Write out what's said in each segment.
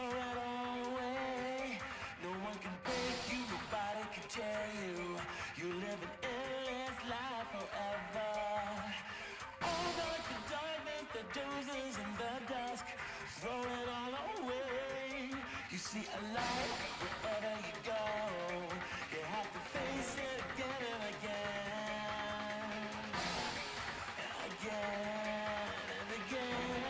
it all away. No one can break you, nobody can tear you. You live an endless life forever. All the darkness, the dozens and the dusk, throw it all away. You see a light wherever you go. You have to face it again and again. Again and again.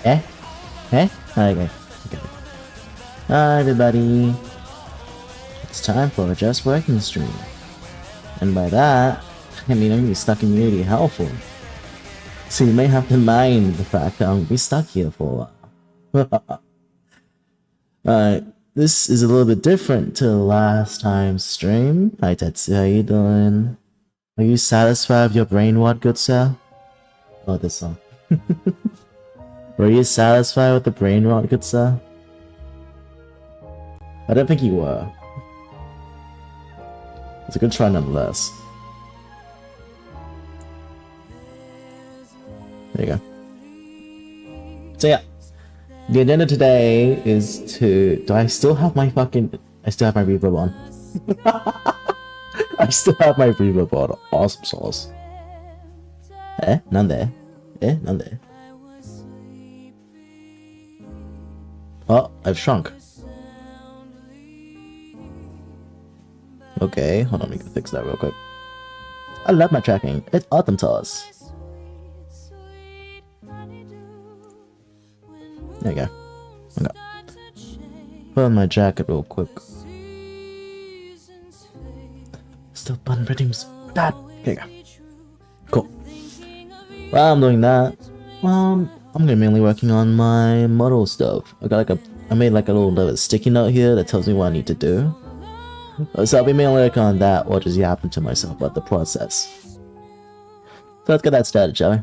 Eh? Eh? Okay. Hi everybody. It's time for a Just Working stream. And by that, I mean I'm gonna be stuck in Unity helpful. So you may have to mind the fact that I'm gonna be stuck here for a while. This is a little bit different to last time's stream. Hi Tetsu, how you doing? Are you satisfied with your brain rot, good sir? Oh, this song. Were you satisfied with the brain rot, good sir? I don't think you were. It's a good try nonetheless. There you go. So yeah, the agenda today is to... Do I still have my fucking... I still have my reverb on. I still have my reverb on. Awesome sauce. Eh? None there. Eh? None there. Oh, I've shrunk. Okay, hold on, we can fix that real quick. I love my tracking. It's autumn toss. There you go. Okay. Put on my jacket real quick. Still button redeems. That. There you go. Cool. While I'm doing that, I'm gonna be mainly working on my model stuff. I made like a little sticky note here that tells me what I need to do. So I'll be mainly working on that, or just yapping to myself about the process. So let's get that started, shall we?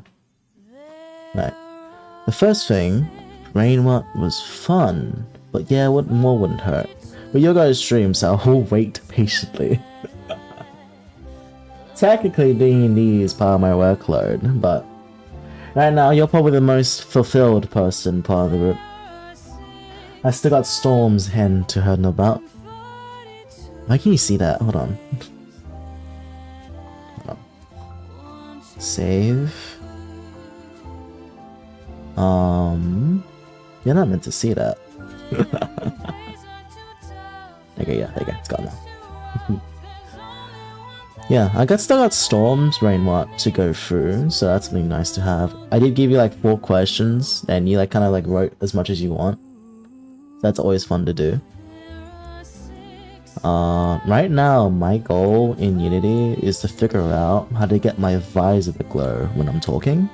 Right. The first thing, brain rot was fun, but yeah, what more wouldn't hurt. But your guys' stream, so I'll wait patiently. Technically, D&D is part of my workload, but right now you're probably the most fulfilled person part of the group. I still got Storm's hen to her know about. Why can you see that? Hold on. Hold on. Save. You're not meant to see that. Okay, yeah, there you go. It's gone now. Yeah, still got Storm's Rainwatt to go through, so that's something nice to have. I did give you like 4 questions, and you like kind of like wrote as much as you want. That's always fun to do. Right now, my goal in Unity is to figure out how to get my visor to glow when I'm talking.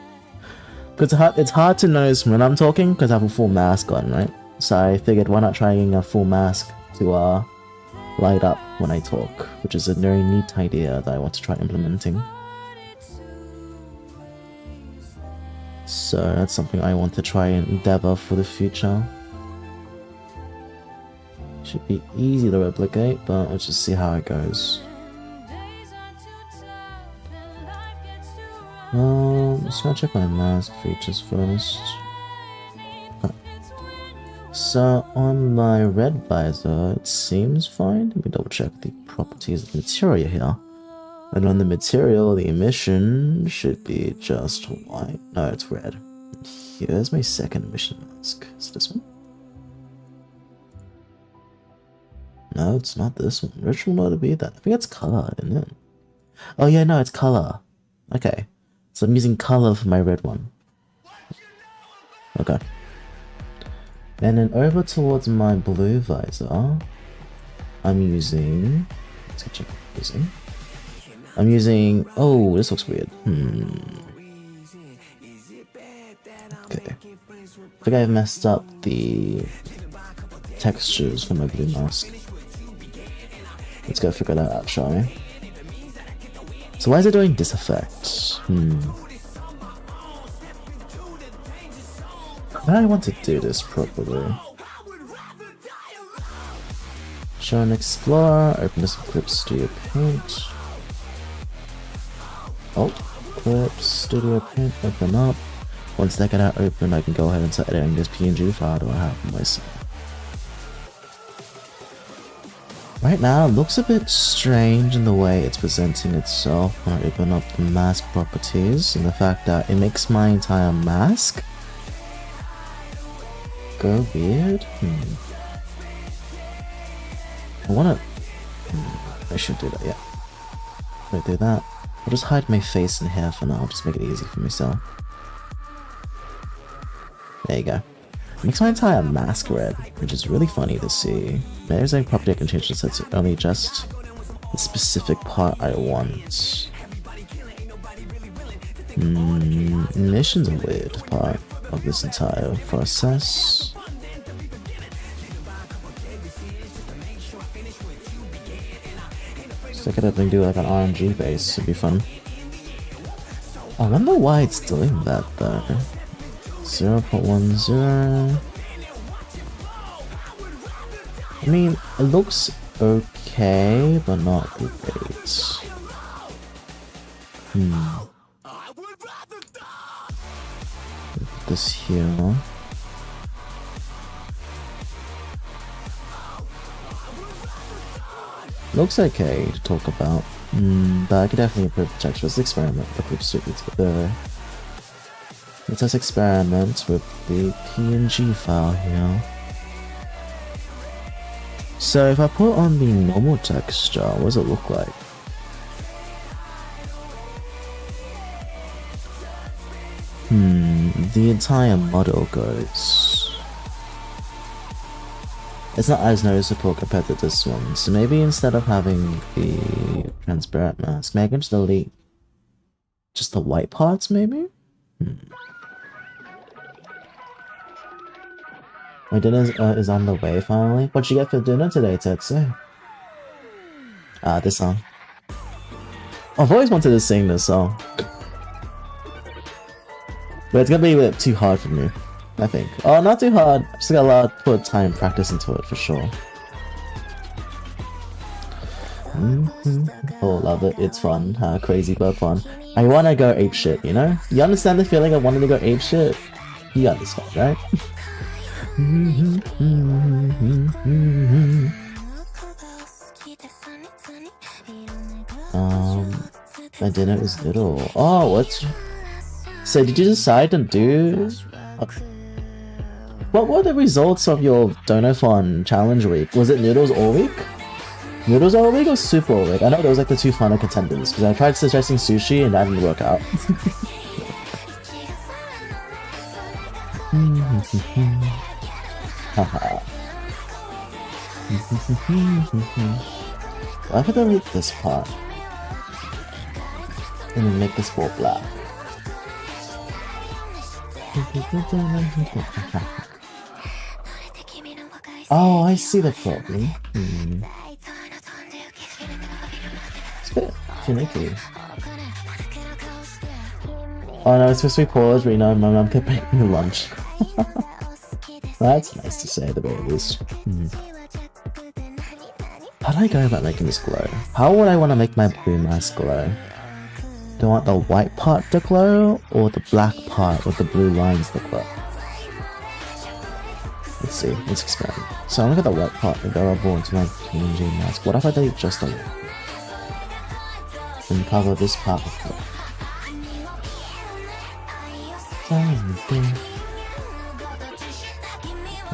Because it's hard to notice when I'm talking because I have a full mask on, right? So I figured why not trying a full mask to light up when I talk, which is a very neat idea that I want to try implementing. So that's something I want to try and endeavor for the future. Should be easy to replicate, but let's just see how it goes. Just gonna check my mask features first. So on my red visor, it seems fine. Let me double check the properties of the material here. And on the material, the emission should be just white. No, it's red. And here's my second emission mask. Is it this one? No, it's not this one. Which one ought to be that? I think it's color, isn't it? Oh yeah, no, it's color. Okay. So I'm using color for my red one. Okay. And then over towards my blue visor, I'm using... Let's go check what I'm using. I'm using... Oh, this looks weird. Okay. I think I've messed up the textures for my blue mask. Let's go figure that out, shall we? So why is it doing this effect? I want to do this properly. Show and explore, open this Clip Studio Paint. Oh, Clip Studio Paint, open up. Once that got open, I can go ahead and start editing this PNG file that I have myself. Right now, it looks a bit strange in the way it's presenting itself when I open up the mask properties, and the fact that it makes my entire mask go weird. I wanna... I should do that, yeah. If I do that, I'll just hide my face and hair for now, just make it easy for myself. There you go. It makes my entire mask red, which is really funny to see. There's a property I can change this to only just the specific part I want. Emission's a weird part of this entire process. Stick it up and do like an RNG base, it'd be fun. I wonder why it's doing that though. 0.10. I mean, it looks okay, but not great. Put this here. Looks okay to talk about, but I could definitely improve the texture. Let's experiment with the Clip Studio. Let's experiment with the PNG file here. So if I put on the normal texture, what does it look like? The entire model goes. It's not as noticeable compared to this one, so maybe instead of having the transparent mask, maybe I can just delete just the white parts, maybe? My dinner is on the way finally. What'd you get for dinner today, Tetsu? This song. I've always wanted to sing this song. But it's gonna be a bit too hard for me, I think. Oh, not too hard. Just got a lot of put time and practice into it for sure. Oh, love it. It's fun. Crazy but fun. I wanna go apeshit, you know? You understand the feeling of wanting to go apeshit? You understand, right? My dinner is little. Oh, what's... So did you decide to do... What were the results of your Donathon challenge week? Was it noodles all week? Noodles all week or soup all week? I know those like the two final contenders, because I tried suggesting sushi and that didn't work out. Haha. Why could I delete this part? And then make this wall black. Oh, I see the problem. It's a bit finicky. Oh no, it's supposed to be paused, but you know, my mum kept making me lunch. That's nice to say at the very least. How do I go about making this glow? How would I want to make my blue mask glow? Do I want the white part to glow, or the black part with the blue lines to glow? Let's see, let's experiment. So I'm gonna get the white part available into my PNG mask. What if I delete just the white? And cover this part with black.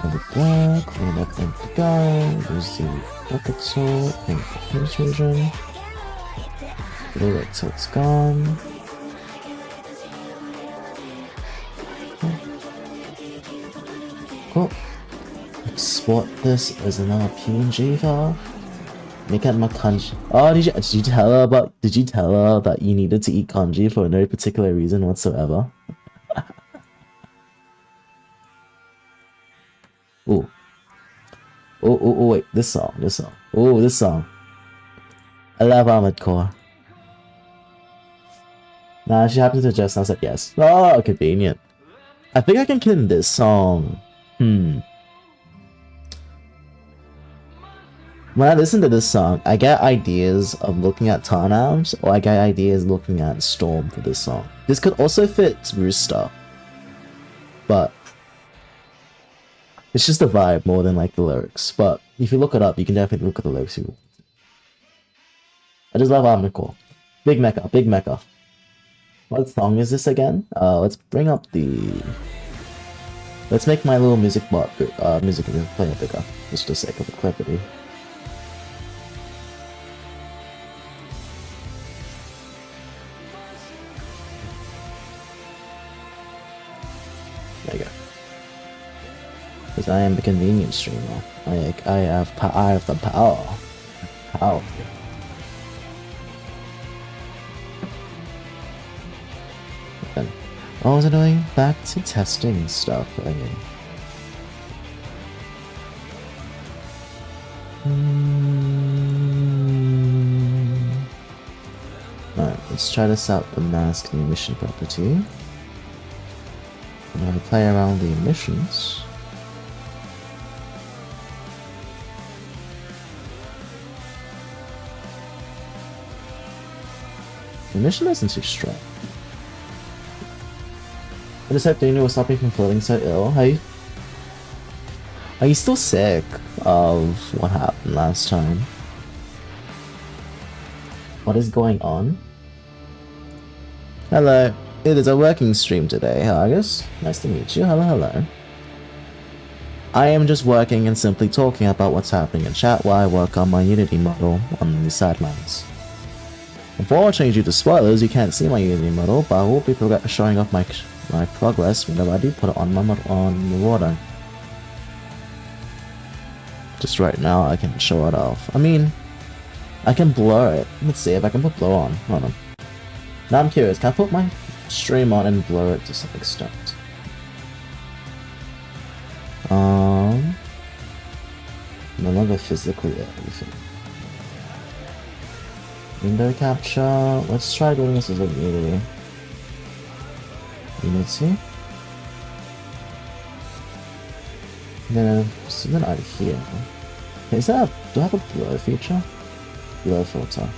The black, clean up and to go, use the bucket tool, paint the finish region. Blue it till it's gone. Cool. Export this as another PNG file. Make it my kanji. Oh, did you tell her that you needed to eat kanji for no particular reason whatsoever? Ooh. Oh, wait, this song. Oh, this song. I love Ahmed Core. Nah, she happened to suggest, and I said yes. Oh, convenient. I think I can kill this song. When I listen to this song, I get ideas of looking at Tarnams, or I get ideas looking at Storm for this song. This could also fit Rooster. But it's just the vibe more than like the lyrics. But if you look it up, you can definitely look at the lyrics. I just love Ahmed Core. Big Mecha, Big Mecha. What song is this again? Let's bring up the... Let's make my little music bot music player bigger, just for the sake of the clarity. There you go. Because I am the convenience streamer. I have the power. Power. What was I doing? Back to testing stuff. Okay. Alright, let's try this out, the mask and emission property. I'm gonna play around the emissions. The emission isn't too strong. I just hope Daniel will stop me from feeling so ill. Are you still sick of what happened last time? What is going on? Hello, it is a working stream today, Hargus. Nice to meet you. Hello. I am just working and simply talking about what's happening in chat while I work on my Unity model on the sidelines. Unfortunately, due to spoilers, you can't see my Unity model, but I will be showing off my progress whenever I do put it on the water. Just right now, I can show it off. I mean, I can blur it. Let's see if I can put blur on. Hold on. Now I'm curious, can I put my stream on and blur it to some extent? No longer physically everything. Window capture. Let's try doing this as a Unity. Unity. Then something out here. Is that do I have a blur feature? Blur filter.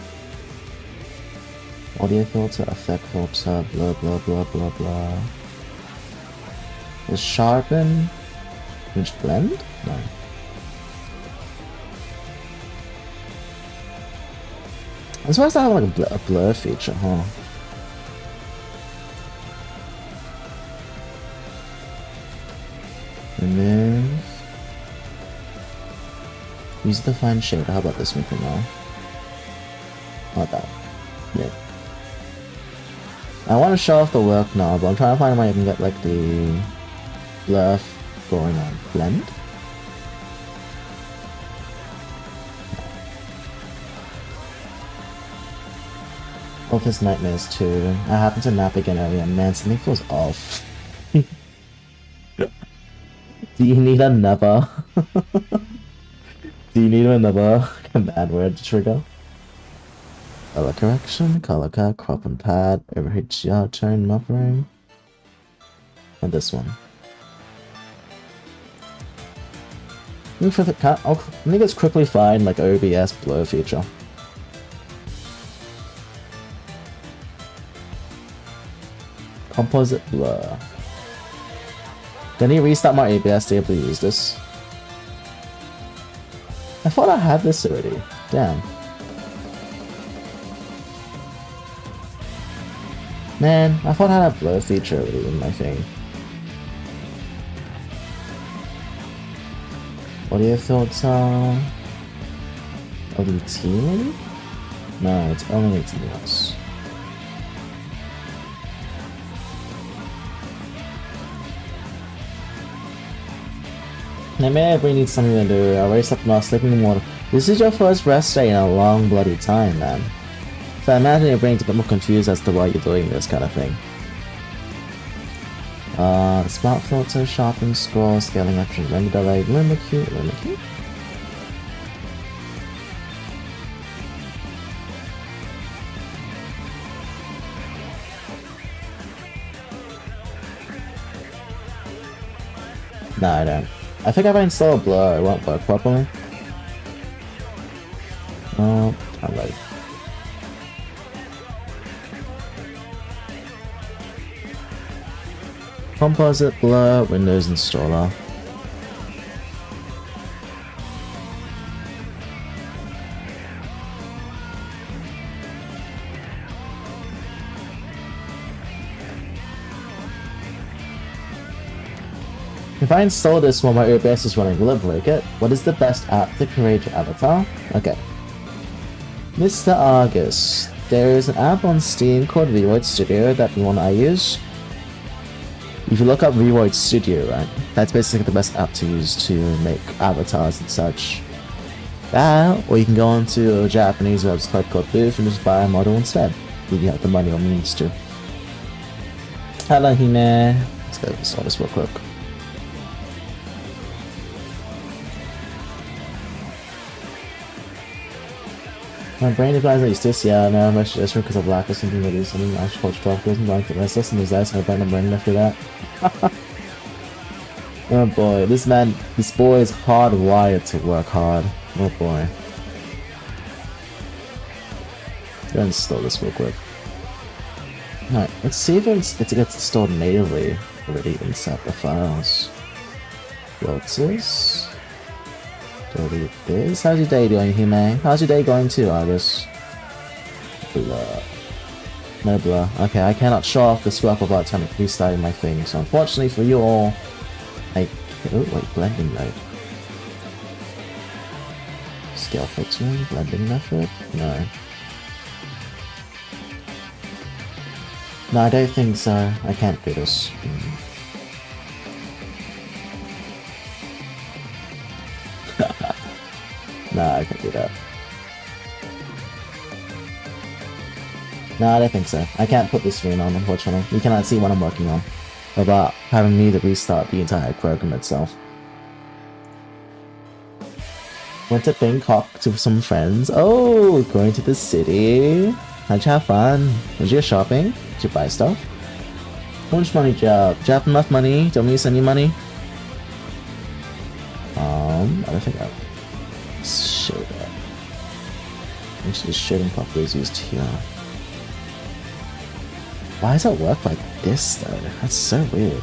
Audio filter, effect filter, blah blah blah blah blah. Is sharpen. Which blend? No. I'm supposed to have like a blur feature, huh? And then use the fine shader. How about this one for now? Not that. Yeah. I want to show off the work now, but I'm trying to find a way I can get like the blur going on. Blend? Office nightmares too. I happened to nap again earlier. Man, something feels off. Do you need another? Do you need another command word to trigger? Color correction, color cut, crop and pad, over HDR, tone, buffering. And this one. I think it's quickly find like OBS blur feature. Composite blur. Do I need to restart my ABS to be able to use this? I thought I had this already. Damn. Man, I thought I had a blur feature already in my thing. What are your thoughts on LDT maybe? No, it's only TS. I may really need something to do. I already slept while sleeping in water. This is your first rest day in a long bloody time, man. So I imagine your brain's a bit more confused as to why you're doing this kind of thing. Smart filter, sharpen, scroll, scaling action, render delay, limit queue. No, I don't. I think if I install a blur, it won't work properly. Oh, I'm ready. Composite blur, Windows installer. If I install this while my OBS is running, will it break it? What is the best app to create your avatar? Okay. Mr. Argus, there is an app on Steam called VRoid Studio that I use. If you look up VRoid Studio, right, that's basically the best app to use to make avatars and such. That, or you can go onto a Japanese website called Booth and just buy a model instead, if you have the money or means to. Hello, Hime. Let's go install this real quick. My brain replies like this, yeah, no, I'm actually just because of lack of something to do something. I should watch 12 and going to restless and desire, so I bet my brain after that. Oh boy, this boy is hardwired to work hard. Oh boy. Let's install this real quick. Alright, let's see if it gets installed natively already inside the files. Filters. Delete this. How's your day doing, Hime? How's your day going too, Argus? Blur. No blur. Okay, I cannot show off this work without time restarting my thing, so unfortunately for you all, oh wait, blending mode. Scale filtering, blending method? No. No, I don't think so. I can't do this. Nah, I can't do that. Nah, I don't think so. I can't put this screen on, unfortunately. You cannot see what I'm working on. Without having me to restart the entire program itself. Went to Bangkok to some friends. Oh, going to the city. How'd you have fun? Did you go shopping? Did you buy stuff? How much money did you have? Did you have enough money? Do you want me to send you money? I don't think I show that. Actually, shading properly is used here. Why does it work like this though? That's so weird.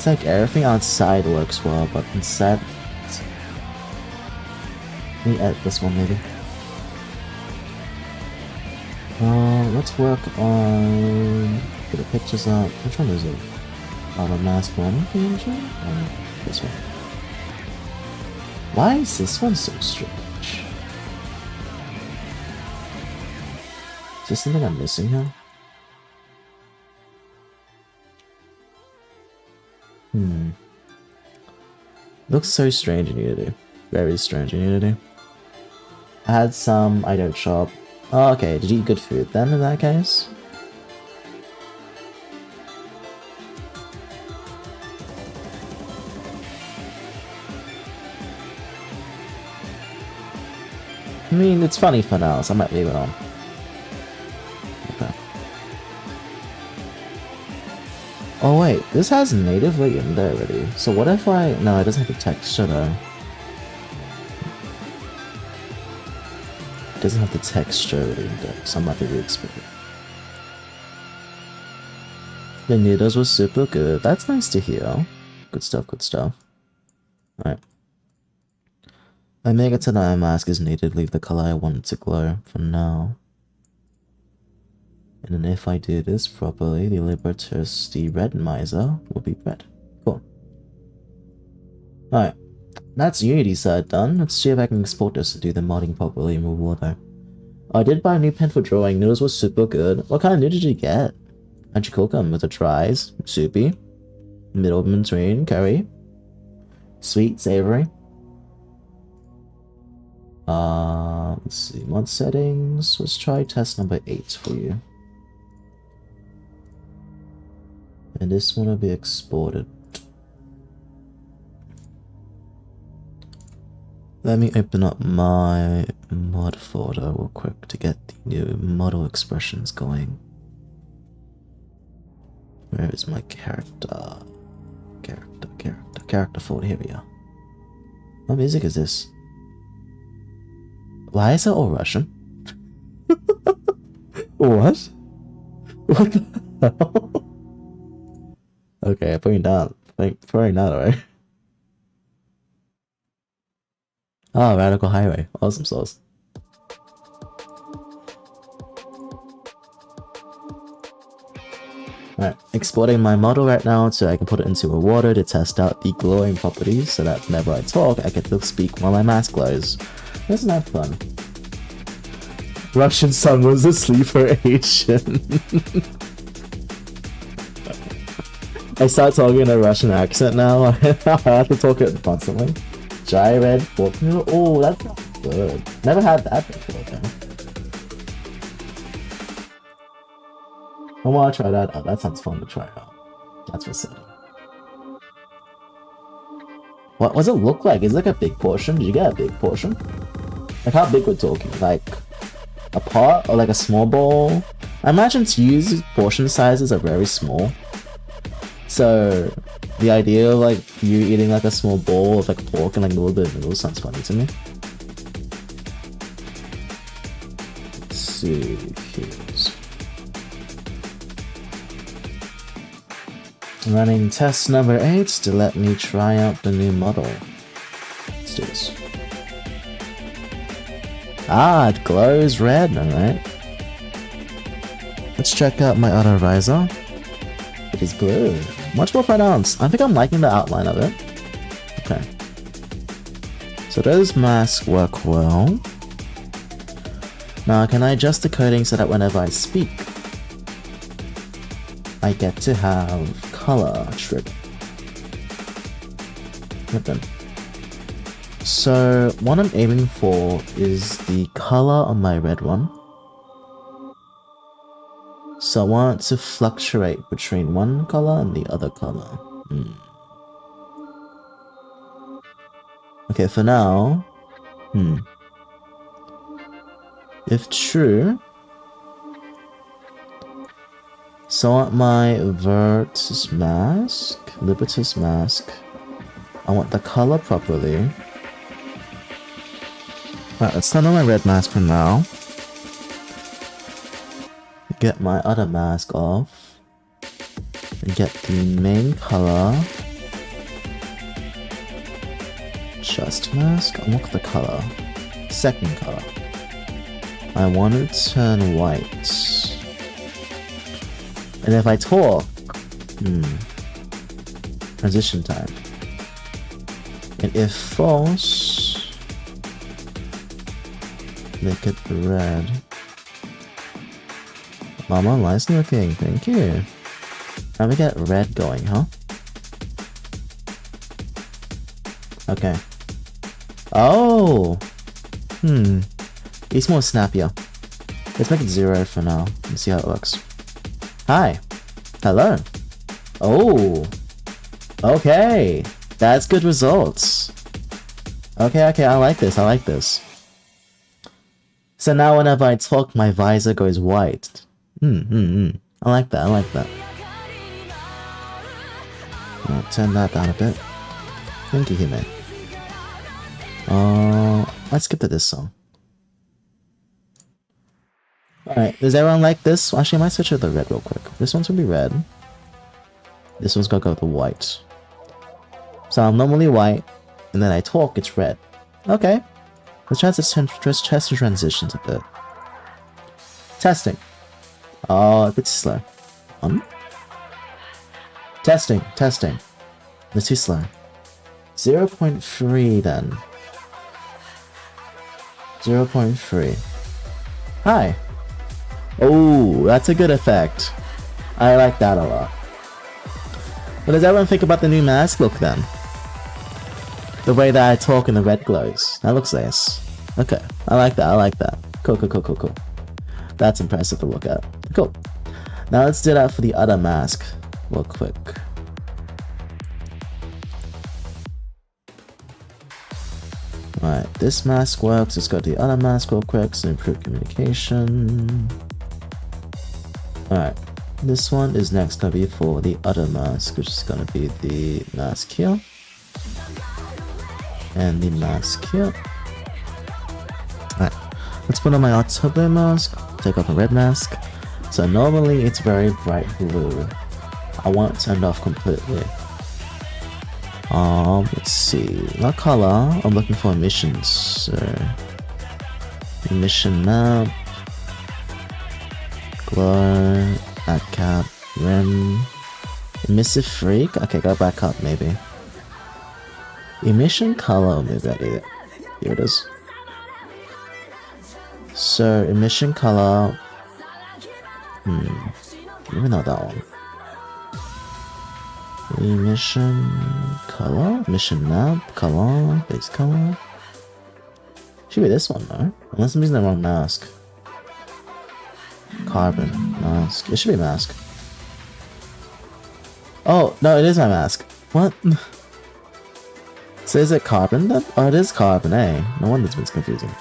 It's like everything outside works well, but inside... Let me edit this one maybe. Let's work on... Get the pictures up. Which one is it? The mask one? This one. Why is this one so strange? Is there something I'm missing here? Looks so strange in Unity. Very strange in Unity. I had some, I don't shop. Oh, okay, did you eat good food then in that case? I mean, it's funny for now, so I might leave it on. Okay. Oh wait, this has natively in there already. So what if I... No, it doesn't have the texture though. It doesn't have the texture already in there, so I might have to re-export it. The noodles was super good. That's nice to hear. Good stuff, good stuff. Alright. I make it to the eye mask is needed, leave the color I want it to glow for now. And then if I do this properly, the Libertus, the red miser, will be red. Cool. Alright. That's Unity side done. Let's see if I can export this to do the modding properly in water. I did buy a new pen for drawing. Noodles was super good. What kind of noodles did you get? How'd you cook them? Was it dries? Soupy? Middle between? Curry? Sweet? Savory? Let's see, mod settings. Let's try test number 8 for you. And this one will be exported. Let me open up my mod folder real quick to get the new model expressions going. Where is my character? Character folder, here we are. What music is this? Why is it all Russian? What? What the hell? Okay, putting down. Throwing that away. Oh, Radical Highway. Awesome sauce. Alright, exporting my model right now so I can put it into a water to test out the glowing properties so that whenever I talk, I get to speak while my mask glows. Isn't that fun? Russian son was a sleeper Asian. I start talking in a Russian accent now. I have to talk it constantly. Dry red pork noodle. Oh, that's not good. Never had that before, though. I want to try that out. That sounds fun to try out. That's what's up. What does it look like? Is it like a big portion? Did you get a big portion? Like how big we're talking? Like a pot or like a small bowl? I imagine Tsu's portion sizes are very small. So the idea of like you eating like a small bowl of like pork and like a little bit of noodles sounds funny to me. Let's see, here's running test number 8 to let me try out the new model. Let's do this. Ah, it glows red, alright. Let's check out my other visor. It is blue. Much more pronounced. I think I'm liking the outline of it. Okay. So those masks work well. Now, can I adjust the coding so that whenever I speak, I get to have color trigger? Good then. So what I'm aiming for is the color on my red one. So I want it to fluctuate between one color and the other color. Okay, for now, if true, so I want my Libertus mask, I want the color properly. Alright, let's turn on my red mask for now. Get my other mask off. And get the main color Chest mask. I'll look at the color. Second color. I want to turn white. And if I talk, transition time. And if false, make it red. Mama, nice looking, thank you. Now we get red going, huh? Okay. Oh! It's more snappier. Let's make it 0 for now and see how it works. Hi! Hello! Oh! Okay! That's good results! Okay, I like this, I like this. So now whenever I talk, my visor goes white. I like that, I like that. I'll turn that down a bit. Thank you, Hitman. Let's skip to this song. Alright, does everyone like this? Actually, I might switch to the red real quick. This one's gonna be red. This one's gonna go with the white. So I'm normally white, and then I talk, it's red. Okay. Let's try to transitions a bit. Testing. Oh, a bit slow. Testing. It's too slow. 0.3 then. 0.3. Hi. Oh, that's a good effect. I like that a lot. What does everyone think about the new mask look then? The way that I talk and the red glows. That looks nice. Okay, I like that. Cool. That's impressive to look at. Cool. Now let's do that for the other mask real quick. Alright, this mask works. Let's go to the other mask real quick to improve communication. Alright, this one is next gonna be for the other mask, which is gonna be the mask here. And the mask here. Alright, let's put on my October mask, take off the red mask. So normally it's very bright blue. I want it turned off completely. Let's see. What color? I'm looking for emissions. So emission map. Glow. Add cap. Rim. Emissive freak? Okay, go back up maybe. Emission color, maybe I need it. Here it is. So emission color. Maybe not that one. Emission color, emission map, color, base color. Should be this one though, unless I'm using the wrong mask. Carbon mask. It should be mask. Oh no, it is my mask. What? So is it carbon then? Oh, it is carbon. Eh? No wonder it's been confusing.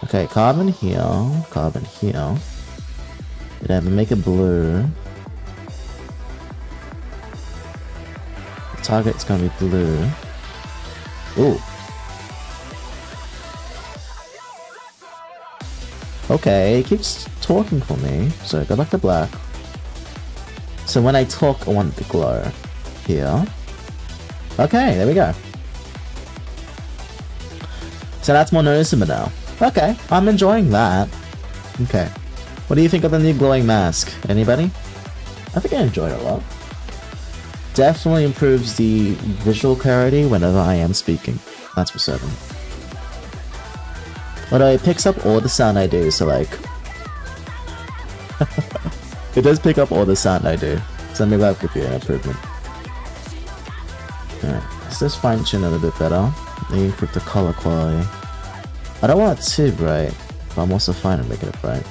Okay, carbon here, carbon here. Then make it blue. Target's gonna be blue. Ooh. Okay, it keeps talking for me. So go back to black. So when I talk, I want it to glow. Here. Okay, there we go. So that's more noticeable now. Okay, I'm enjoying that. Okay. What do you think of the new glowing mask? Anybody? I think I enjoyed it a lot. Definitely improves the visual clarity whenever I am speaking. That's for certain. Although it picks up all the sound I do, so like... it does pick up all the sound I do. So maybe that could be an improvement. Alright, let's just fine tune it a bit better. Maybe improve the color quality. I don't want it too bright, but I'm also fine with making it bright.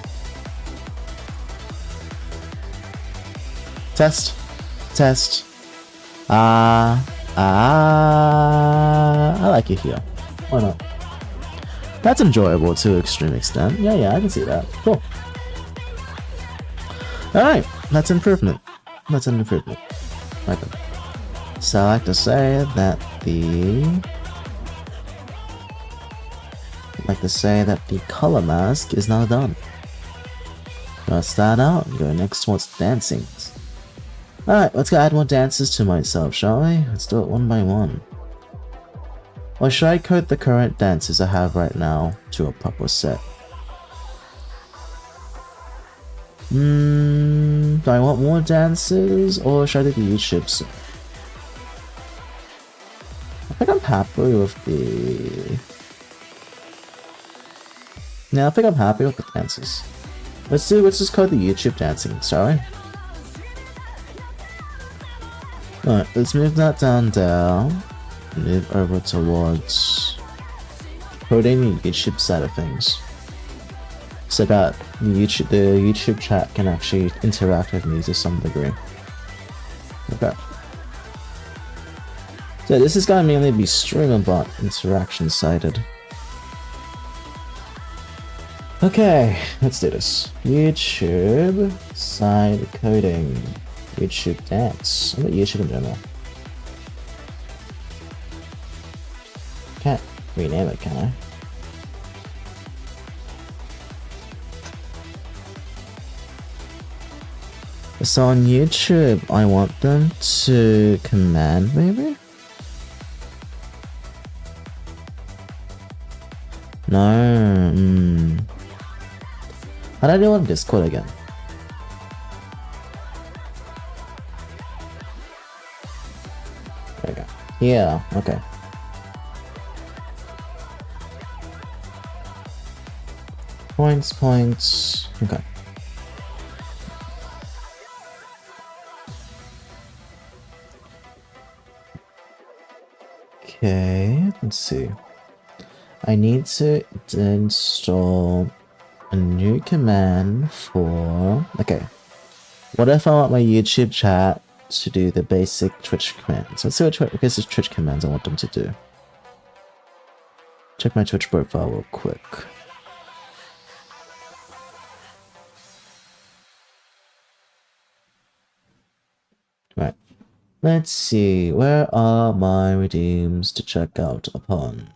Test. I like it here. Why not? That's enjoyable to an extreme extent. Yeah, I can see that. Cool. Alright, that's improvement. That's an improvement. Like it. So I like to say that the color mask is now done. Let's start out and go next towards dancing. Alright, let's go add more dances to myself, shall we? Let's do it one by one. Or should I code the current dances I have right now to a proper set? Do I want more dances or should I do the YouTube set? I think I'm happy with the... Yeah, I think I'm happy with the dances. Let's just code the YouTube dancing, shall we? Alright, let's move that down. Move over towards coding the YouTube side of things. So that the YouTube chat can actually interact with me to some degree. Okay. So this is gonna mainly be streamer bot interaction sided. Okay, let's do this. YouTube side coding. YouTube dance. What about YouTube in general? Can't rename it, can I? So on YouTube, I want them to command, maybe? No. How do I do on Discord again? There we go. Yeah, okay. Points. Okay. Okay, let's see. I need to install a new command for... Okay. What if I want my YouTube chat to do the basic Twitch commands? Let's see what basic Twitch commands I want them to do. Check my Twitch profile real quick. Right. Let's see. Where are my redeems to check out upon?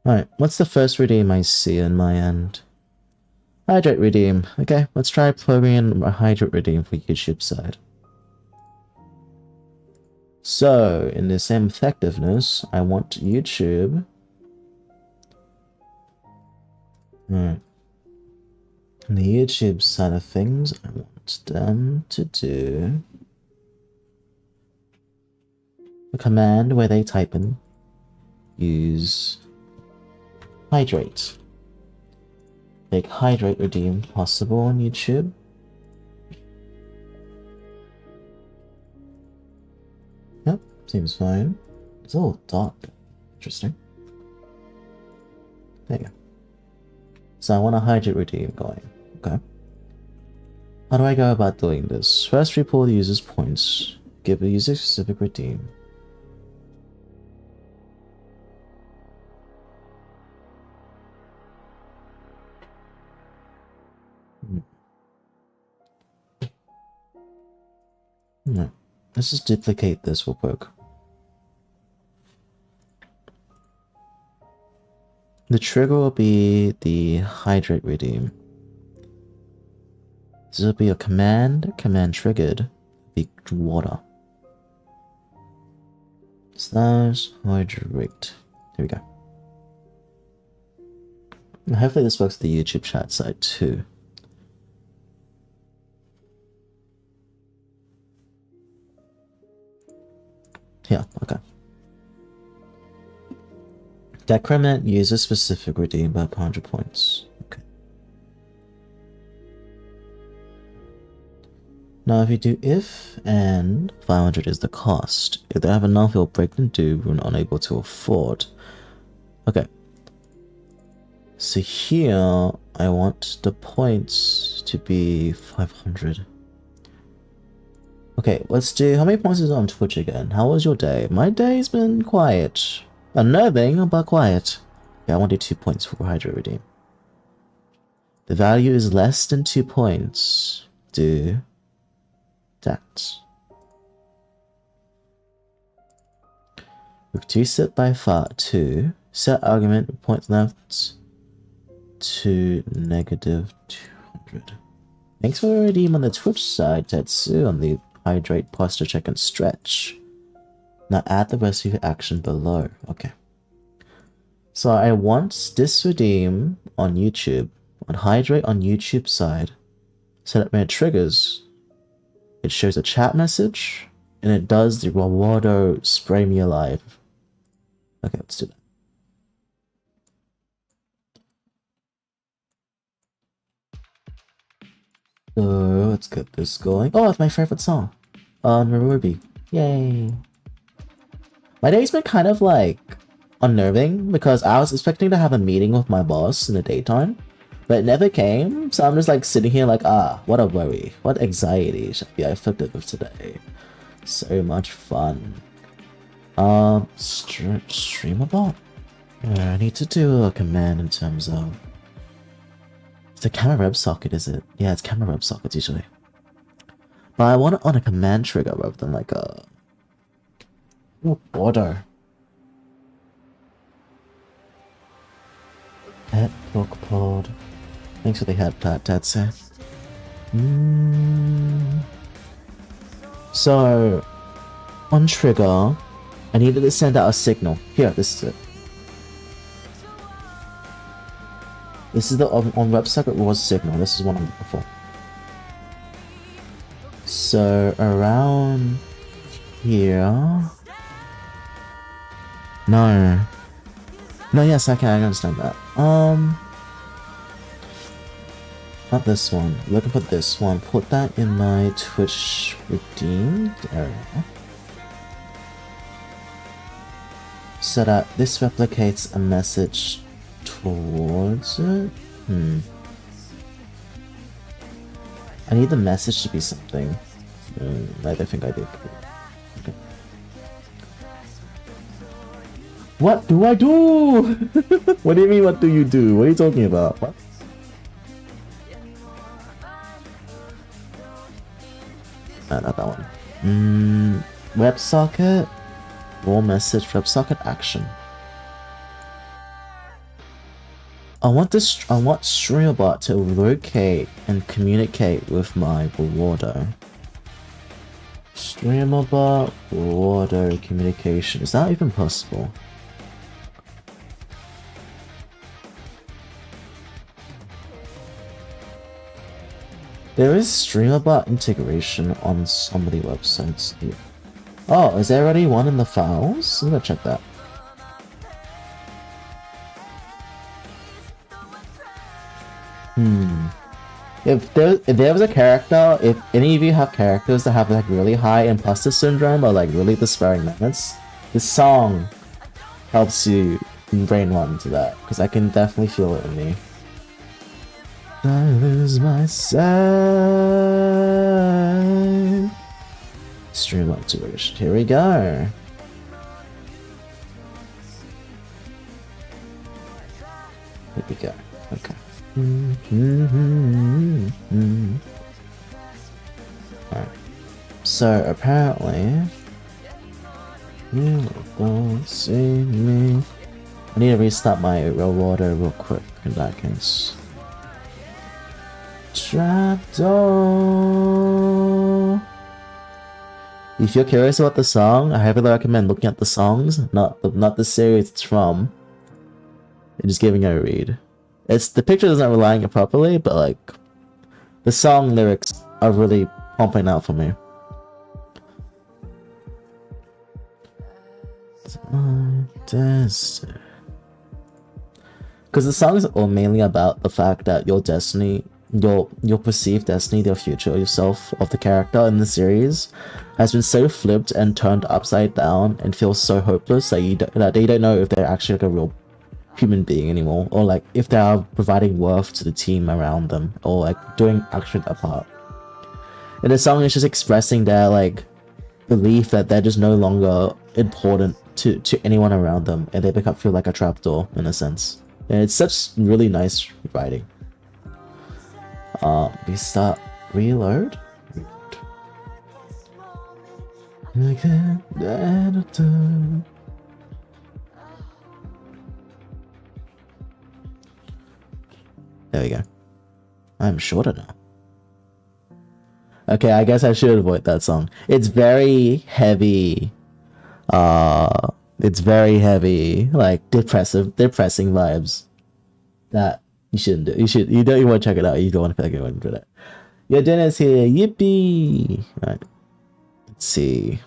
Alright, what's the first redeem I see on my end? Hydrate redeem. Okay, let's try plugging in a hydrate redeem for YouTube side. So, in the same effectiveness, I want YouTube. Alright. On the YouTube side of things, I want them to do a command where they type in use hydrate. Make hydrate redeem possible on YouTube. Yep, seems fine. It's a little dark. Interesting. There you go. So I want a hydrate redeem going. Okay. How do I go about doing this? First, report the user's points. Give a user specific redeem. No. Let's just duplicate this real quick. The trigger will be the hydrate redeem. This will be a command triggered, be water. Slash hydrate. There we go. And hopefully this works the YouTube chat side too. Yeah, okay. Decrement user specific redeem by 100 points. Okay. Now if you do if and 500 is the cost, if they have enough, it'll break them due when unable to afford. Okay. So here I want the points to be 500. Okay, let's do, how many points is on Twitch again? How was your day? My day's been quiet. Unnerving, but quiet. Yeah, I want to do 2 points for hydrate redeem. The value is less than 2 points. Do that. With 2 set by far 2. Set argument point left to negative 200. Thanks for the redeem on the Twitch side, Tetsu on the hydrate, posture check, and stretch. Now add the rest of your action below. Okay. So I want this redeem on YouTube, on hydrate on YouTube side, so that when it triggers, it shows a chat message, and it does the Rewardo spray me alive. Okay, let's do that. So let's get this going. Oh, it's my favorite song. Ruby. Yay. My day's been kind of like unnerving because I was expecting to have a meeting with my boss in the daytime, but it never came. So I'm just like sitting here like, what a worry, what anxiety should be afflicted with today. So much fun. Streamable? Yeah, I need to do a command in terms of. It's a camera WebSocket, is it? Yeah, it's camera WebSockets usually. But I want it on a command trigger rather than like a border. Pet book pod. Thanks for the head pat, Tatsu. So on trigger, I needed to send out a signal. Here, this is it. This is the on WebSocket was signal. This is one I'm looking for. So around here. No. No, yes, okay, I understand that. Not this one. Looking for this one. Put that in my Twitch redeemed area. So that this replicates a message towards it. I need the message to be something. I don't think I did. Okay. What do I do? What do you mean, what do you do? What are you talking about? What? Not that one. WebSocket. Raw message, WebSocket action. I want StreamerBot to locate and communicate with my Rewardo. StreamerBot, Rewardo, communication. Is that even possible? There is StreamerBot integration on some of the websites here. Oh, is there already one in the files? I'm gonna check that. If there was a character, if any of you have characters that have like really high imposter syndrome or like really despairing moments, this song helps you brain rot into that, because I can definitely feel it in me. I lose my sight. Stream activation. Here we go. Here we go. Okay. Alright. So apparently you don't see me. I need to restart my Rewardo real quick in that case. Trapdoor. If you're curious about the song, I heavily recommend looking at the songs, not the series it's from, and just giving it a read. It's the picture isn't relying it properly, but like the song lyrics are really pumping out for me. Because the song is all mainly about the fact that your destiny, your perceived destiny, your future yourself of the character in the series has been so flipped and turned upside down and feels so hopeless that they don't know if they're actually like a real human being anymore, or like if they are providing worth to the team around them, or like doing actually their part. And the song is just expressing their like belief that they're just no longer important to anyone around them, and they feel like a trapdoor in a sense. And it's such really nice writing. We start reload. There we go. I'm shorter now. Okay, I guess I should avoid that song. It's very heavy. It's very heavy, like depressing vibes. That you shouldn't do. You don't even want to check it out. You don't want to pick anyone for that. Your dinner's here. Yippee! Alright. Let's see.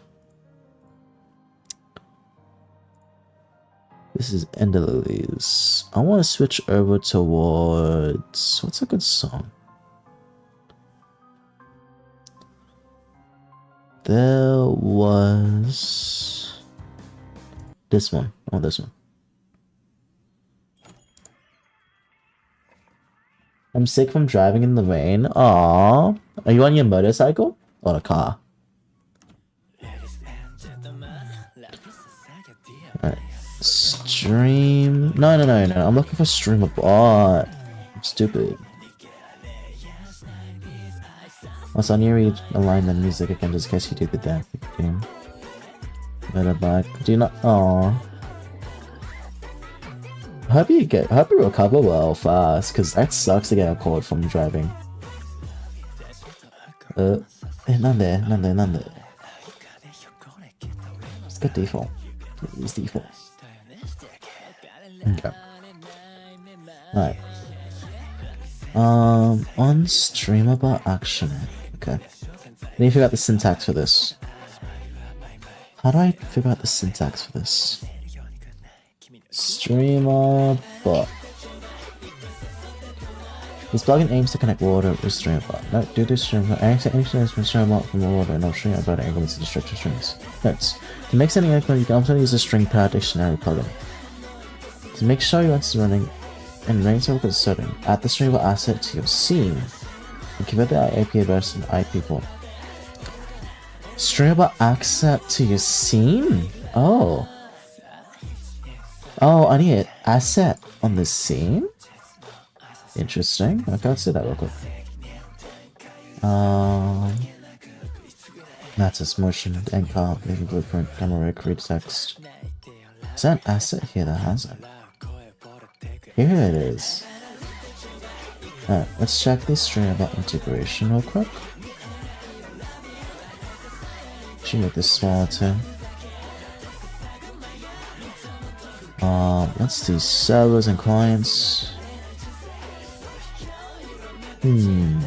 This is End of Lilies. I want to switch over towards... What's a good song? There was... This one. Oh, this one. I'm sick from driving in the rain. Aww. Are you on your motorcycle? Or a car? Alright. Stream... No. I'm looking for streamer bot. I'm stupid. Also, I need to align the music again just in case you do the damn thing. Better back. Do you not... Aww. I hope you recover well fast, because that sucks to get a cold from driving. None there. Let's get default. Use default. Okay. Alright. On stream about action. Okay. I need to figure out the syntax for this. How do I figure out the syntax for this? Streamer bot. This plugin aims to connect water with streamer bot. Note, do this streamer. Anything from streamer bot from water and no streamer bot increments to structure strings. Notes. To make setting increment, you can also use the string pair dictionary plugin. To make sure your answer is running in range circle setting, add the streamer asset to your scene and convert the IP address and IP port. Streamer asset to your scene? Oh. Oh, I need an asset on the scene? Interesting. Okay, let's do that real quick. Matters, motion, anchor, moving blueprint, camera rig, read text. Is that an asset here that has it? Here it is. Alright, let's check this stream about integration real quick. Should make this smaller too. Let's do servers and clients. It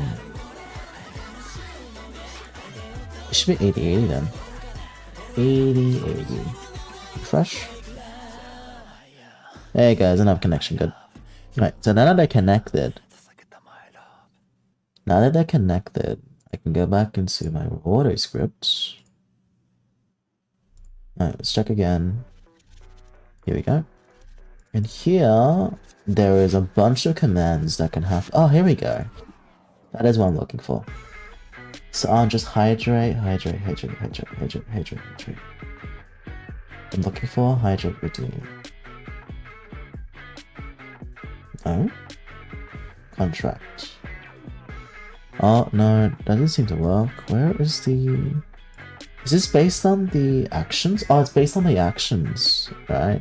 should be 8080 then. 8080. Refresh. Hey guys, I don't have connection, good. Right, so now that they're connected, I can go back into my auto scripts. Alright, let's check again. Here we go. And here, there is a bunch of commands that can have... Oh, here we go. That is what I'm looking for. So I'll just hydrate. I'm looking for hydrate redeem. Oh? Contract. Oh, no, that doesn't seem to work. Where is the... Is this based on the actions? Oh, it's based on the actions, right?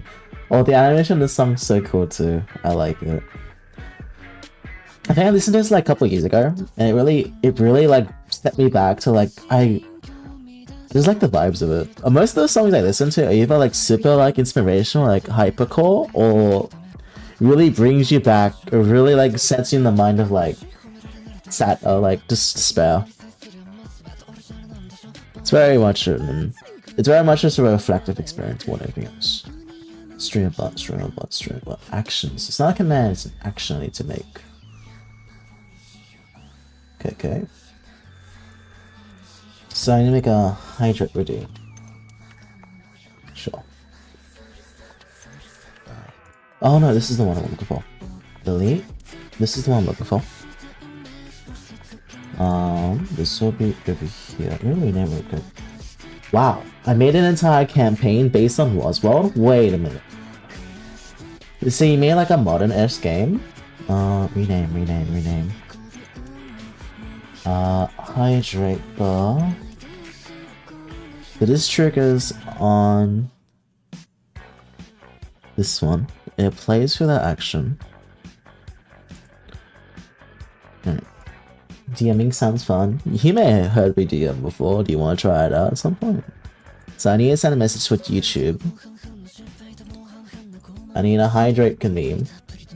Oh, the animation of this song's so cool too. I like it. I think I listened to this like a couple of years ago, and it really like set me back to like I just like the vibes of it. Most of the songs I listen to are either like super like inspirational, like hypercore, or really brings you back, or really like sets you in the mind of like sad or like just despair. It's very much just a reflective experience more than anything else. Stream bot, actions. It's not a command, it's an action I need to make. Okay. So I need to make a hydrate ready. Sure. Oh no, this is the one I'm looking for. Delete. This is the one I'm looking for. This will be over here. Really never good. Wow, I made an entire campaign based on Roswell? Wait a minute. So you made like a modern-esque game? Rename. Hydrate bar. So this triggers on this one. It plays for that action. DMing sounds fun. You may have heard me DM before. Do you want to try it out at some point? So I need to send a message to YouTube. I need to hydrate Kaneem.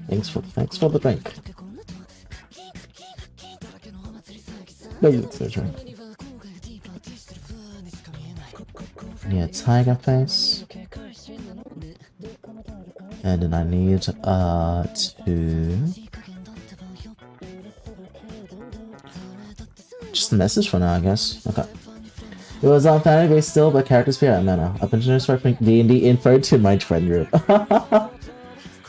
Thanks for the drink. Yeah, tiger face. And then I need to just a message for now, I guess. Okay. It was on family base still, but characters appear at mana. I've been just for D&D info to my friend group.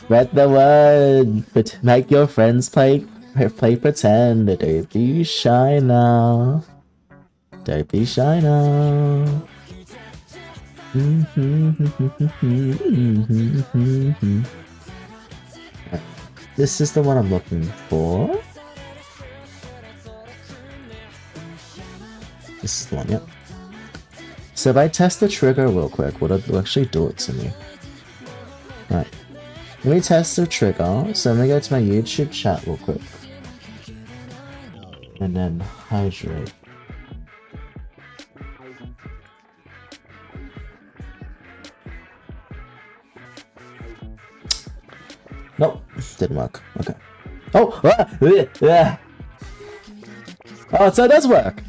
Read the word, but make your friends play pretend. Don't be shy now. Don't be shy now. This is the one I'm looking for. This is the one, yep. So if I test the trigger real quick, would it actually do it to me? Right. Let me test the trigger. So I'm gonna go to my YouTube chat real quick. And then hydrate. Nope, didn't work. Okay. Oh! Oh, so it does work!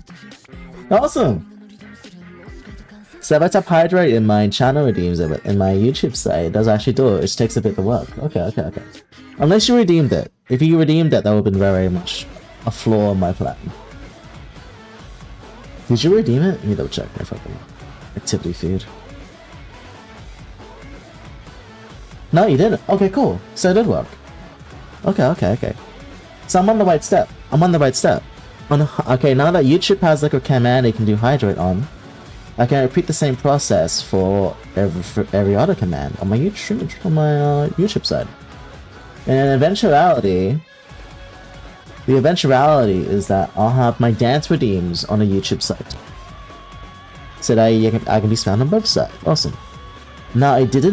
Awesome! So if I tap hydrate in my channel redeems it, in my YouTube site, it does actually do it. It just takes a bit of work. Okay. Unless you redeemed it. If you redeemed it, that would have been very much a flaw in my plan. Did you redeem it? Let me double check my fucking activity feed. No, you didn't. Okay, cool. So it did work. Okay. So I'm on the right step. Okay, now that YouTube has like a command it can do hydrate on, I can repeat the same process for every other command on my YouTube side. And eventuality, the eventuality is that I'll have my dance redeems on a YouTube site, so that I can be found on both sides. Awesome. Now it did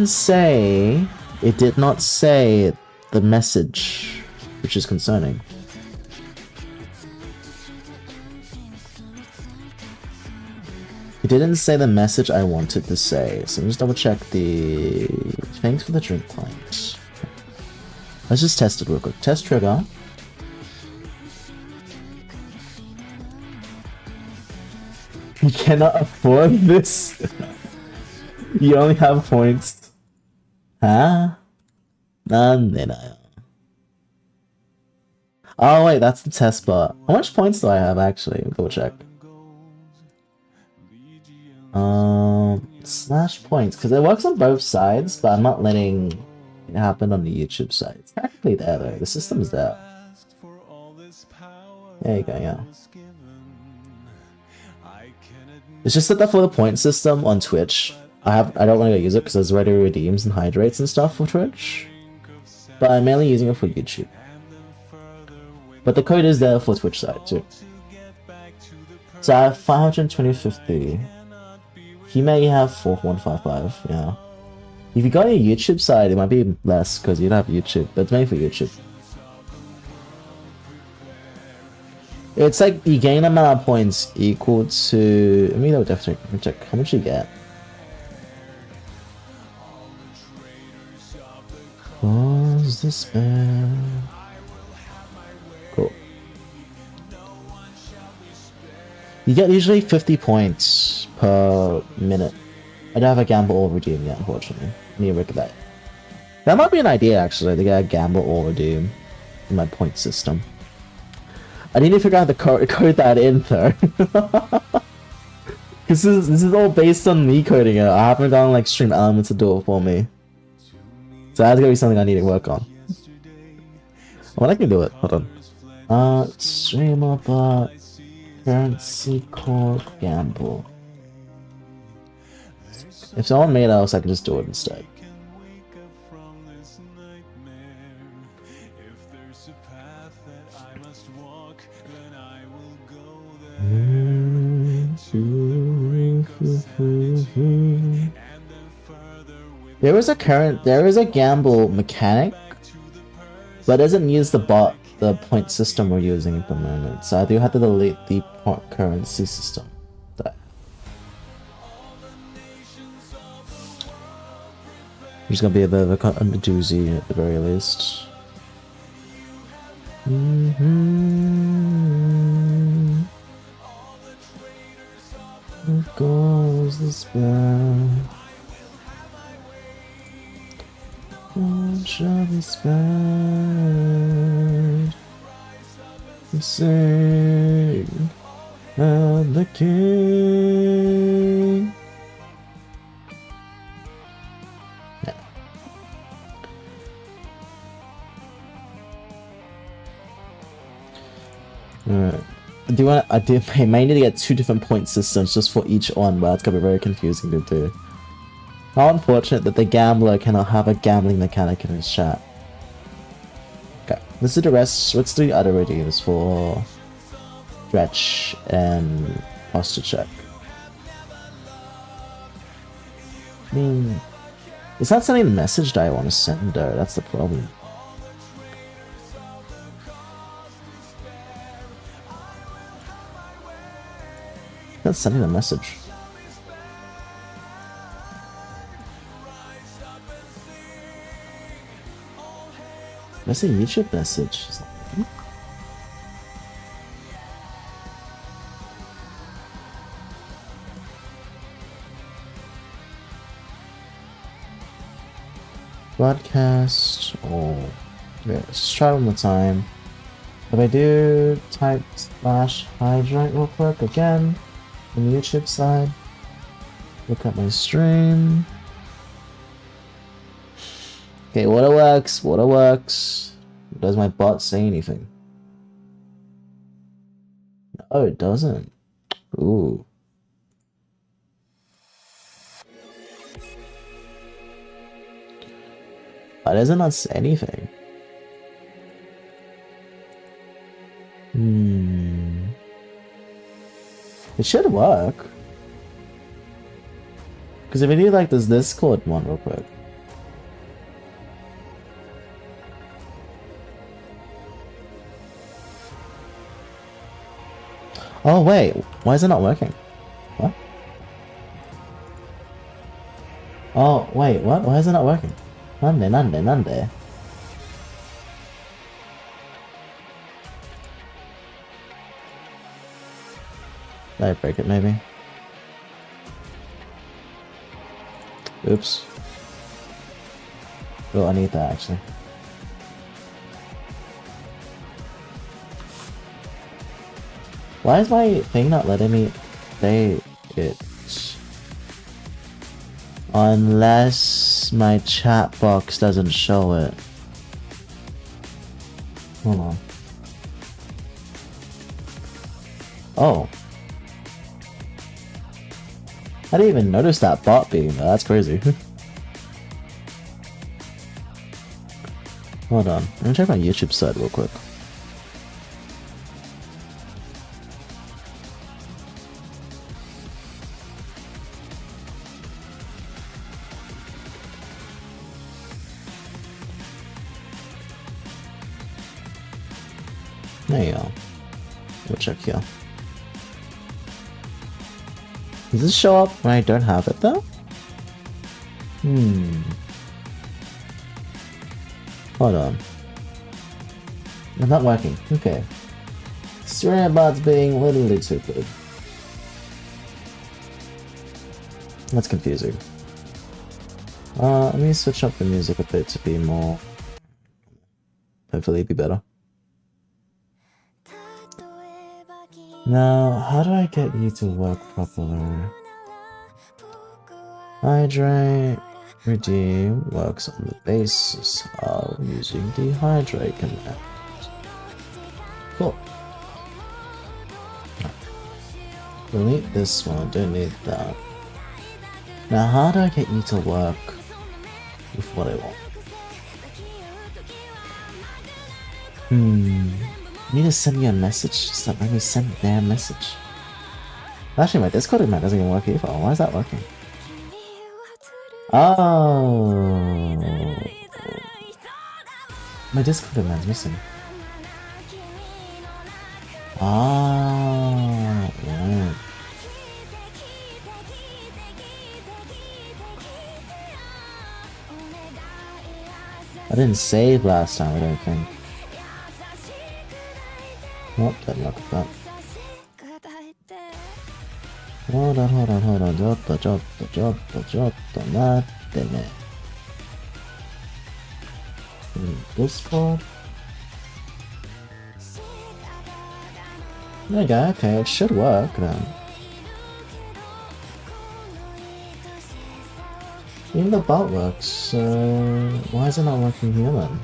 not say the message, which is concerning. It didn't say the message I wanted to say, so let me just double check the... Thanks for the drink client. Let's just test it real quick. Test trigger. You cannot afford this. You only have points. Huh? Oh wait, that's the test bar. How much points do I have actually? Go check. Slash points, because it works on both sides, but I'm not letting it happen on the YouTube side. It's practically there though. The system is there. There you go, yeah. It's just that for the point system on Twitch, I don't want to go use it because there's already redeems and hydrates and stuff for Twitch. But I'm mainly using it for YouTube. But the code is there for Twitch side too. So I have 520.50. He may have 4155, yeah. If you got a YouTube side, it might be less because you don't have YouTube, but it's made for YouTube. It's like you gain amount of points equal to... Let me double check how much you get. Cause despair. Cool. You get usually 50 points per minute. I don't have a gamble or redeem yet, unfortunately. I need to look at that. That might be an idea actually, to get a gamble or redeem in my point system. I need to figure out the code that in though. Cause this is all based on me coding it. I haven't gotten like Stream Elements to do it for me. So that's gonna be something I need to work on. Well, I can do it. Hold on. Streamer bot currency core gamble. If someone made else, I can just do it instead. There is a gamble mechanic, but it doesn't use the bot the point system we're using at the moment, so I do have to delete the point currency system. There's gonna be a bit of a doozy at the very least. There goes the spell. What shall be spared? Sing of the king. Yeah. Alright. I might need to get 2 different point systems just for each one, but that's gonna be very confusing to do. How unfortunate that the gambler cannot have a gambling mechanic in his chat. Okay, let's do the rest. Let's do the other redeems for stretch and posture check. I mean, it's not sending the message that I want to send though, that's the problem. That's sending a message. That's a YouTube message. Broadcast. Oh, yeah, let's try one more time. If I do type /hydrant real quick again on the YouTube side, look at my stream. Okay, what works? Does my bot say anything? Oh, it doesn't. Ooh. Why does it not say anything? It should work. Because if I do like this Discord one real quick. Oh wait, why is it not working? What? Oh wait, what? Why is it not working? Nande. Did I break it maybe? Oops. Oh, I need that actually. Why is my thing not letting me say it? Unless my chat box doesn't show it. Hold on. Oh. I didn't even notice that bot being there, that's crazy. Hold on, I'm gonna check my YouTube side real quick. There you go. We'll check here. Does this show up when I don't have it though? Hold on. It's not working. Okay. Streambot's being literally too good. That's confusing. Let me switch up the music a bit to be more... hopefully be better. Now, how do I get you to work properly? Hydrate, redeem works on the basis of using the hydrate command. Cool. Delete this one, don't need that. Now, how do I get you to work with what I want? You need to send me a message. Just let me send their message. Actually, my Discord command doesn't even work either. Why is that working? Oh, my Discord command's missing. Ah, right. I didn't save last time, I don't think. Nope, didn't look at that. Hold on. Nattene. This spot? Okay, it should work then. Even the bot works, so why is it not working here then?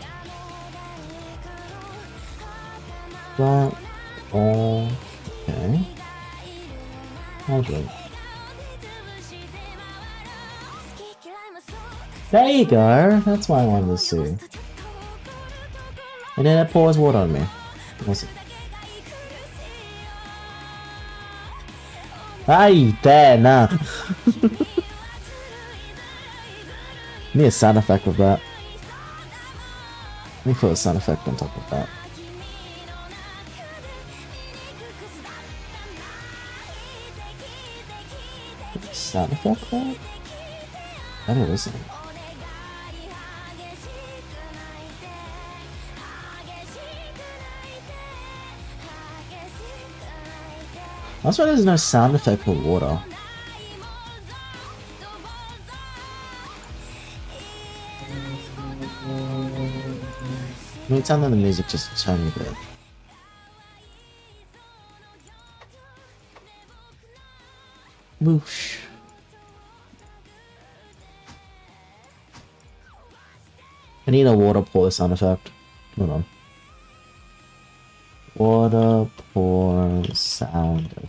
But, oh, okay. I'll do it. There you go, that's what I wanted to see. And then it pours water on me. What's it? Ay, there, nah. Need a sound effect of that. Let me put a sound effect on top of that. Sound effect that? I don't listen. That's why there's no sound effect for water. Let me turn on the music just a tiny bit. Whoosh. I need a water pour sound effect. Hold on. Water pour sound effect.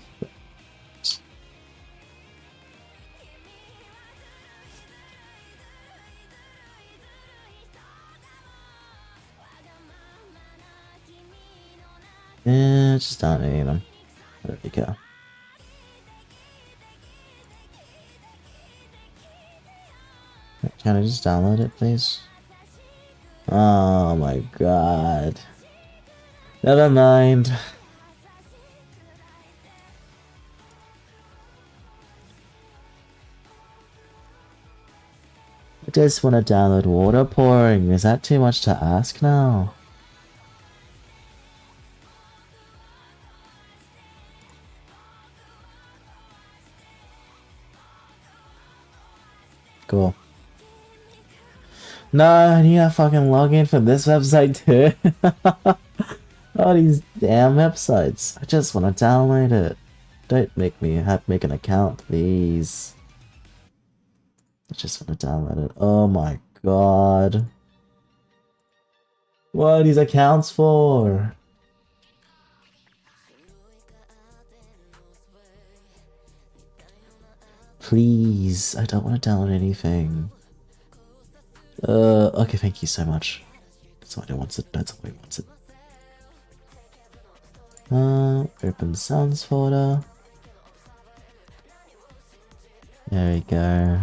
Yeah, just don't need them. There we go. Can I just download it, please? Oh my god. Never mind. I just want to download water pouring. Is that too much to ask now? Cool. No, I need to fucking log in for this website too. All these damn websites. I just want to download it. Don't make me have to make an account, please. I just want to download it. Oh my god. What are these accounts for? Please, I don't want to download anything. Okay, thank you so much. That's why I want it. That's why I want it. Open sounds folder. There we go.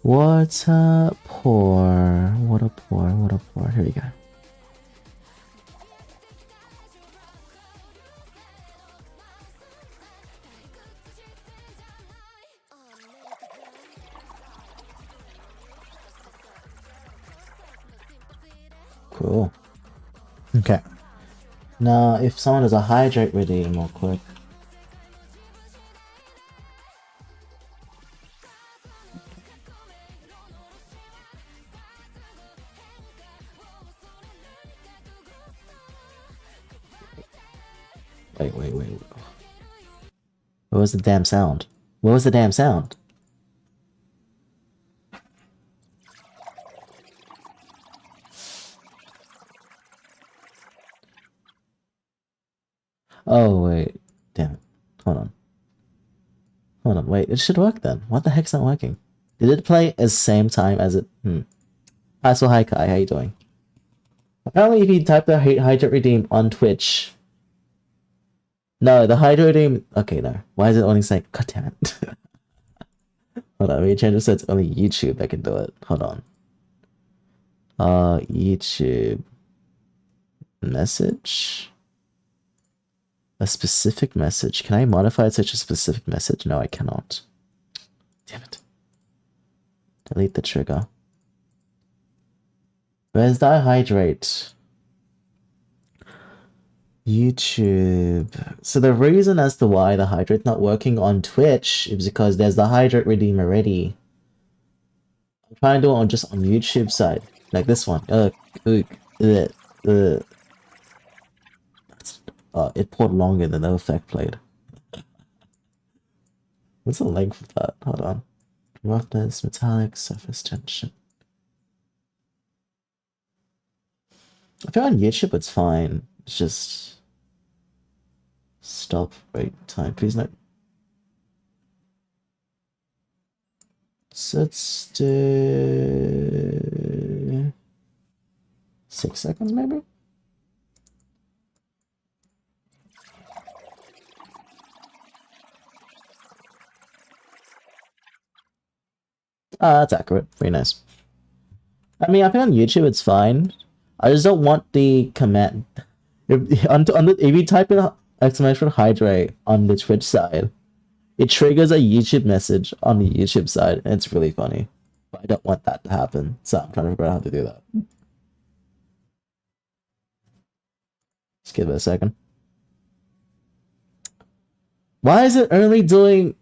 Water pour. Water pour. Water pour. Here we go. Cool. Okay. Now, if someone does a hydrate redeem real quick. Wait. Where was the damn sound? Where was the damn sound? Oh, wait. Damn it. Hold on. Wait. It should work then. What the heck's not working? Did it play at the same time as it? Hi, so hi Kai, how you doing? Apparently if you type the hydrate redeem on Twitch. No, the hydrate redeem. Okay, no. Why is it only saying? God damn it. Hold on, let me change it so it's only YouTube that can do it. Hold on. YouTube message. A specific message. Can I modify such a specific message? No, I cannot. Damn it. Delete the trigger. Where's the hydrate? YouTube. So the reason as to why the hydrate's not working on Twitch is because there's the hydrate redeem already. I'm trying to do it just on YouTube side. Like this one. It poured longer than the effect played. What's the length of that? Hold on. Roughness, metallic, surface tension. If you're on YouTube, it's fine. It's just... Stop, wait, time, please no. So let's do... 6 seconds, maybe? That's accurate. Very nice. I mean, I think on YouTube it's fine. I just don't want the command. If you type in exclamation hydrate on the Twitch side, it triggers a YouTube message on the YouTube side, and it's really funny. But I don't want that to happen, so I'm trying to figure out how to do that. Just give it a second. Why is it only doing...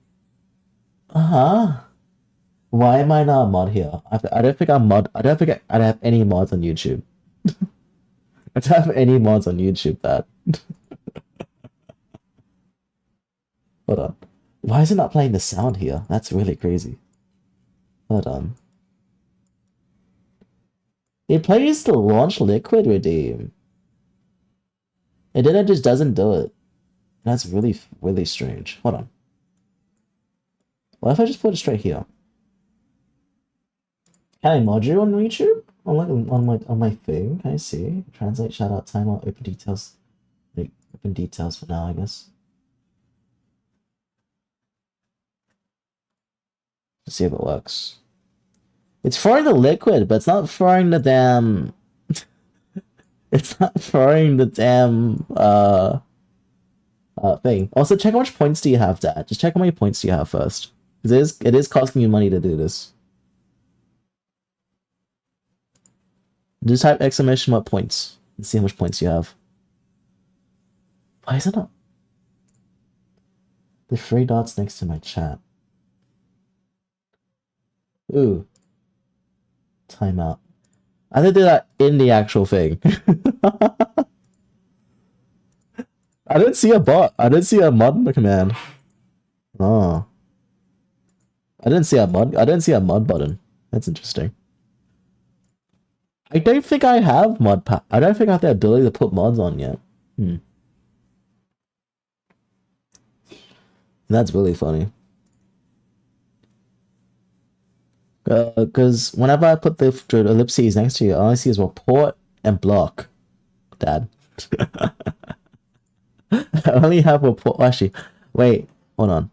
Why am I not a mod here? I don't think I'm mod. I don't think I have any mods on YouTube. I don't have any mods on YouTube that. Hold on. Why is it not playing the sound here? That's really crazy. Hold on. It plays the launch liquid redeem. And then it just doesn't do it. That's really, really strange. Hold on. What if I just put it straight here? Can I mod you on YouTube? On my thing? Can I see? Translate, shoutout, timeout, open details. Like, open details for now, I guess. Let's see if it works. It's throwing the liquid, but it's not throwing the damn... It's not throwing the damn, thing. Also, check how much points do you have, Dad. Just check how many points do you have first. Because it is costing you money to do this. Just type exclamation mark points and see how much points you have. Why is it not? The 3 dots next to my chat. Ooh. Timeout. I didn't do that in the actual thing. I didn't see a bot. I didn't see a mod command. Oh. I didn't see a mod button. That's interesting. I don't think I have mod pack. I don't think I have the ability to put mods on yet. That's really funny. Because whenever I put the ellipses next to you, all I see is report and block. Dad. I only have report. Actually, wait, hold on.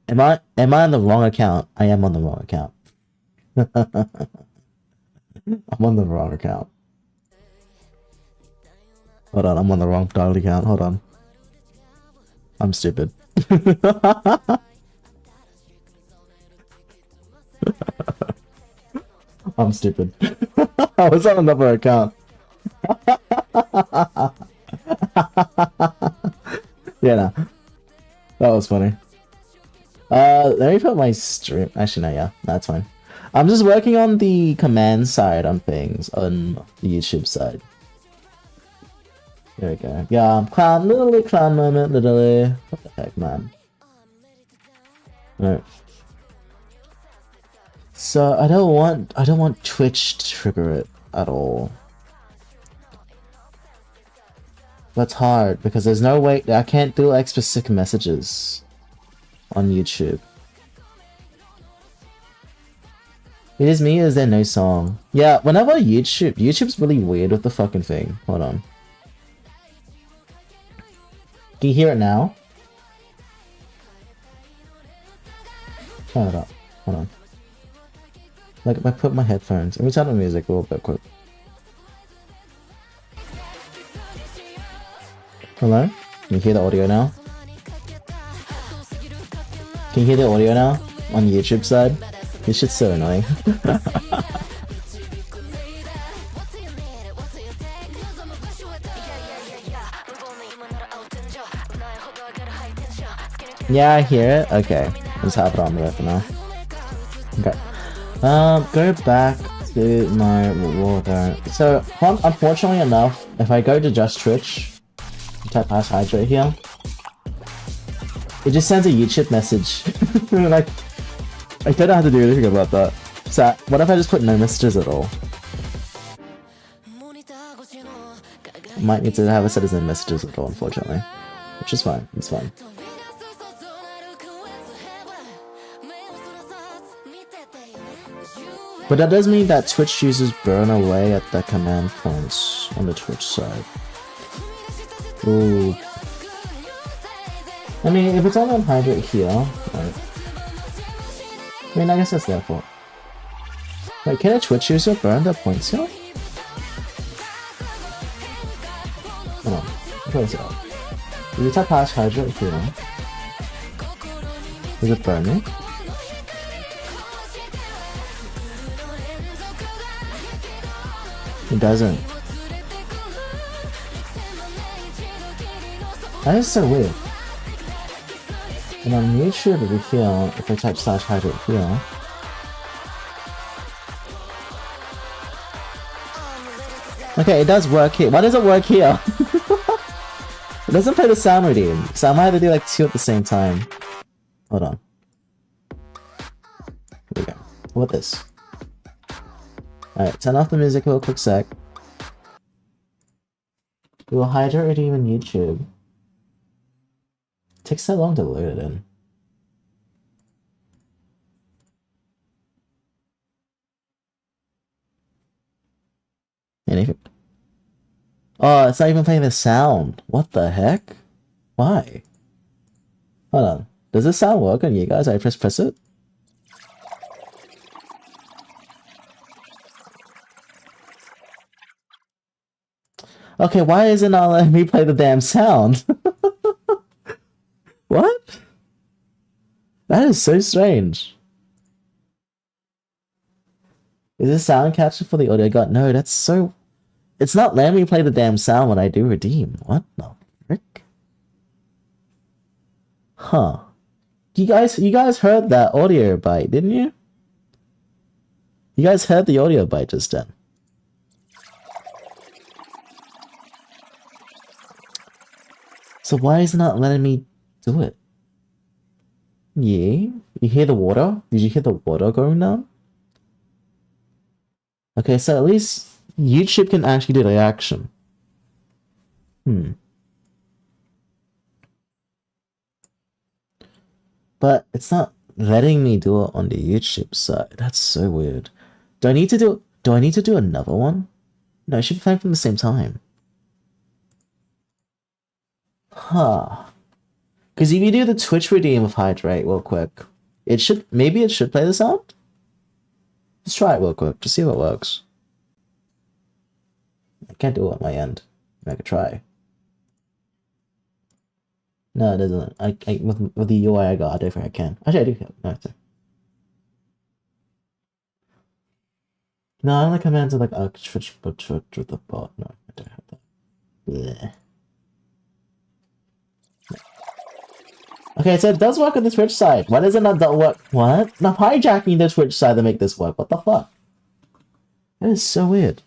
Am I on the wrong account? I am on the wrong account. I'm on the wrong account. Hold on, I'm on the wrong dialed account. Hold on. I'm stupid. I'm stupid. I was on another account. Yeah, no. That was funny. Let me put my stream. Actually, no, yeah, that's fine. I'm just working on the command side on things on the YouTube side. There we go. Yeah, clown, literally clown moment, literally. What the heck, man? Right. So I don't want Twitch to trigger it at all. That's hard because there's no way I can't do like specific messages on YouTube. It is me, or is there no song? Yeah, whenever YouTube's really weird with the fucking thing. Hold on. Can you hear it now? Turn it up. Hold on. Like if I put my headphones, let me turn the music a little bit quick. Hello? Can you hear the audio now? Can you hear the audio now? On the YouTube side? This shit's so annoying. Yeah, I hear it. Okay. Let's have it on there for now. Okay. Go back to my water. So, unfortunately enough, if I go to just Twitch, type pass hydrate here, it just sends a YouTube message. Like, I don't know how to do anything about that. So, what if I just put no messages at all? Might need to have it set as no messages at all, unfortunately. Which is fine, it's fine. But that does mean that Twitch users burn away at the command points on the Twitch side. Ooh. I mean, if it's only on hydrate here, right? I mean, I guess that's their fault. Wait, can a Twitch user burn their points here? Hold on, close it out. If you tap past hydrate here, is it burning? It doesn't. That is so weird. And on YouTube over here, if I type slash hydrate here, okay, it does work here. Why does it work here? It doesn't play the sound redeem, so I might have to do like 2 at the same time. Hold on. Here we go. What this? Alright, turn off the music for a quick sec. We will hydrate redeem in YouTube. It takes so long to load it in. Anything? Oh, it's not even playing the sound. What the heck? Why? Hold on. Does this sound work on you guys? I press it? Okay, why is it not letting me play the damn sound? What? That is so strange. Is this sound catcher for the audio guide? No, that's so... It's not letting me play the damn sound when I do redeem. What the frick? Huh. You guys heard that audio bite, didn't you? You guys heard the audio bite just then. So why is it not letting me do it? Yeah? You hear the water? Did you hear the water going down? Okay, so at least YouTube can actually do the action. But it's not letting me do it on the YouTube side. That's so weird. Do I need to do another one? No, it should be playing from the same time. Huh. Because if you do the Twitch redeem of hydrate real quick, maybe it should play the sound? Let's try it real quick, just see if it works. I can't do it on my end. I could try. No, it doesn't. With the UI I got, I don't think I can. Actually, I do. No, it's no, I only commands like Twitch with the bot. No, I don't have that. Blech. Okay, so it does work on the Twitch side. Why does it not work? What? I'm hijacking the Twitch side to make this work. What the fuck? That is so weird.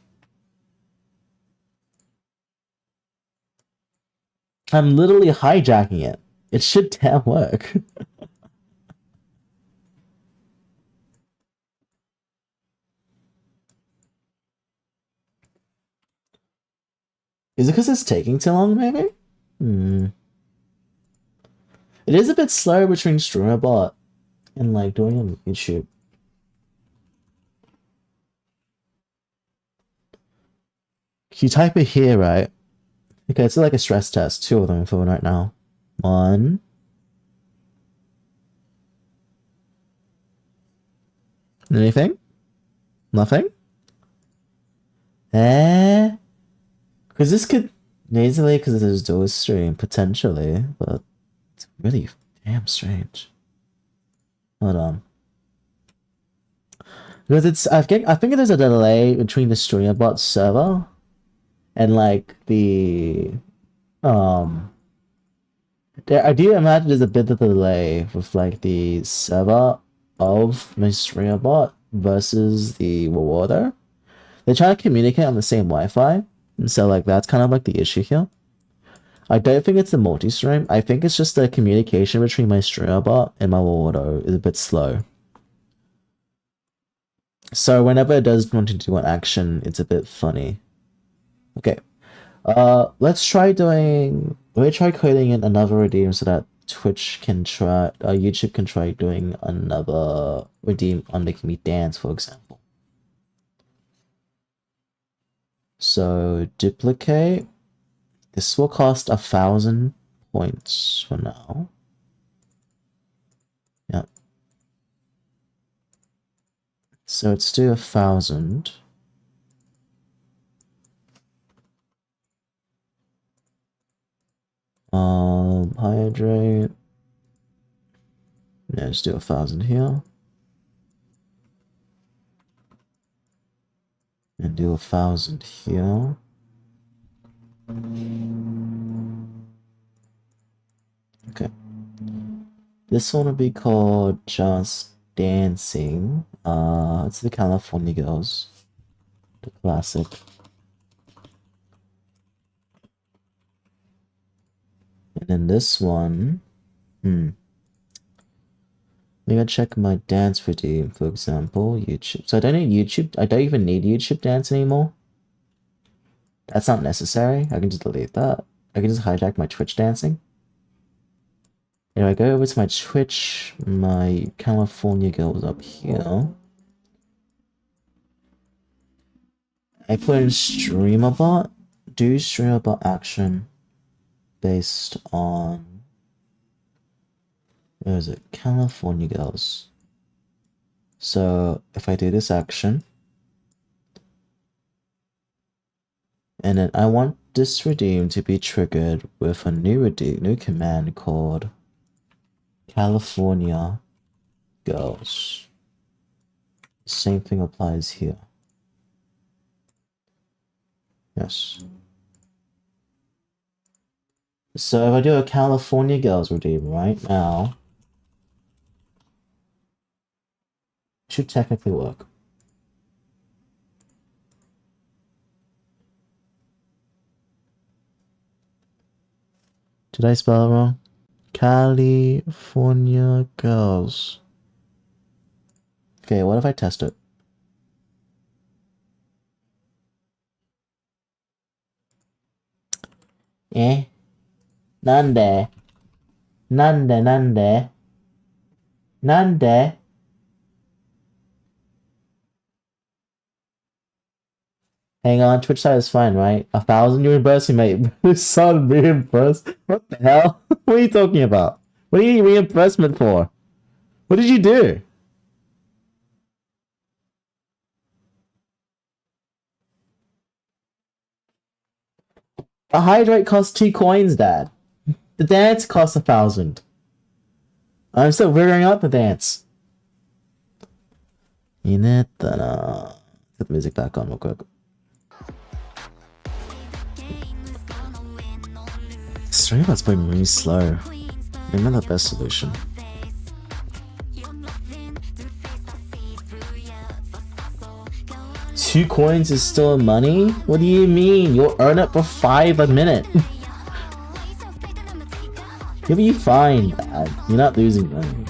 I'm literally hijacking it. It should damn work. Is it because it's taking too long, maybe? It is a bit slow between StreamerBot and like doing it on YouTube. You type it here, right? Okay, it's like a stress test. 2 of them for right now. 1. Anything? Nothing? Because this could easily, because there's dual stream, potentially, but it's really damn strange. Hold on. Because I think there's a delay between the StreamerBot server and like the I do imagine there's a bit of a delay with like the server of my StreamerBot versus the rewarder. They try to communicate on the same Wi-Fi, and so like that's kind of like the issue here. I don't think it's the multi-stream. I think it's just the communication between my StreamerBot and my rewarder is a bit slow. So whenever it does want to do an action, it's a bit funny. Okay. Let me try coding in another redeem so that YouTube can try doing another redeem on making me dance, for example. So duplicate. This will cost 1,000 points for now. Yep. So let's do 1,000. Hydrate. Yeah, let's do 1,000 here. And do 1,000 here. Okay. This one will be called Just Dancing. It's the California Girls. The classic. And then this one, I'm gonna check my dance redeem, for example, YouTube. So I don't need YouTube. I don't even need YouTube dance anymore. That's not necessary. I can just delete that. I can just hijack my Twitch dancing. And I go over to my Twitch, my California Girls up here. I put in StreamerBot, do StreamerBot action based on, where is it? California Girls. So if I do this action, and then I want this redeem to be triggered with a new command called California Girls. Same thing applies here. Yes. So if I do a California Girls redeem right now, it should technically work. Did I spell it wrong? California Girls. Okay, what if I test it? Nande. Hang on, Twitch side is fine, right? 1,000 reimbursing, mate. Son reimbursed? What the hell? What are you talking about? What do you need reimbursement for? What did you do? A hydrate costs 2 coins, Dad. The dance costs 1,000. I'm still figuring out the dance. Put the music back on real quick. StreamYard's playing really slow. Maybe not the best solution. $2 coins is still money? What do you mean? You'll earn it for 5 a minute. You'll be fine, Dad. You're not losing money.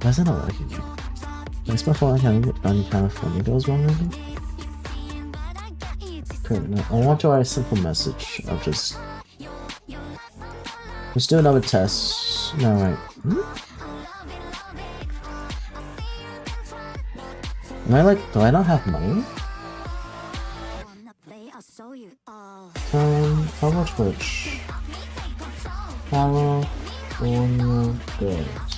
Why is that not working? Did I spell for California Girls wrong maybe? Okay, no, I want to write a simple message of just... Let's do another test. No, right. Am I like, do I not have money? Cover Twitch. California Girls.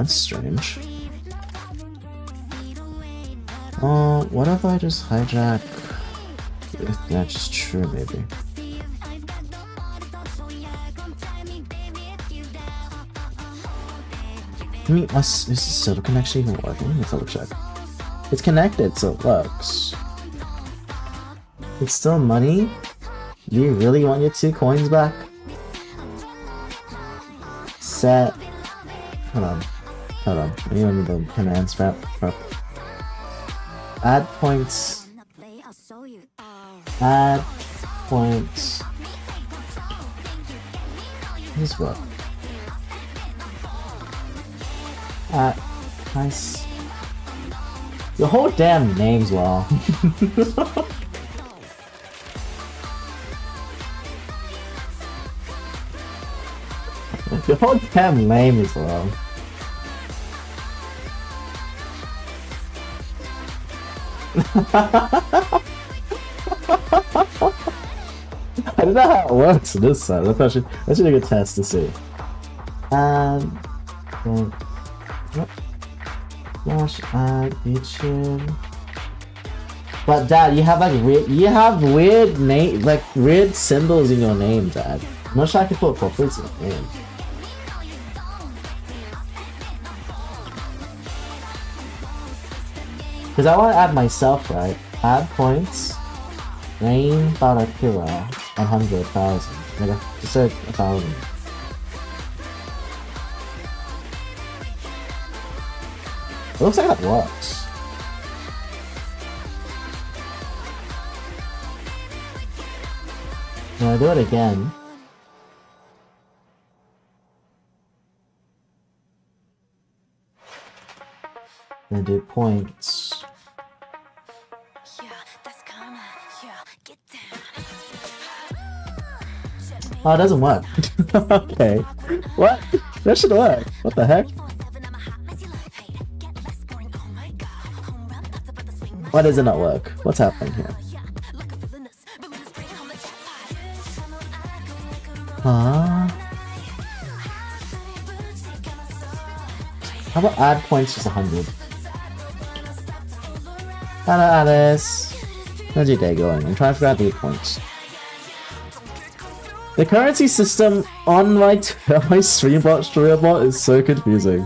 that's strange. What if I just hijack? If that's true, maybe. I mean, is the silver connection even working? Let's double check. It's connected, so it works. It's still money? Do you really want your 2 coins back? Set. Hold on. I need the commands wrap. Add points. Add points. This what? Nice. Your whole damn name's wrong. Your whole damn name is wrong. I don't know how it works on this side. That's actually a good test to see. Gosh, YouTube. But Dad, you have weird name, like weird symbols in your name, Dad. I'm not sure I can put properly in your name. Because I want to add myself, right? Add points. Name Byakkira 100,000. Like just said 1,000. It looks like that works. When I do it again. Then do points. Oh, it doesn't work. Okay. What? That should work. What the heck? Why does it not work? What's happening here? Huh? How about add points just 100? Hello, Alice. How's your day going? I'm trying to figure out the points. The currency system on my streambot is so confusing.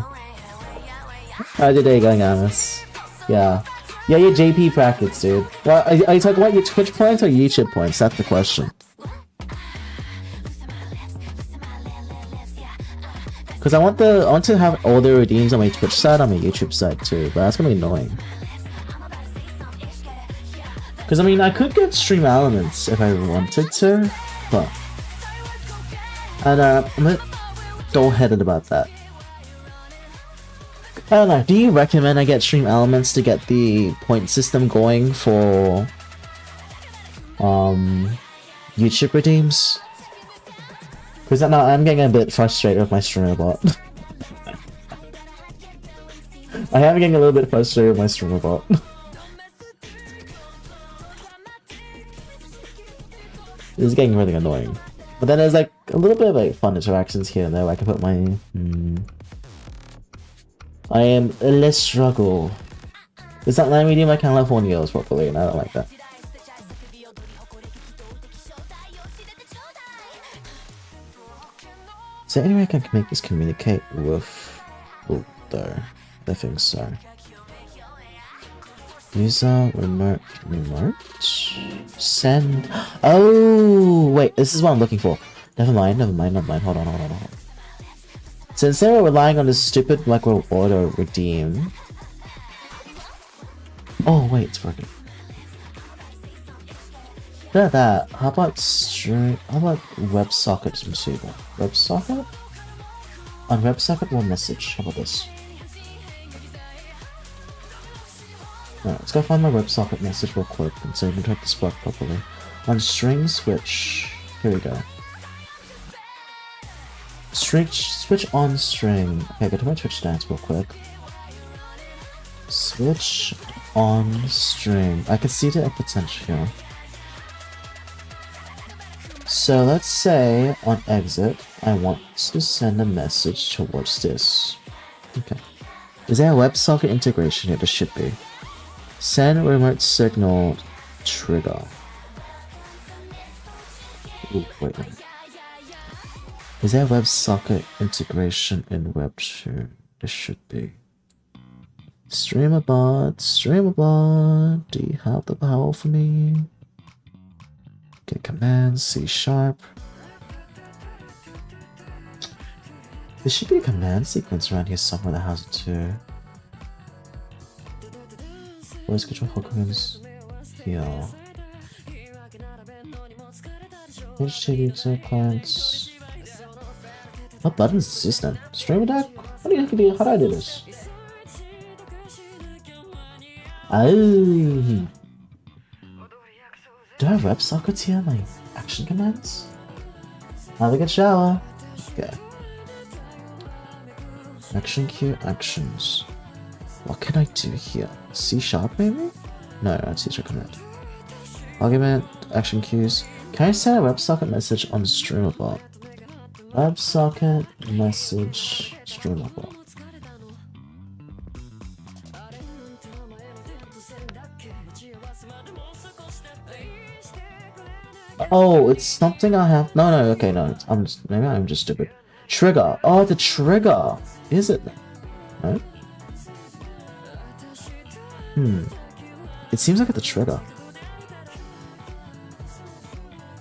How's your day going, Alice? Yeah. Yeah, your JP brackets, dude. Well, are you talking about your Twitch points or YouTube points? That's the question. Because I want to have all the redeems on my Twitch side, on my YouTube side too, but that's gonna be annoying. Because I mean, I could get stream elements if I wanted to, but I'm a bit dull-headed about that. I don't know, do you recommend I get stream elements to get the point system going for YouTube redeems? Because now I'm getting a bit frustrated with my streamer bot. I am getting a little bit frustrated with my streamer bot. This is getting really annoying. But then there's like a little bit of like fun interactions here and there where I can put my... I am less struggle. It's not letting me do my Californios properly and I don't like that. Is there any way I can make this communicate with... Oh, there. I think so. User remote send. Oh wait, this is what I'm looking for. Never mind. Hold on. So instead of relying on this stupid like reward or redeem. Oh wait, it's working. Look at that. How about WebSocket? Let me see that. WebSocket? On WebSocket, one message. How about this? Alright, let's go find my WebSocket message real quick and so we can type this work properly. On string switch. Here we go. Switch on string. Okay, go to my Twitch stats real quick. Switch on string. I can see the potential here. So let's say on exit, I want to send a message towards this. Okay. Is there a WebSocket integration here? There should be. Send remote signal trigger. Ooh, wait a minute. Is there a WebSocket integration in WebShoe? There should be. Streamerbot, do you have the power for me? Get command C#. There should be a command sequence around here somewhere that has it too. Voice control Hokuns here. HTTP clients. What buttons is this then? Stream attack? How do I do this? Oh. Do I have rep sockets here? My action commands? Have a good shower. Okay. Action queue actions. What can I do here? C# maybe? No, that's user command. Argument, action queues. Can I send a WebSocket message on StreamerBot? WebSocket message StreamerBot. Oh, it's something I have. No, okay, no. Maybe I'm just stupid. Trigger. Oh, the trigger. Is it? No. It seems like it's the trigger.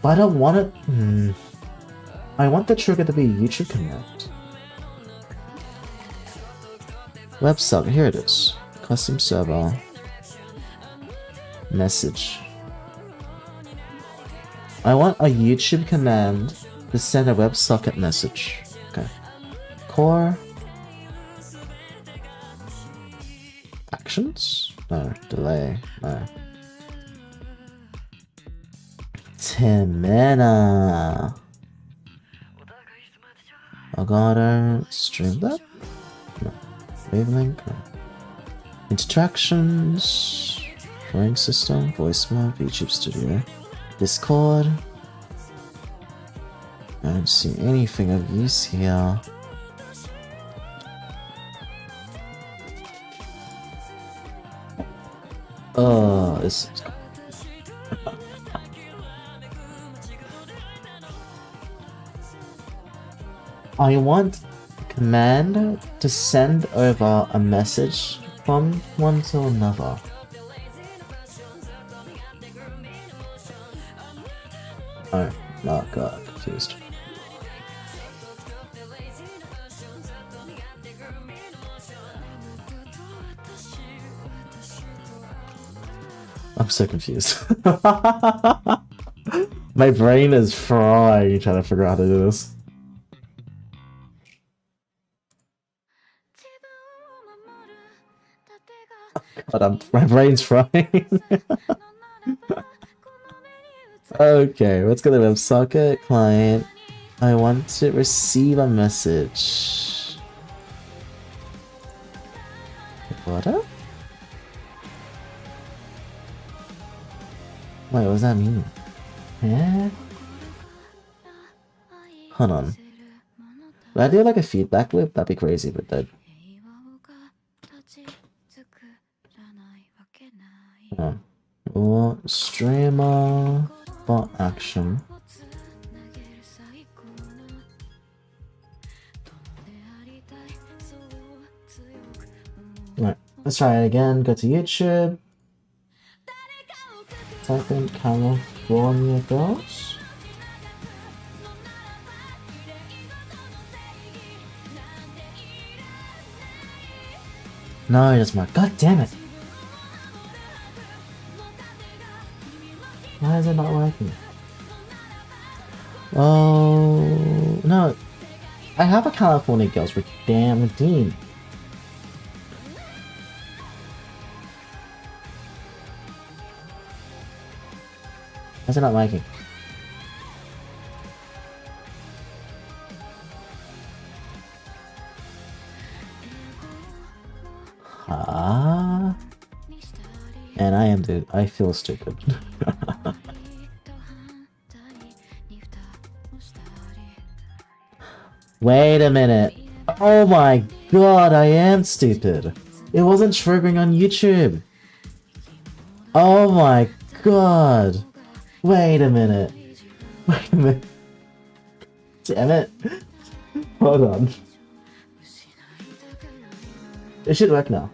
But I don't want it. I want the trigger to be a YouTube command. WebSocket. Here it is. Custom server. Message. I want a YouTube command to send a WebSocket message. Okay. Core. Actions? No. Delay. No. Timena. I gotta stream that? No. Wavelength? No. Interactions. Drawing system. Voicemail. VTuber Studio. Discord. I don't see anything of use here. This is I want a command to send over a message from one to another. Oh god, confused. I'm so confused. My brain is frying trying to figure out how to do this. God, my brain's frying. Okay, let's go to WebSocket client. I want to receive a message. What up? Wait, what does that mean? Yeah. Hold on. Would I do like a feedback loop? That'd be crazy, but that. Or streamer bot action. Right, let's try it again. Go to YouTube. Type in California Girls. No, it doesn't work. God damn it! Why is it not working? Oh no! I have a California Girls with damn redeem. Why is it not working? Ah. And I feel stupid. Wait a minute. Oh my god, I am stupid. It wasn't triggering on YouTube. Oh my god. Wait a minute. Wait a minute. Damn it. Hold on. It should work now.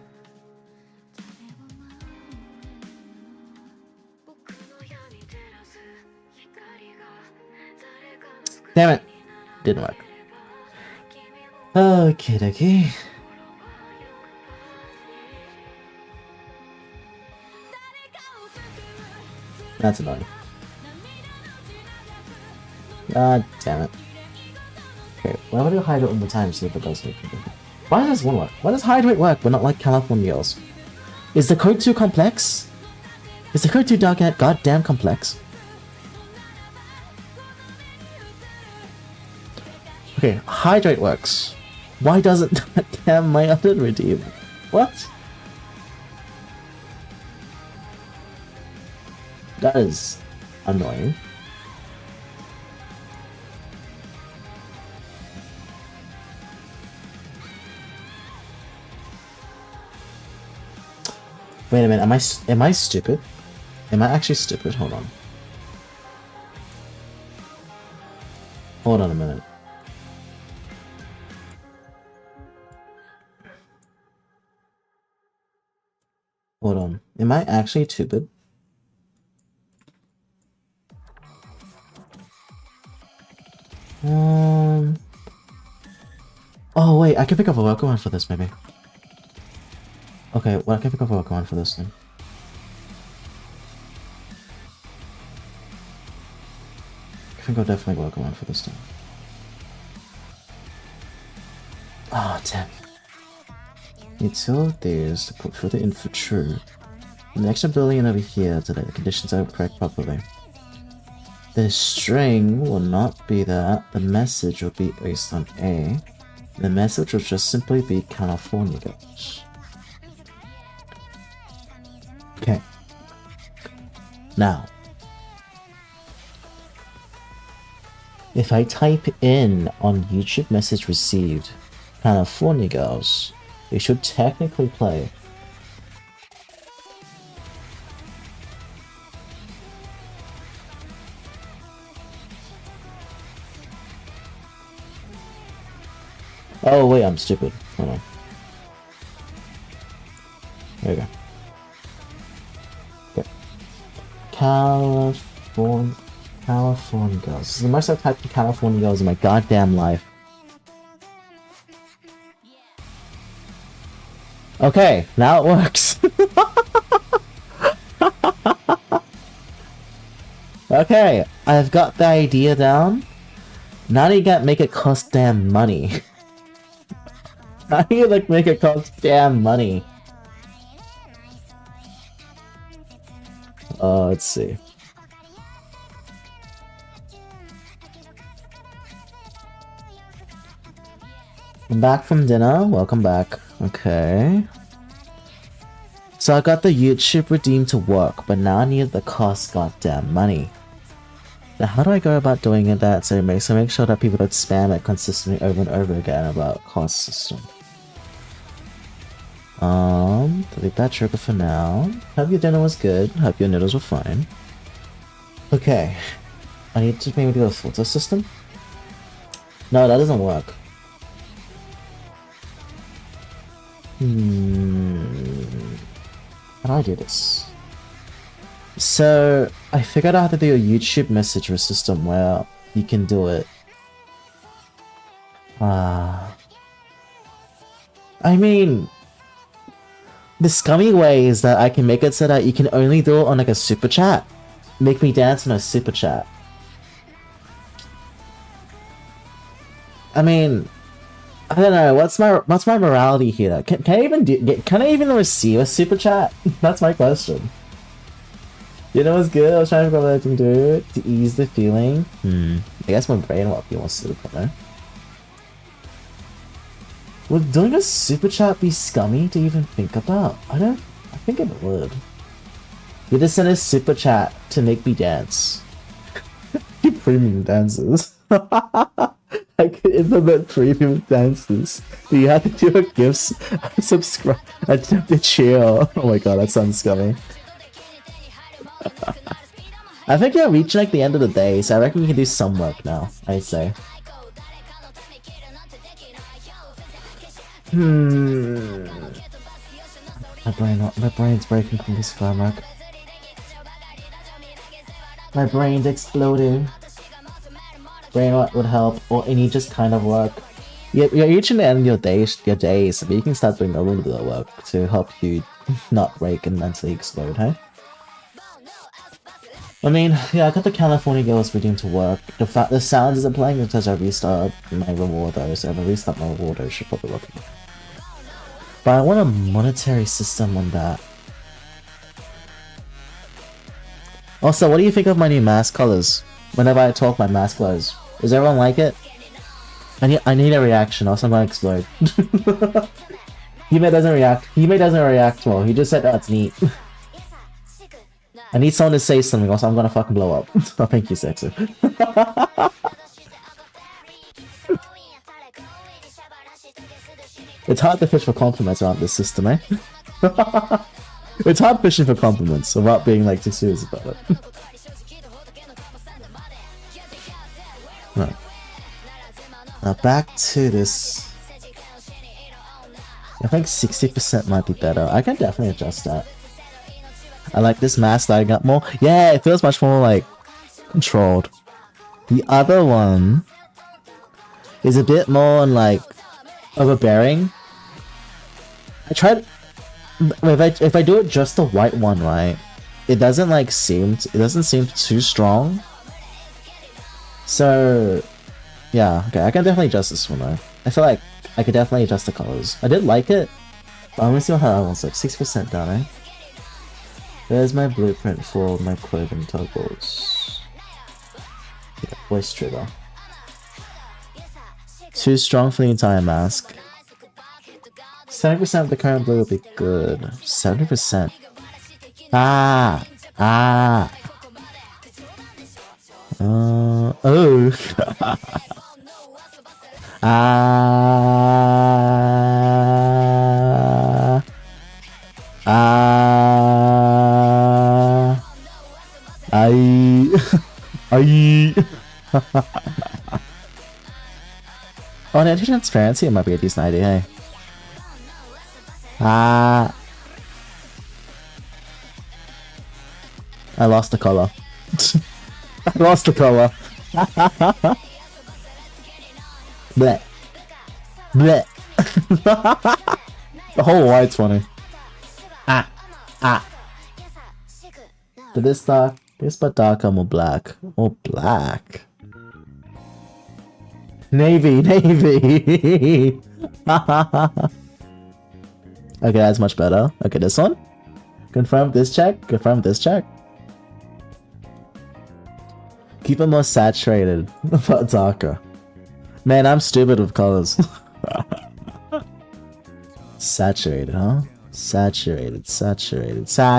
Damn it. Didn't work. Okay, dokie. That's annoying. God damn it. Okay, why would I hide it one more time to see if it does anything? Why does this one work? Why does hydrate work but not like California girls? Is the code too complex? Is the code too goddamn complex? Okay, hydrate works. Why doesn't damn my other redeem? What? That is annoying. Wait a minute, am I stupid? Am I actually stupid? Hold on. Hold on a minute. Hold on. Am I actually stupid? Oh wait, I can pick up a workaround for this maybe. Okay, well I can pick up a workaround for this then. I think I'll definitely work around for this time. Oh damn. Utilities to put further in for true. The next ability over here so that the conditions are correct properly. The string will not be that. The message will be based on A. The message will just simply be California girls. Okay. Now, if I type in on YouTube message received California girls, it should technically play. Oh wait, I'm stupid. Hold on. There we go. Okay. California girls. This is the most I've typed in California girls in my goddamn life. Okay, now it works. Okay, I've got the idea down. Now you gotta make it cost damn money. How do you like make it cost damn money? Let's see. I'm back from dinner. Welcome back. Okay. So I got the YouTube redeem to work, but now I need the cost goddamn money. Now how do I go about doing it that so make sure that people don't spam it consistently over and over again about cost system? Delete that trigger for now. Hope your dinner was good. Hope your noodles were fine. Okay. I need to maybe do a filter system? No, that doesn't work. How do I do this? So, I figured out how to do a YouTube messenger system where you can do it. I mean, the scummy way is that I can make it so that you can only do it on like a super chat. Make me dance in a super chat. I mean, I don't know. What's my morality here? Can I even receive a super chat? That's my question. You know what's good? I was trying to figure out what I can do to ease the feeling. I guess my brain won't be more suitable there. Would doing a super chat be scummy to even think about? I think it would. You just send a super chat to make me dance. Premium dances. I could implement premium dances. You have to do a gifts, subscribe, attempt to cheer. Oh my god, that sounds scummy. I think you're reaching like the end of the day, so I reckon you can do some work now, I'd say. My brain's breaking from this framework. My brain's exploding. Brain rot would help, or any just kind of work. You're reaching the end of your days, but you can start doing a little bit of work to help you not break and mentally explode, hey? I mean, yeah, I got the California Girls redeemed to work. The sound isn't playing because I restart my rewarder, so if I restart my rewarder, it should probably work. But I want a monetary system on that. Also, what do you think of my new mask colors? Whenever I talk, my mask glows. Does everyone like it? I need a reaction, else I'm gonna explode. Hime doesn't react well. He just said that's neat. I need someone to say something, else I'm gonna fucking blow up. Oh, thank you, Sexy. It's hard to fish for compliments around this system, eh? It's hard fishing for compliments without being like too serious about it. Right. Now back to this. I think 60% might be better. I can definitely adjust that. I like this mask that I got more. Yeah, it feels much more like controlled. The other one is a bit more like overbearing. I tried. If I do it just the white one, right? It doesn't seem too strong. So yeah, okay, I can definitely adjust this one though. I feel like I could definitely adjust the colors. I did like it, but I'm gonna see how that one's like. 6% down, eh? There's my blueprint for my clothing toggles. Yeah, voice trigger. Too strong for the entire mask. 70% of the current blue would be good. 70%. Oh. On anti-transparency, it might be a decent idea, hey? I lost the color. I lost the color. Bleh. Bleh. The whole white's funny. But this dark, but darker, more black. More black. Navy. Okay, that's much better. Okay, this one. Confirm this check. Confirm this check. Keep it more saturated, but darker. Man, I'm stupid with colors. Saturated, huh? Saturated. It's hard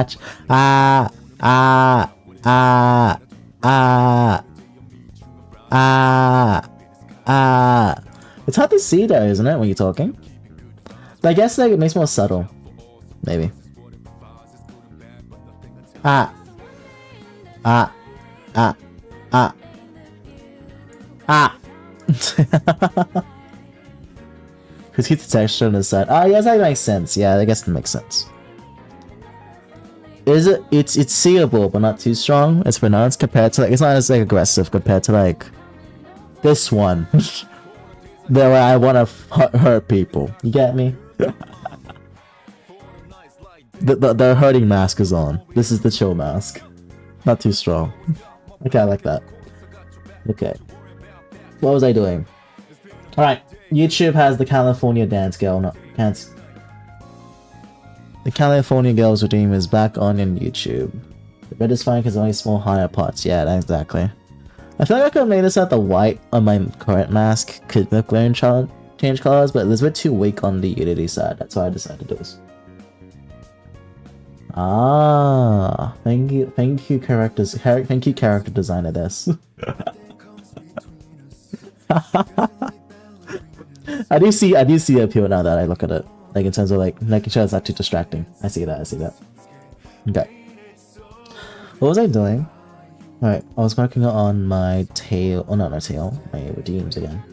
to see though, isn't it, when you're talking? But I guess like it makes it more subtle. Maybe. Because keep the texture on the side. Oh, yes, that makes sense. Yeah, I guess that makes sense. It's seeable, but not too strong. It's pronounced compared to like, it's not as like aggressive compared to like this one. The way I want to hurt people. You get me? The hurting mask is on. This is the chill mask. Not too strong. Okay, I like that. Okay. What was I doing? Alright. YouTube has the California Dance Girl. No, can't. The California Girls Redeem is back on YouTube. The red is fine because only small higher parts. Yeah, exactly. I feel like I could have made this out the white on my current mask. Could look wearing change colors, but it's a bit too weak on the Unity side. That's why I decided to do this. Ah, thank you, character designer. This. I do see the appeal now that I look at it. Like in terms of like making sure it's not too distracting. I see that. Okay. What was I doing? Alright, I was working on my tail. Oh, not my tail. My redeems again.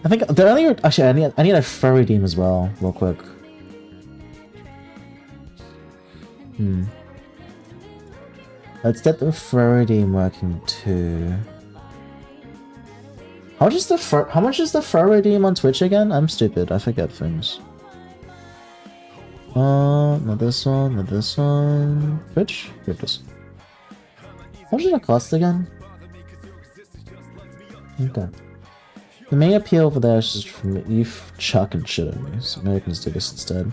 I think the earlier. Actually, I need a fur redeem as well, real quick. Let's get the fur redeem working too. How much is the fur redeem on Twitch again? I'm stupid. I forget things. Not this one. Not this one. Twitch. Here it is. How much does it cost again? Okay. The main appeal over there is just from you chucking shit at me, so maybe I can just do this instead.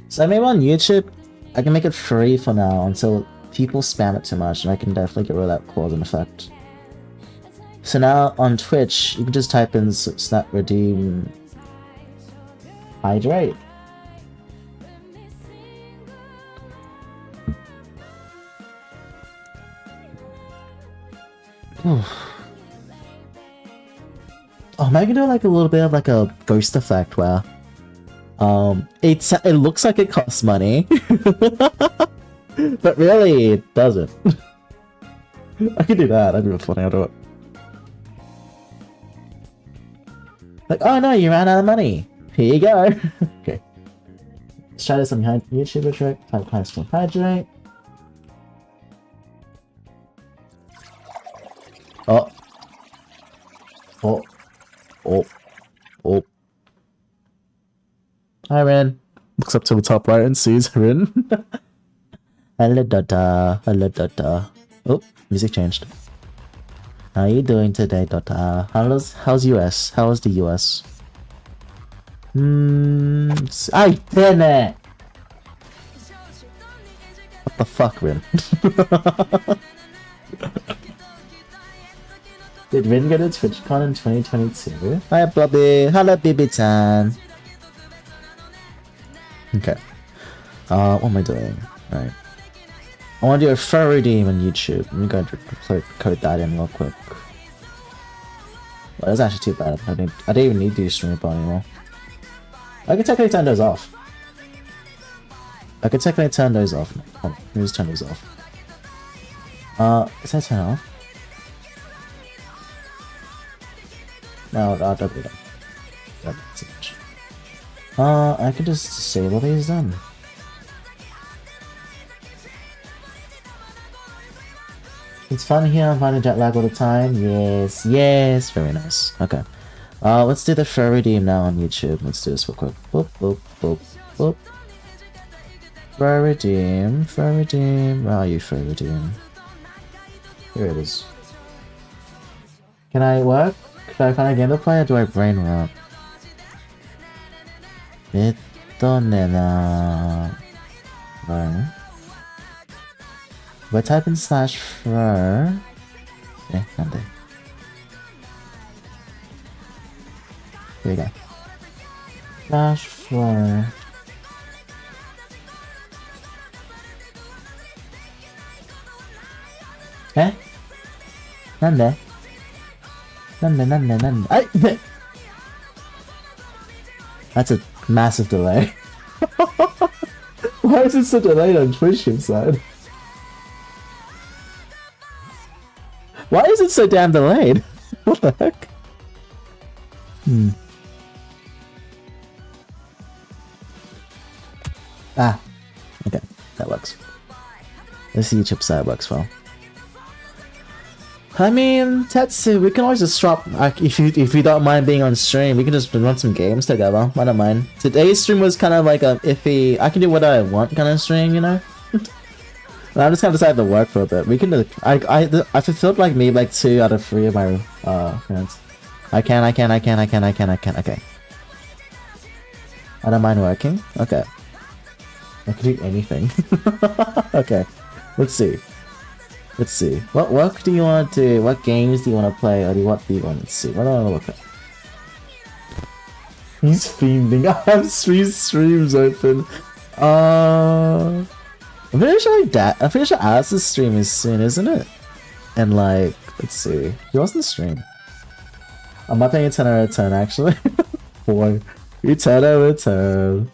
So maybe on YouTube, I can make it free for now until people spam it too much, and I can definitely get rid of that cause and effect. So now on Twitch, you can just type in snap redeem hydrate. Oh, maybe I can do like a little bit of like a ghost effect where it looks like it costs money, but really it doesn't. I could do that. That'd be funny. I'll do it. Like, oh no, you ran out of money. Here you go. Okay. Let's try this on YouTuber trick. Type constant hydrate. Oh. Oh. Oh. Oh. Hi, Rin. Looks up to the top right and sees Rin. Hello, Dota. Hello, Dota. Oh, music changed. How are you doing today, Dota? How's US? How's the US? I did it! What the fuck, Rin? Did Rin get a TwitchCon in 2022? Hi, Bobby. Hello, BB-chan. Okay. What am I doing? Alright. I want to do a fur redeem on YouTube. Let me go and code that in real quick. Well, that's actually too bad. I don't even need to use stream report anymore. I can technically turn those off. Hold on, let me just turn those off. Is that turn off? No, don't do that. That's too much. I can just disable these then. It's fun here, I'm finding jet lag all the time. Yes, yes, very nice. Okay. Let's do the fur redeem now on YouTube. Let's do this real quick. Boop, boop, boop, boop. Fur redeem, fur redeem. Where are you, fur redeem? Here it is. Can I work? Can I find a game to play or do I brain rot? Right. If I type in /fur... Nande. Here we go. /fur... Nande? Nande. That's a massive delay. Why is it so delayed on Twitch side? Why is it so damn delayed? What the heck? Ah, okay, that works. This YouTube side works well. I mean, Tetsu, we can always just swap. If you don't mind being on stream, we can just run some games together. I don't mind. Today's stream was kind of like a iffy. I can do what I want kind of stream, you know. I'm just gonna decide to work for a bit. We can do. I fulfilled like maybe like 2 out of 3 of my friends. I can. Okay. I don't mind working. Okay. I can do anything. Okay. Let's see. What work do you want to do? What games do you want to play? Or what do you want to see? What do I want to look at? He's fiending. I have 3 streams open. I'm pretty sure I'm pretty sure Alice's stream is soon, isn't it? And like, let's see. He was on the stream. I'm not paying a 10 out of 10 actually. Boy, you 10 out of 10.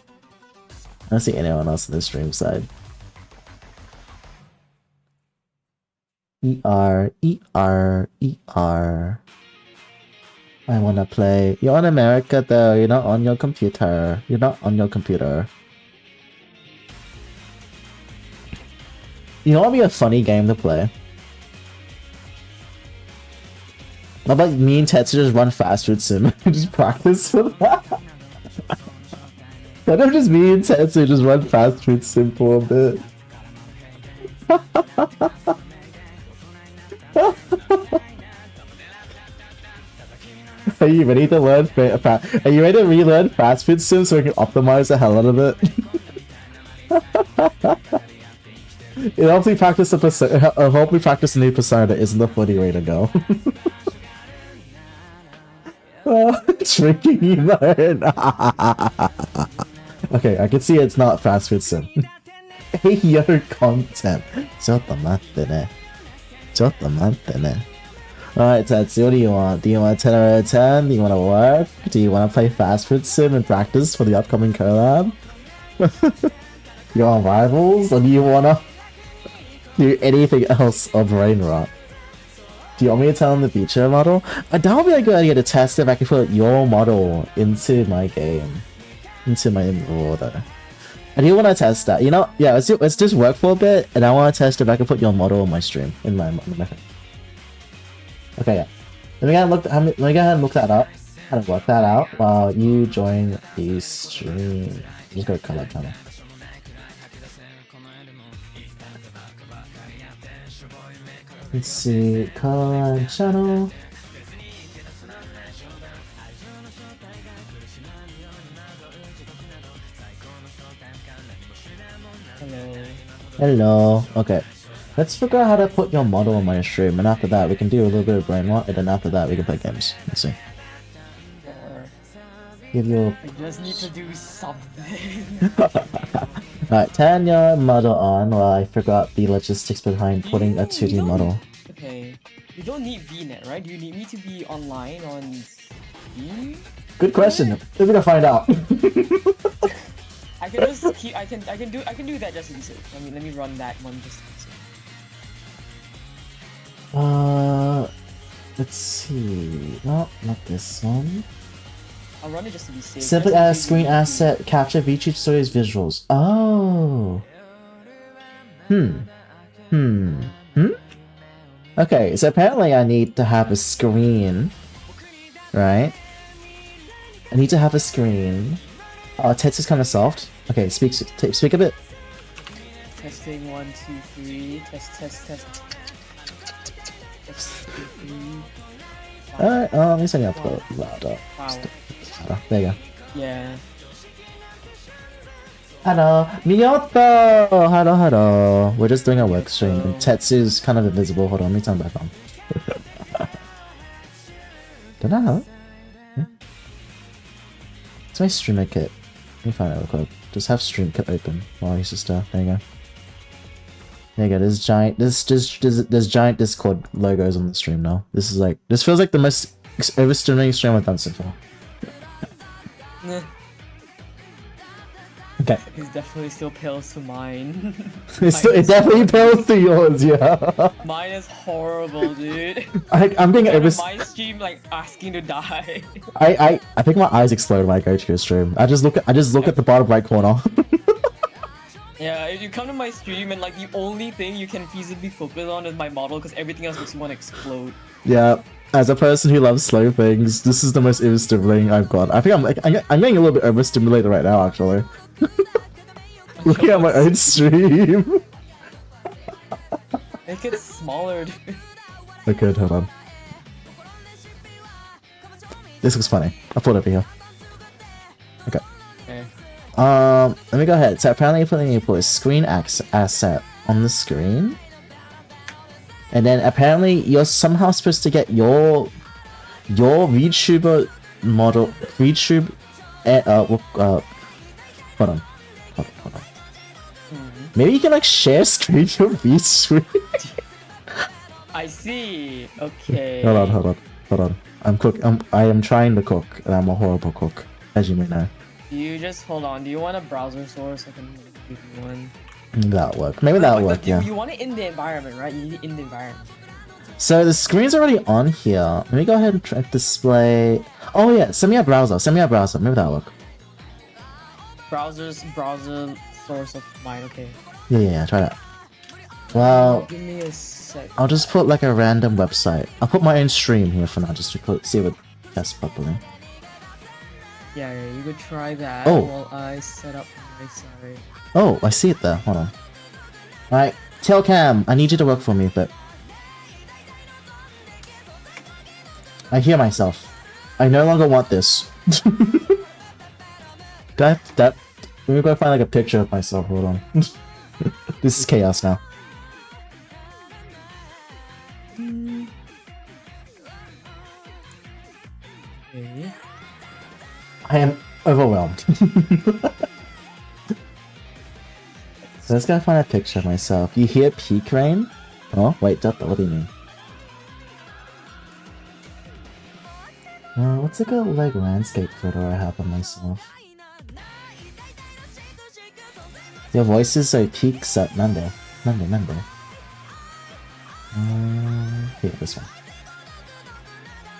I don't see anyone else on the stream side. ER. I wanna play. You're in America though, you're not on your computer. You're not on your computer. You know what would be a funny game to play? How about me and Tetsu just run fast food sim and just practice for that? What if just me and Tetsu just run fast food sim for a bit? Are you ready to learn? Are you ready to relearn fast food sim so we can optimize the hell out of it? It helps me practice help me practice a new persona that isn't the funny way to go. Tricky mode. Okay, I can see it's not fast food sim. Hey, your content. ちょっと待ってね。ちょっと待ってね。Alright, Tetsu, what do you want? Do you want a 10 out of 10? Do you want to work? Do you want to play fast food sim and practice for the upcoming collab? You want rivals? Or do you want to do anything else of brain rot? Do you want me to tell him the VTuber model? That would be a good idea to test if I can put your model into my game. Into my order. I do want to test that. You know, yeah, let's just work for a bit, and I want to test if I can put your model on my stream. In my okay, yeah. Let me go ahead and look that up. How to work that out while you join the stream. Just go to collab channel. Let's see, collab channel. Hello. Okay. Let's figure out how to put your model on my stream, and after that we can do a little bit of brain rot, and then after that we can play games. Let's see. Give you. I just need to do something. Alright, turn your model on while I figure out the logistics behind putting a 2D model. Okay. You don't need VNet, right? Do you need me to be online on Steam? Good question. We're gonna find out. I can just keep. I can do that just to be safe. Let me run that one just to be safe. Let's see. No, not this one. I'll run it just to be safe. Simply add a screen asset, capture VTuber Studios visuals. Oh. Okay, so apparently I need to have a screen, right? I need to have a screen. Text is kind of soft. Okay, speak a bit. Testing 1, 2, 3. Test. Test 2, 3. Alright, let me send you up the laptop. Wow. There you go. Yeah. Hello, Miyoto! Hello. We're just doing a work stream, and Tetsu's kind of invisible. Hold on, let me turn back on. Don't know. Yeah. It's my streamer kit. Let me find it real quick. Just have stream kit open while he's just there you go. There you go. There's giant Discord logos on the stream now. This feels like the most overstimulating stream I've done so far. Okay. It definitely still pales to mine. It definitely pales to yours, yeah. Mine is horrible, dude. I'm getting my stream like asking to die. I think my eyes explode when I go to your stream. I just look at the bottom right corner. Yeah, if you come to my stream and like the only thing you can feasibly focus on is my model because everything else makes you want to explode. Yeah. As a person who loves slow things, this is the most overstimulating I've got. I think I'm getting a little bit overstimulated right now, actually. Looking at my own stream. Make it smaller, dude. Okay, hold on. This looks funny. I'll put it over here. Okay. Let me go ahead. So apparently you put a screen asset on the screen. And then apparently you're somehow supposed to get your VTuber model hold on. Maybe you can like share screen your V-Suite. I see. Okay. Hold on. I am trying to cook, and I'm a horrible cook, as you may know. You just hold on. Do you want a browser source? I can give you one. That'll work. Maybe that'll work. Yeah. You want it in the environment, right? You need it in the environment. So the screen's already on here. Let me go ahead and try to display. Oh yeah, send me a browser. Maybe that'll work. Browser source of mine. Okay. Yeah. Try that. Well, Give me a sec. I'll just put like a random website. I'll put my own stream here for now, just to see if it tests properly. Yeah, you could try that Oh. while I set up my side. Oh, I see it there. Hold on. Alright, Tailcam, I need you to work for me a bit. I hear myself. I no longer want this. Let me go find like a picture of myself. Hold on. This is chaos now. Okay. I am overwhelmed. So let's go find a picture of myself. You hear peak rain? Oh, wait, what do you mean? What's a good like landscape photo I have of myself? Your voice is so peak set Monday. Here, this one.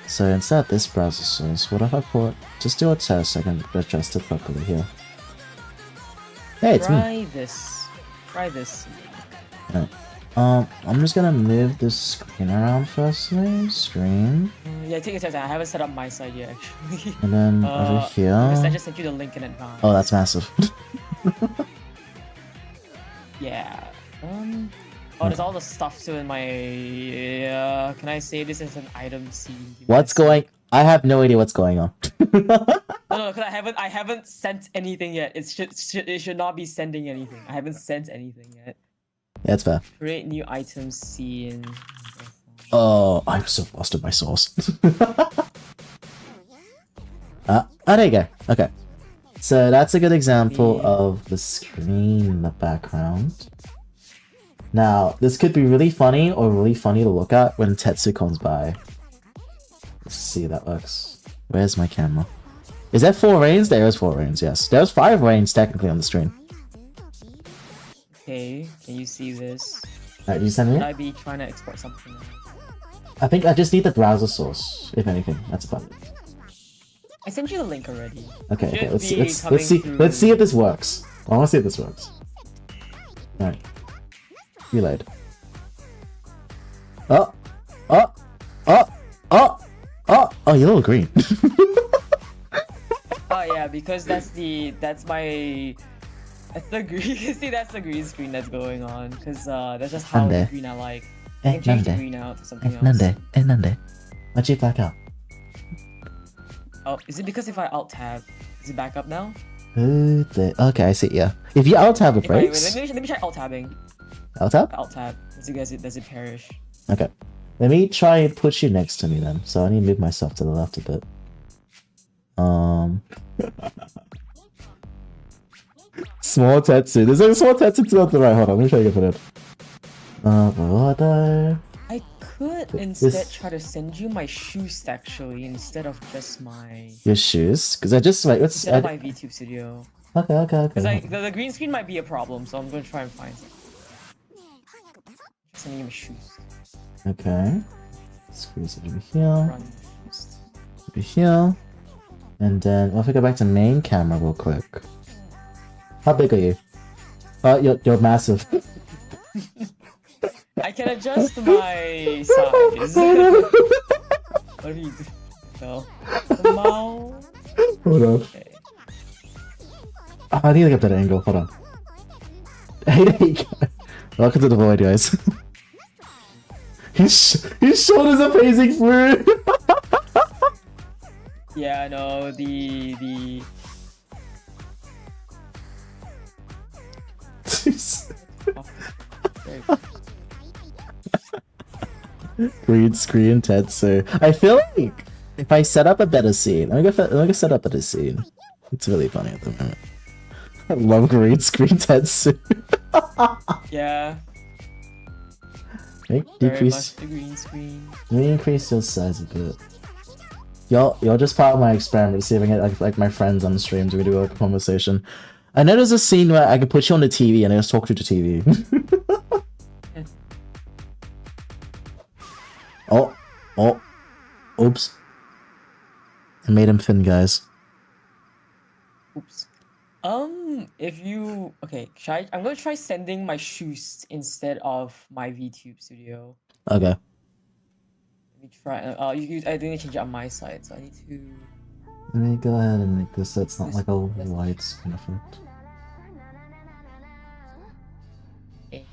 So instead of this browser source, what if I put, just do a test so I can adjust it properly here. Hey, it's me. Try this. Right. I'm just gonna move this screen around firstly. Screen. Yeah, take your time. I haven't set up my side yet, actually. And then over here. Because I just sent you the link in advance. Oh, that's massive. Yeah. Oh, there's all the stuff still in my. Can I say this as an item scene? What's going? I have no idea what's going on. No, because I haven't sent anything yet. It should not be sending anything. I haven't sent anything yet. Yeah, it's fair. Create new item scene. Oh, I'm so lost in my source. There you go. Okay. So that's a good example of the screen in the background. Now, this could be really funny or really funny to look at when Tetsu comes by. Let's see if that works. Where's my camera? Is there 4 rains? There is 4 rains, yes. There's 5 rains technically on the stream. Okay, can you see this? Alright, you send me Should it? I be trying to export something else? I think I just need the browser source, if anything. That's about it. I sent you the link already. Okay, Should let's be coming see through. let's see if this works. I wanna see if this works. Alright. Reload. Oh, you're a little green. Oh yeah, because that's the green. See, that's the green screen that's going on. Because that's just how Nande. green I like. I can change the green out to something else. Nande. Why'd you back out? Oh, is it because if I alt tab, is it back up now? Okay, I see. Yeah. If you alt tab, it breaks. Let me try alt tabbing. Alt tab? Alt tab. Does it perish? Okay. Let me try and put you next to me then. So I need to move myself to the left a bit. Small Tetsu. There's a small Tetsu to the right. Hold on, let me try to get it. I could instead try to send you my shoes actually instead of just my. Your shoes? Because I just like Instead of my VTube studio. Okay. Because the green screen might be a problem, so I'm gonna try and find something. Sending you my shoes. Okay. Squeeze it over here. Run. Over here. And then if we go back to main camera real quick. How big are you? You're massive. I can adjust my size. What do you do? No. Somehow. Hold on. Okay. I need to get that angle. Hold on. Hey, there you go. Welcome to the void, guys. His shoulders are phasing through. Yeah, no, the Green screen Tetsu. I feel like if I set up a better scene, let me go set up a better scene. It's really funny at the moment. I love green screen Tetsu. Yeah. Make Very decrease. much the green screen. Let me increase your size a bit. Y'all just part of my experiment to see if I can get like my friends on the stream so we do a conversation. I know there's a scene where I can put you on the TV and I just talk to the TV. Oh, oops. I made him thin, guys. Oops. If you okay, I'm gonna try sending my shoes instead of my VTube studio. Okay. Let me try. I didn't change it on my side, so I need to. Let me go ahead and make this so it's not like a wide screen effect. Okay.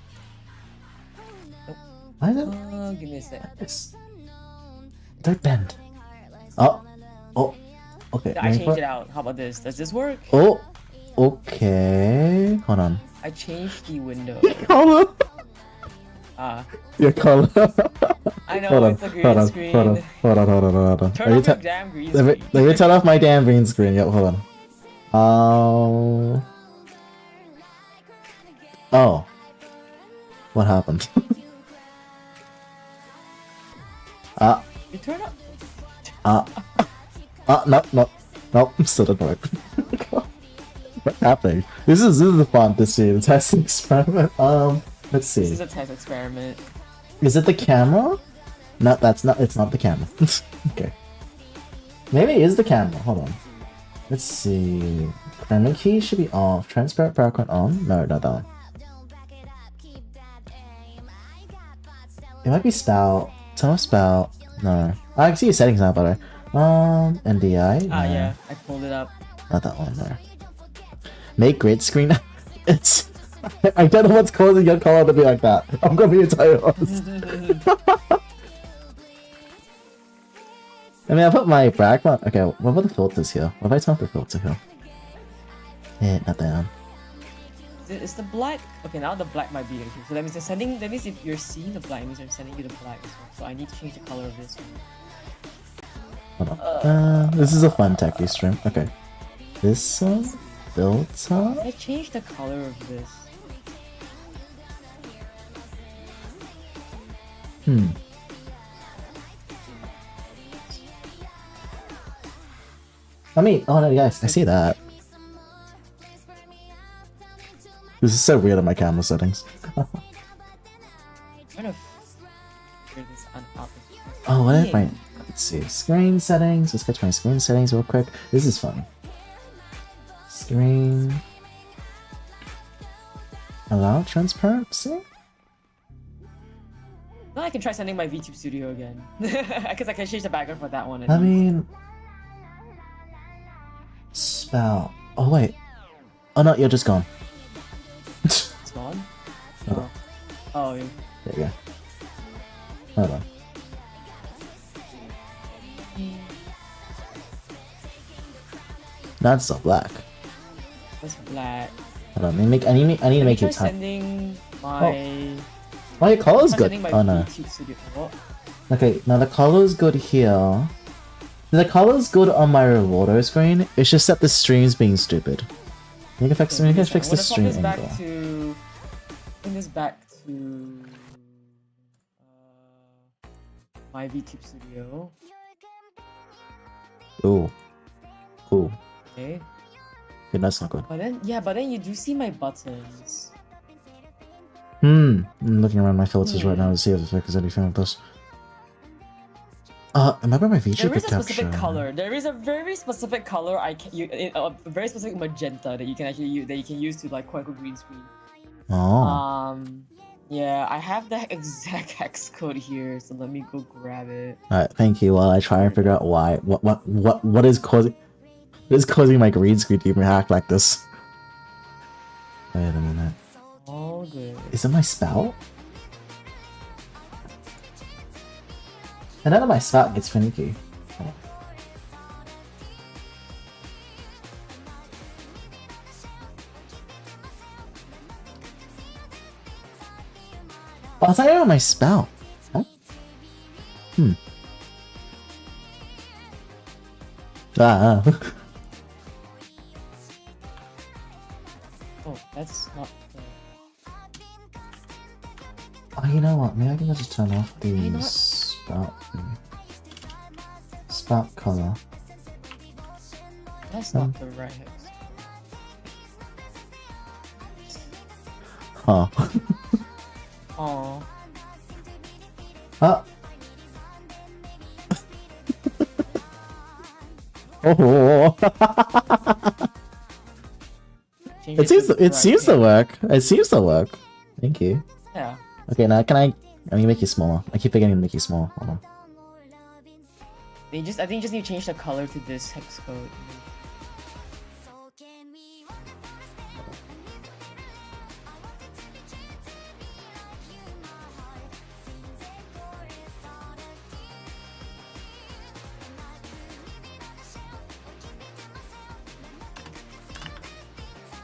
Nope. Why is it? Give me a sec. Don't bend. Oh. Okay. I changed it out. How about this? Does this work? Oh. Okay. Hold on. I changed the window. Color. Your color. I know it's a green screen. Hold on. Turn off your damn green screen. Let me turn off my damn green screen. Yep, hold on. Oh. What happened? You turn up. Nope. Still didn't work. What's happening? This is fun to see. The test experiment. Let's see. This is a test experiment. Is it the camera? No, it's not the camera. Okay. Maybe it is the camera. Hold on. Let's see. Chroma key should be off. Transparent background on. No, not that one. It might be spout. Turn off spout. No. I can see your settings now better. NDI. No. Yeah. I pulled it up. Not that one there. Make grid screen. It's. I don't know what's causing your color to be like that. I'm gonna be entirely honest. I mean, I put my background. Okay, what about the filters here? What if I turn off the filter here? Not that one. Is the black? Okay, now the black might be okay. So that means that means if you're seeing the black, it means I'm sending you the black as well. So I need to change the color of this one. Hold on. This is a fun techie stream. Okay. This one? Filter? I changed the color of this. I mean, oh no, guys, I see that. This is so weird on my camera settings. I'm trying to figure this out. Oh, what if I... Let's see. Screen settings. Let's get to my screen settings real quick. This is fun. Screen... Allow transparency? Now I can try sending my VTube studio again. Because I can change the background for that one. I mean... Spout. Oh, wait. Oh, no, you're just gone. It's gone? Oh. Oh, yeah. There you go. Hold on. That's all black. That's black. Hold on, I need to make it try time. sending my... Oh, your color's Try good. sending my Oh no. VTube studio. What? Okay, now the color's good here. The color's good on my rewarder screen. It's just that the stream's being stupid. You can fix the stream angle. Bring this back to my VTube studio. Ooh. Okay. Okay, that's not good. But then you do see my buttons. I'm looking around my filters right now to see if there's anything with this. Remember my VTuber There is a capture? specific color. There is a very specific color a very specific magenta that you can actually use to like quite a green screen. Oh. Yeah, I have the exact hex code here, so let me go grab it. Alright, thank you. While I try and figure out why, what is causing my green screen to even act like this? Wait a minute. All good. Is it my spout? I don't know my spout gets finicky. Oh, I thought I know my spout. Huh? Oh, that's not Oh, you know what? Maybe I can just turn off the You know what? spout color. That's not the right hex. Huh. Aww. Ah. Oh. Change It seems to the right to work. It seems to work. Thank you. Yeah. Okay, now can I can make you smaller. I keep forgetting to make you small. Hold on. I think you just need to change the color to this hex code.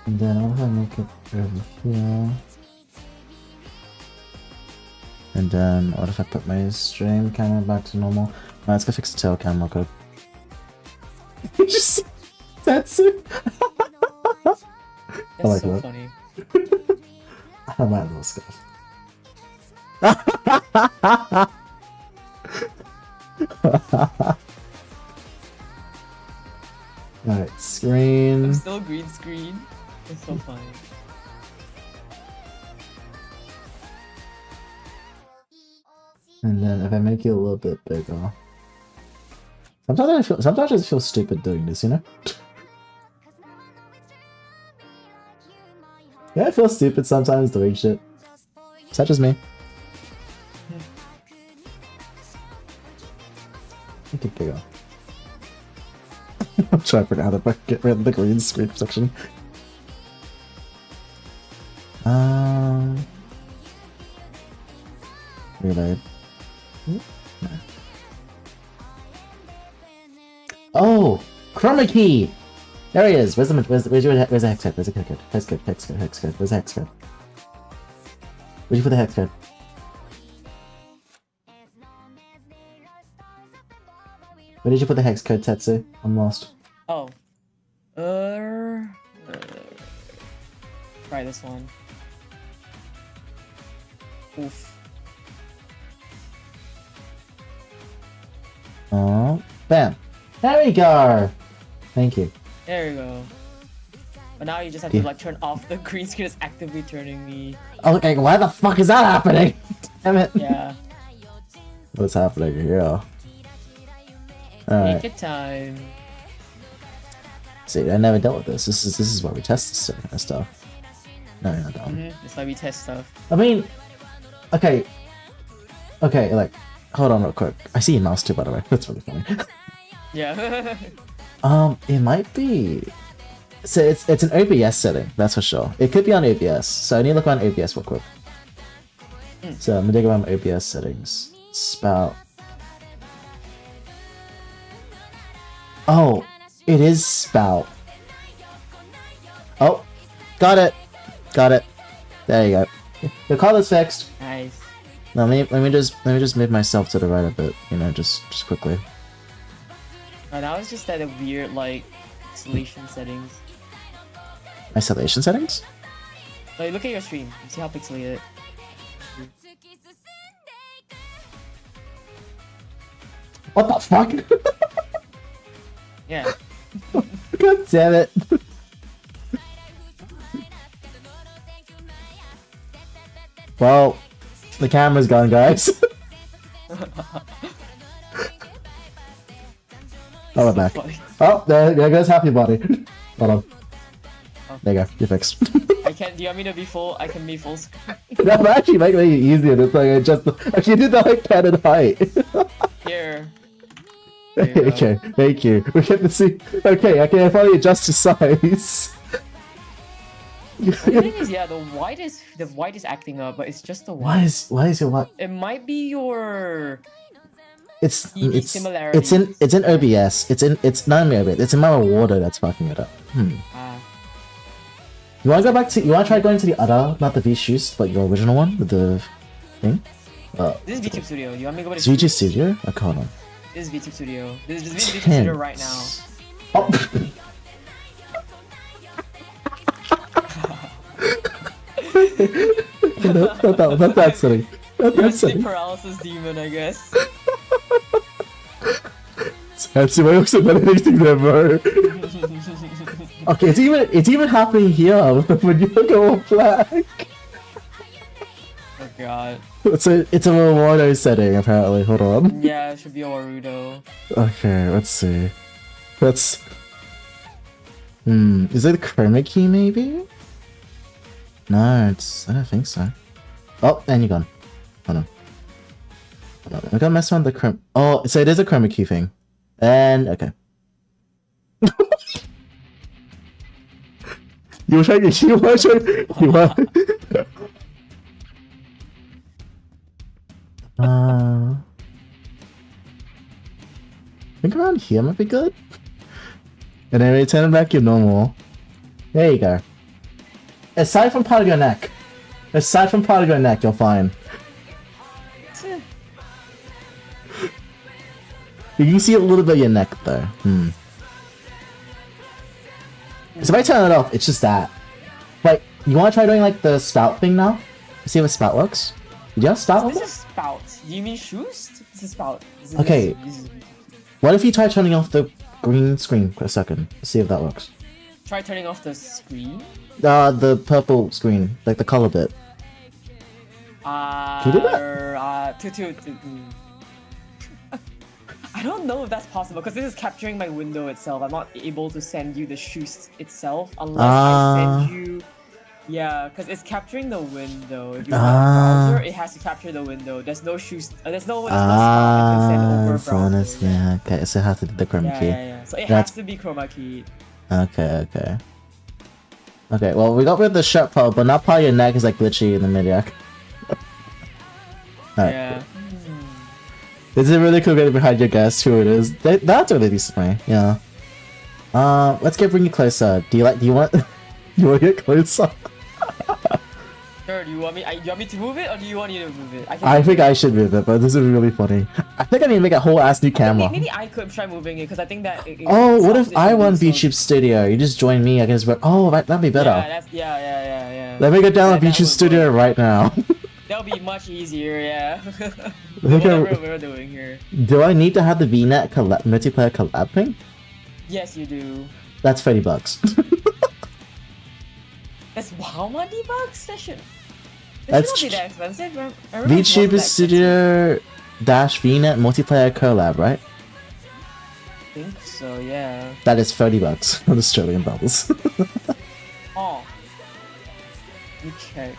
And then I'll have to make it over here. And then what if I put my stream camera back to normal? Let's go fix the tail camera code. Just that's it. That's like so that. funny. I might as well scuff. Alright, I'm screen. still green screen. It's so funny. And then if I make you a little bit bigger. Sometimes I just feel stupid doing this, you know? Yeah, I feel stupid sometimes doing shit. Such as me. Make it bigger. I'm trying to figure out how to get rid of the green screen section. Reload. No. Oh! Chroma key! There he is! Where's the hex code? Where's the hex code? Hex code. Where's the hex code? Where'd you put the hex code? Where did you put the hex code, Tetsu? I'm lost. Oh. Try this one. Oof. Oh, bam. There we go! Thank you. There you go. But now you just have to like turn off the green screen that's actively turning me. Okay, why the fuck is that happening? Damn it. Yeah. What's happening here? Take Alright. your time. See, I never dealt with this. This is why we test this sort of stuff. No, you're not done. That's why we test stuff. I mean, okay, like, hold on real quick. I see your mouse too, by the way. That's really funny. Yeah. It might be. So it's an OBS setting, that's for sure. It could be on OBS. So I need to look on OBS real quick. So I'm gonna dig around OBS settings. Spout. Oh, it is spout. Oh, got it. There you go. The color's fixed. Nice. Now let me just move myself to the right a bit, you know, just quickly. Oh, that was just that weird like isolation settings. Isolation settings? Like look at your stream. You see how pixelated. What the fuck? Yeah. God damn it. Well, the camera's gone, guys. Oh, we're back. Funny. Oh, there goes Happy Body. Hold on. There you go, you're fixed. I can. Do you want me to be full? I can be full screen. That actually make it easier. It's like I just actually did the like pen and height. Here. There you go. Okay, thank you. We get to see. Okay, I can finally adjust to size. The thing is, yeah, the white is acting up, but it's just the white. Why is your what? It might be your It's similarities. it's in OBS. It's not in my OBS. It's in my water that's fucking it up. Ah. You wanna go back to? You wanna try going to the other, not the V-Shoes, but your original one with the thing? This is VTube Studio. You want me to go to Is VG Studio? Okay, hold on. This is VTube Studio. This is VTube Studio right now. Oh. Not that setting. You're a sleep paralysis demon, I guess. That's why looks at anything there, bro. Okay, it's even happening here when you go black. Oh god. It's a Warudo setting apparently. Hold on. Yeah, it should be a Warudo. Okay, let's see. Is it a chroma key maybe? No, I don't think so. Oh, and you're gone. Hold on. I gotta mess around the chroma. Oh, so it is a chroma key thing. And okay. you were trying. I think around here might be good. And then we turn it back to normal. There you go. Aside from part of your neck. You're fine. You can see a little bit of your neck though. So if I turn it off, it's just that. Wait, you wanna try doing like the spout thing now? See if a spout works? Did you have spout? This is spout. Do you mean shoes? This is spout. Okay. What if you try turning off the green screen for a second? Let's see if that works. Try turning off the screen? The purple screen, like the color bit. Can you do that? I don't know if that's possible because this is capturing my window itself. I'm not able to send you the shoes itself unless I send you. Yeah, because it's capturing the window. If you have a browser, it has to capture the window. There's no shoes. There's no spot I can send over browser. Yeah, okay, so I have to do the chroma key. Yeah. So it has to be chroma key. Okay. Okay, well, we got rid of the shirt part, but now part of your neck is like glitchy in the mid-yak. Alright. Yeah. This is a really cool getting behind your guess who it is. That's really decent way, yeah. Let's bring you closer. Do you want you want to get closer? Sure, do you want me to move it or do you want you to move it? I think I should move it, but this is really funny. I think I need to make a whole ass new camera. Maybe I could try moving it because I think that what if I run VTube Studio? You just join me, I can just oh, right, that'd be better. Yeah. Let me go down to VTube Studio right now. That'll be much easier, yeah. Whatever we're doing here. Do I need to have the VNet multiplayer collab thing? Yes, you do. That's $30. That's how many bucks? That should That's not be that expensive. VTuber Studio dash VNet multiplayer collab, right? I think so, yeah. That is $30 on Australian dollars. Oh. Let me check.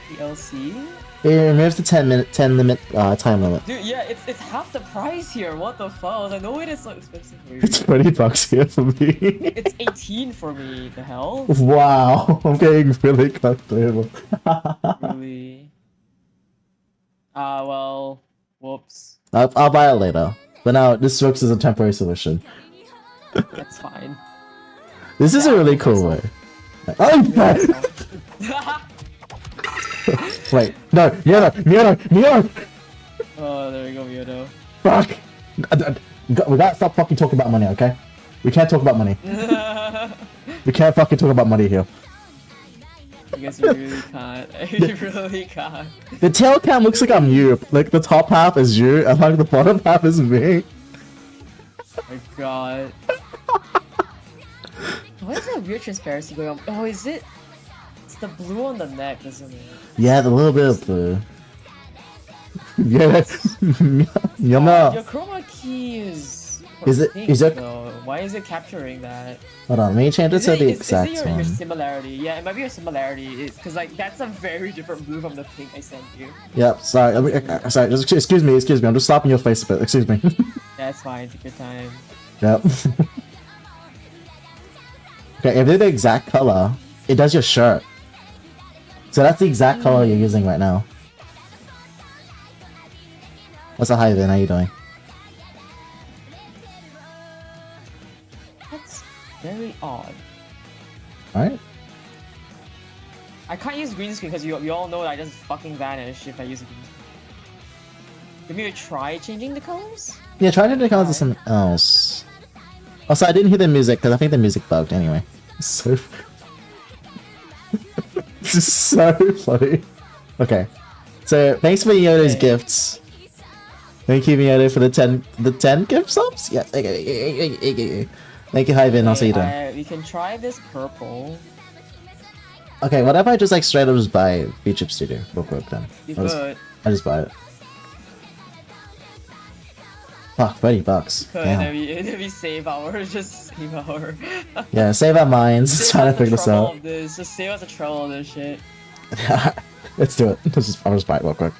DLC? It removes the 10 limit time limit. Dude, yeah, it's half the price here. What the fuck? I was like, no way that's so expensive for you. It's $20 here for me. It's 18 for me. The hell? Wow, I'm getting really comfortable. Really? Well, whoops. I'll buy it later. But now this works as a temporary solution. That's fine. This is a really cool way. Oh, wait, no, Miono! Oh, there we go, Miono. Fuck! We gotta stop fucking talking about money, okay? We can't talk about money. We can't fucking talk about money here. I guess you really can't. You really can't. The tail cam looks like I'm you. Like the top half is you, and like the bottom half is me. Oh my god. What is that weird transparency going on? Oh, is it? It's the blue on the neck, isn't it? Yeah, the little bit of blue. Yeah, Your chroma key is. Pink, is it? Though. Why is it capturing that? Hold on, let me change it to the exact is it one. your similarity? Yeah, it might be your similarity. Because like that's a very different blue from the pink I sent you. Yep. Sorry. Sorry. Just excuse me. I'm just slapping your face a bit. Excuse me. That's fine. Take your time. Yep. Okay, if they're the exact color, it does your shirt. So that's the exact color you're using right now. What's up, hi then? How you doing? That's very odd. Alright. I can't use green screen because you all know that I just fucking vanish if I use a green screen. Give me a try changing the colors? Yeah, try to do the colors of something else. Also, I didn't hear the music because I think the music bugged anyway. So... This is so funny. Okay. So thanks for Yoda's Okay. gifts. Thank you, Yoda, for the 10 gift subs. Yes, okay. Thank you, Hyven. I'll see you then. We can try this purple. Okay, what if I just like straight up just buy VTuber Studio real quick then? You I could. just buy it. Fuck, $30. Could. Damn. Then we save our. Just save our. Yeah, save our minds. Save Trying to us the figure this trouble out. of this. Just save us the trouble of this shit. Let's do it. I'll just buy it real quick.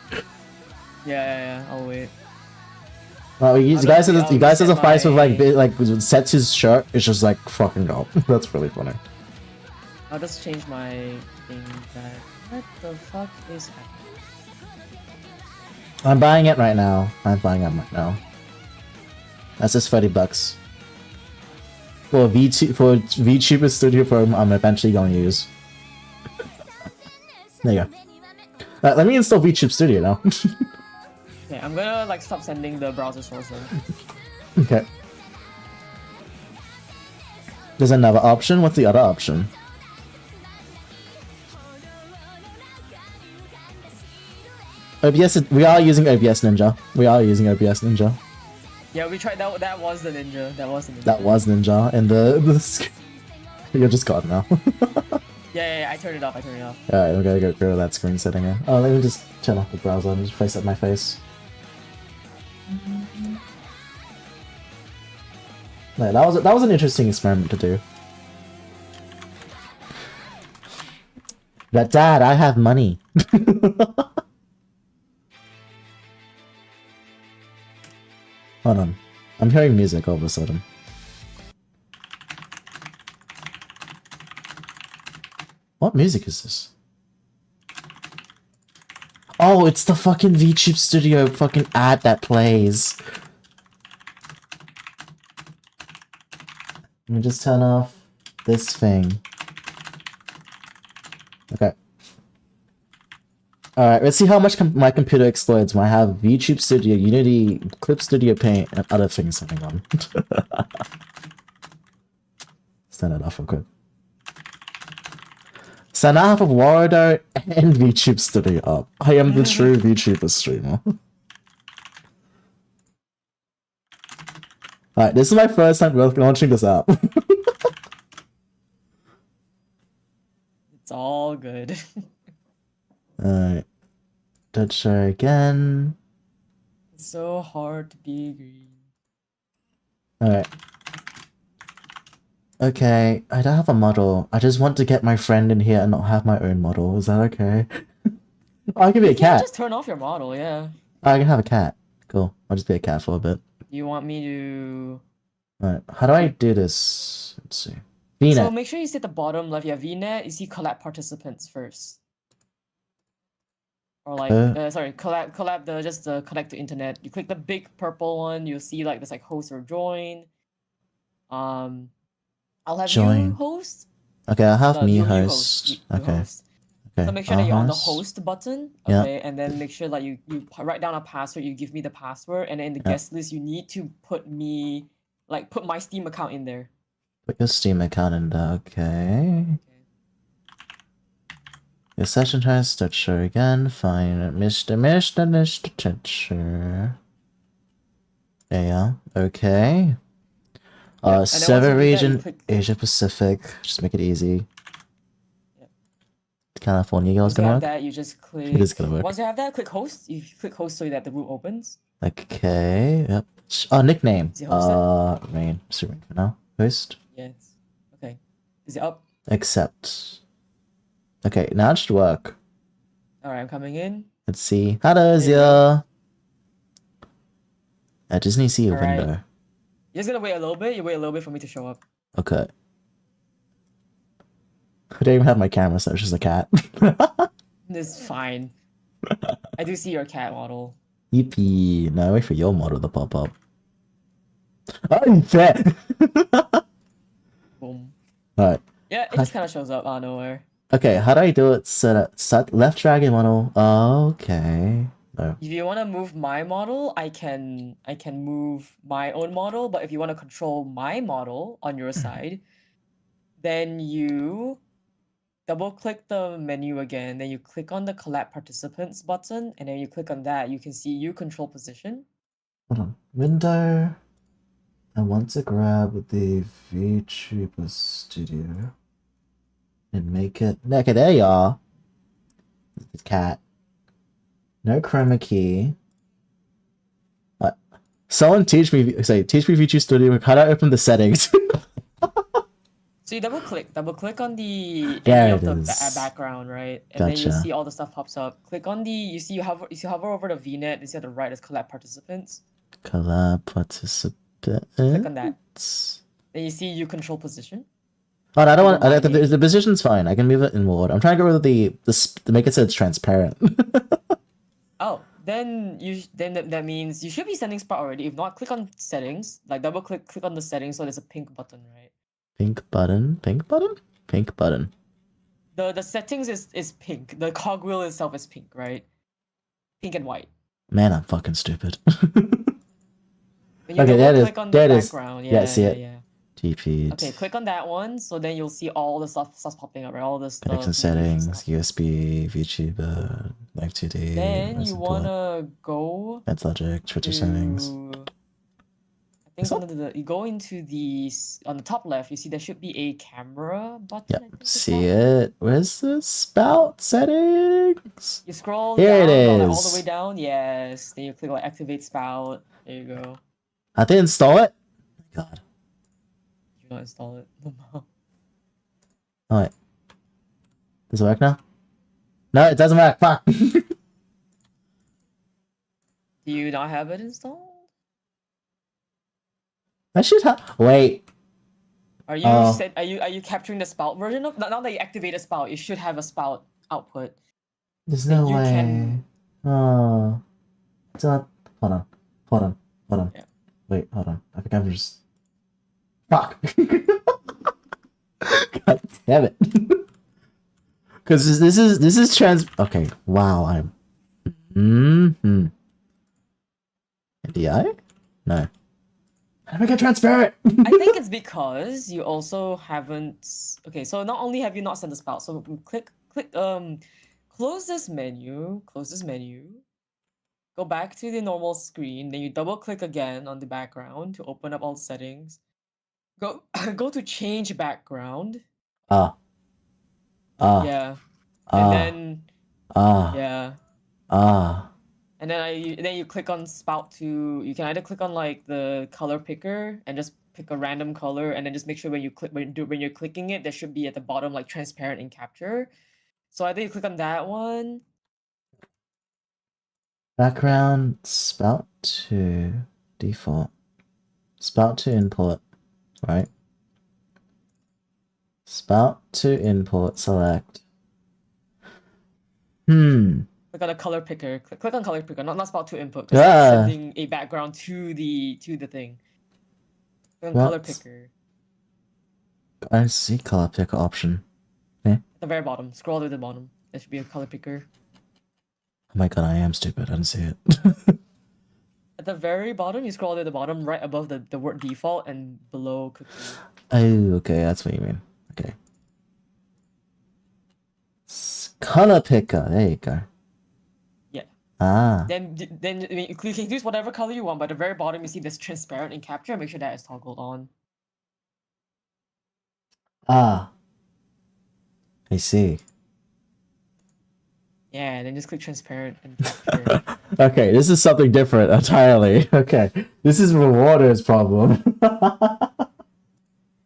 Yeah. I'll wait. Well, you guys has a fight with my- like sets his shirt. It's just like fucking dope. That's really funny. I'll just change my thing back. What the fuck is happening? I'm buying it right now. That's just $30. For VTuber Studio Pro, I'm eventually going to use. There you go. Let me install VTuber Studio now. Okay, I'm gonna like stop sending the browser source then. Okay. There's another option. What's the other option? OBS. We are using OBS Ninja. Yeah, we tried that. That was the ninja. That was Ninja, and the you're just gone now. Yeah, I turned it off. Alright, I'm gonna get rid of that screen setting here. Oh, let me just turn off the browser and just face up my face. Yeah, that was an interesting experiment to do. But Dad, I have money. Hold on. I'm hearing music all of a sudden. What music is this? Oh, it's the fucking VTuber Studio fucking ad that plays. Let me just turn off this thing. Okay. Alright, let's see how much my computer explodes when I have VTuber Studio, Unity, Clip Studio Paint, and other things going on. Let's turn it off real quick. So now I have a VRoid and VTuber Studio up. I am the true VTuber streamer. Alright, this is my first time launching this app. It's all good. Alright. Let's try again. It's so hard to be green. Alright. Okay, I don't have a model. I just want to get my friend in here and not have my own model. Is that okay? Oh, I can be a cat. Just turn off your model, yeah. Oh, I can have a cat. Cool. I'll just be a cat for a bit. You want me to... Alright, how do I do this? Let's see. VNet. So make sure you see at the bottom left, VNet, you see collab participants first. Or like, sorry, collab just the connect to internet. You click the big purple one, you'll see like this like host or join. I'll have Join. you host. Okay, I'll have me you host. You Okay. host. Okay. So make sure that you're on the host button. Yeah. Okay, and then make sure that you write down a password, you give me the password, and then in the guest list you need to put me put my Steam account in there. Put your Steam account in there, okay. Your session has Stitcher again. Fine. Mr. Stitcher. Yeah, okay. Server region, Asia Pacific. Just make it easy. Yep. California, you guys Once you gonna have work? that, you just click. It is gonna work. Once you have that, click host. You click host so that the room opens. Okay, yep. Oh, nickname. Is it hosted? Rain. Just Rain for now. Host. Yes. Okay. Is it up? Accept. Okay, now it should work. Alright, I'm coming in. Let's see. Hello, There you Zia. I just need to see your Alright. window. You're just gonna wait a little bit. You wait a little bit for me to show up. Okay. I don't even have my camera, so it's just a cat. It's fine. I do see your cat model. Yippee. No, wait for your model to pop up. Oh, you fat! Boom. Alright. Yeah, it just kind of shows up out of nowhere. Okay, how do I do it? Set left dragon model. Okay. No. If you want to move my model, I can move my own model. But if you want to control my model on your side, then you double click the menu again, then you click on the collab participants button, and then you click on that, you can see you control position. Hold on. Window. I want to grab the VTuber studio and make it. Okay, there you are. The cat. No chroma key. What? Someone teach me VTuber studio. How do I open the settings? So you double click on the There any it of the is. background, right? And then you Gotcha. see all the stuff pops up. Click on the you hover over the VNet, you see at the right is collab participants. Collab participant. Click on that. Then you see you control position. Oh, no, I don't want. Reminding. The position's fine. I can move it inward. I'm trying to get rid of to make it so it's transparent. Oh, then that means you should be sending Sprout already. If not, click on settings. Like double click on the settings so there's a pink button, right? Pink button. Pink button. Pink button. The settings is pink. The cogwheel itself is pink, right? Pink and white. Man, I'm fucking stupid. When you Okay, there it is. click on There the it is. background, Yeah, I see it. yeah. TP. Okay, click on that one, so then you'll see all the stuff popping up, right? All the stuff. Connection settings, USB, VTuber, Live 2D. Then you wanna go Advanced Logic, Twitter settings. I think you go into on the top left. You see there should be a camera button. Yep, I think it's see called. it. Where's the spout settings? You scroll Here down, it go, like, all is. the way down. Yes. Then you click like activate spout. There you go. I did install it. God. Do not install it. Oh wait. Does it work now? No, it doesn't work. Fuck. Do you not have it installed? I should have. Wait. Are you are you capturing the spout version of now that you activate a spout? You should have a spout output. There's no you way. can- Oh. It's not. Hold on. Yeah. Wait, hold on. I think I'm just. Fuck. God damn it. Because this is trans. Okay. Wow. I'm. DI? No. How do I get transparent? I think it's because you also haven't. Okay, so not only have you not sent the spout, so click close this menu, go back to the normal screen, then you double click again on the background to open up all the settings. Go go to change background. Yeah. And then yeah. And then you click on spout to. You can either click on like the color picker and just pick a random color, and then just make sure when you're clicking it, there should be at the bottom like transparent in capture. So either you click on that one. Background spout to default. Spout to import, right? Spout to import, select. Click on the color picker. Click on color picker, not spout to input. 'Cause Yeah. it's sending a background to the thing. Click on color What? picker. I see color picker option. At the very bottom. Scroll to the bottom. There should be a color picker. Oh my god, I am stupid. I didn't see it. At the very bottom, you scroll to the bottom, right above the word default and below cookie. Oh, okay, that's what you mean. Okay. Color picker. There you go. Yeah. Ah. Then I mean, you can use whatever color you want, but at the very bottom you see this transparent in capture. Make sure that is toggled on. Ah. I see. Yeah, and then just click transparent and capture. Okay, this is something different entirely. Okay. This is Rewarder's problem.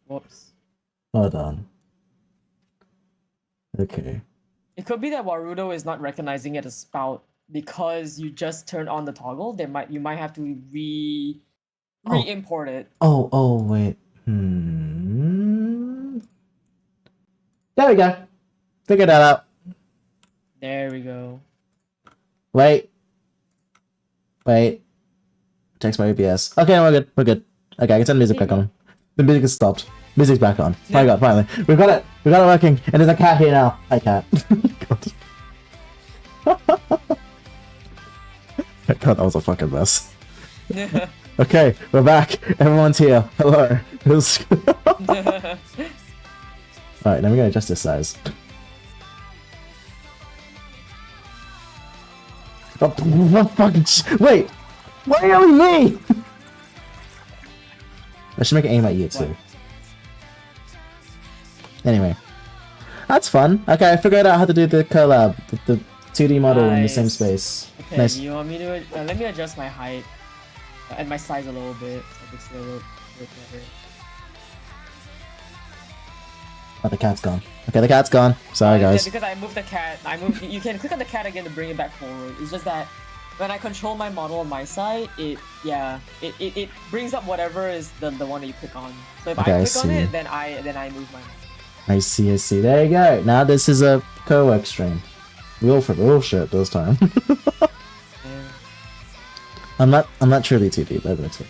Whoops. Hold on. Okay. It could be that Warudo is not recognizing it as spout because you just turned on the toggle. You might have to re-import it. Oh, wait. There we go. Figure that out. There we go. Wait. Text my APS. Okay, we're good. Okay, I can turn music back on. The music is stopped. Music's back on. My god, finally. We got it working. And there's a cat here now. Hi, cat. God, that was a fucking mess. Okay, we're back. Everyone's here. Hello. Alright, now we're gonna adjust this size. Oh, what fucking wait! Why only me? I should make an aim at you too. What? Anyway. That's fun. Okay, I figured out how to do the collab, the 2D model in the same Nice. space. Okay, Nice. you want me to let me adjust my height and my size a little bit so it looks a little bit better. Oh, the cat's gone. Okay, the cat's gone. Sorry, Yeah, guys. because I moved the cat. You can click on the cat again to bring it back forward. It's just that when I control my model on my side, it brings up whatever is the one that you click on. So if Okay, I I click on see. it, then I move my model. I see, I see. There you go. Now this is a co-work stream. Real for real shit this time. Yeah. I'm not truly 2D, but it's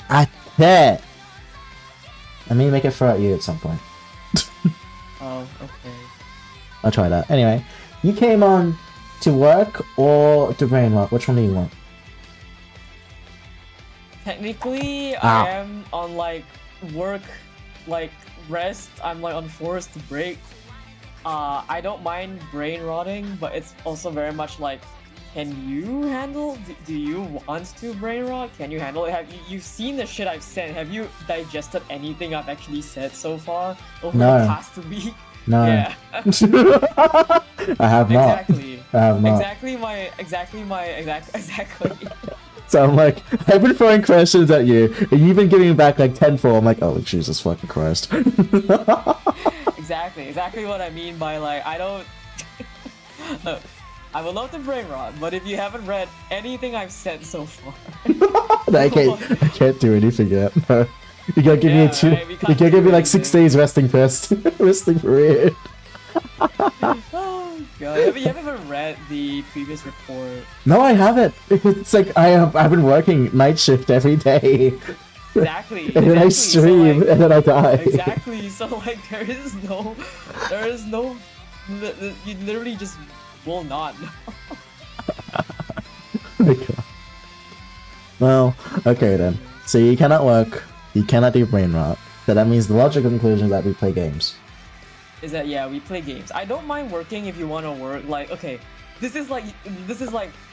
I bet. I may make it throw at you at some point. Oh, okay. I'll try that. Anyway, you came on to work or to brain rot? Which one do you want? Technically, Ow. I am on like work, like rest. I'm like on forced break. I don't mind brain rotting, but it's also very much like, can you handle? Do you want to brain rot? Can you handle it? You've seen the shit I've said? Have you digested anything I've actually said so far over No. the past week? No. Yeah. I have not. Exactly. I have not. Exactly. So I'm like, I've been throwing questions at you, and you've been giving me back like tenfold. I'm like, oh Jesus fucking Christ. Exactly what I mean by like, I don't. Look, I would love to brain rot, but if you haven't read anything I've said so far, I can't do anything yet. No. You gotta give me Yeah, two. right, we You can't gotta give do me like 6 anything. days resting first. Resting period. oh god, have you ever read the previous report? No, I haven't. It's like I've been working night shift every day, Exactly. and then I exactly, stream, so, like, and then I die. exactly. So like, there is no, you literally just will not know. Okay. Well, okay then. So you cannot work. You cannot do brain rot. So that means the logical conclusion is that we play games. Is that yeah, we play games. I don't mind working if you want to work. Like okay, this is like You're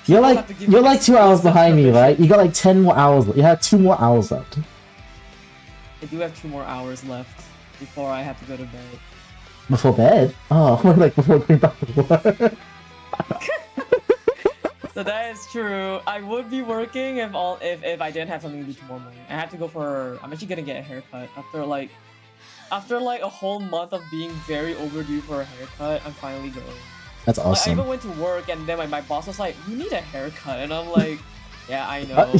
people like have to give you're me like 2 hours exclusive behind me, permission. right? You got like 10 more hours. You have 2 more hours left. I do have 2 more hours left before I have to go to bed. Before bed? Oh, like before going back to work. So that is true. I would be working if I didn't have something to do tomorrow morning. I have to go for. I'm actually gonna get a haircut after like a whole month of being very overdue for a haircut. I'm finally going. That's Like, I awesome. even went to work and then my boss was like, "You need a haircut," and I'm like, "Yeah, I know."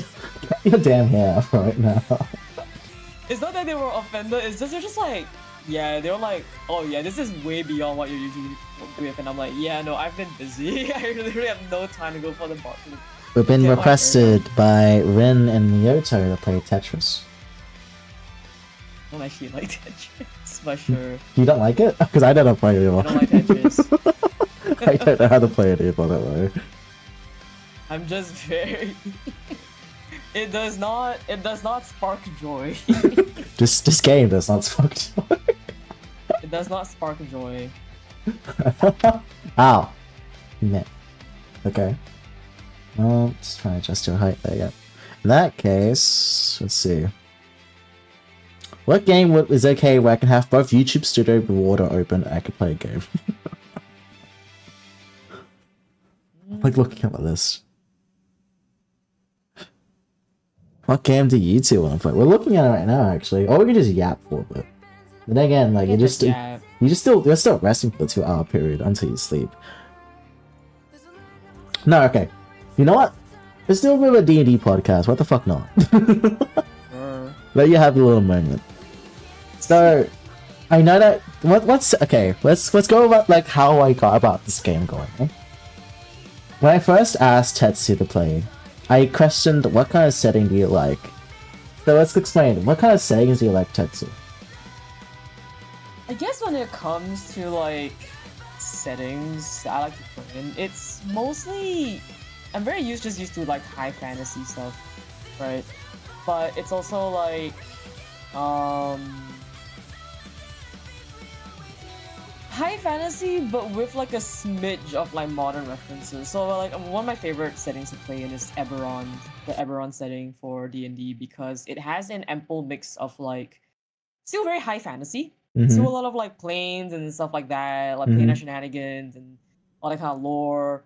Your damn hair right now. It's not that they were offended. It's just they're just like, yeah, they were like, "Oh yeah, this is way beyond what you're usually with," and I'm like, "Yeah, no, I've been busy. I literally have no time to go for the boss." We've been Get my requested by Rin and Miyoto to play Tetris. I don't actually like Tetris, but sure. You don't like it? Because I don't play it I anymore. don't like Tetris. I don't know how to play it either, that way. I'm just very. It does not spark joy. This game does not spark joy. It does not spark joy. Ow. You met. Okay. Well, just try to adjust your height there, yeah. In that case, let's see. What game is okay where I can have both YouTube Studio Rewarder open and I can play a game? I'm like looking at my list. What game do you two want to play? We're looking at it right now, actually. Or we can just yap for a bit. But then again, like you're still resting for the 2-hour period until you sleep. No, okay. You know what? Let's do a bit of a D&D podcast. What the fuck not? Let you have a little moment. So, I know that what's okay. Let's go about like how I got about this game going. Eh? When I first asked Tetsu to play, I questioned what kind of setting do you like. So let's explain. What kind of settings do you like, Tetsu? I guess when it comes to like settings I like to play in, it's mostly I'm very used to like high fantasy stuff, right? But it's also like high fantasy, but with like a smidge of like modern references. So like one of my favorite settings to play in is Eberron, the Eberron setting for D&D, because it has an ample mix of like still very high fantasy, still a lot of like planes and stuff like that, like planar shenanigans and all that kind of lore.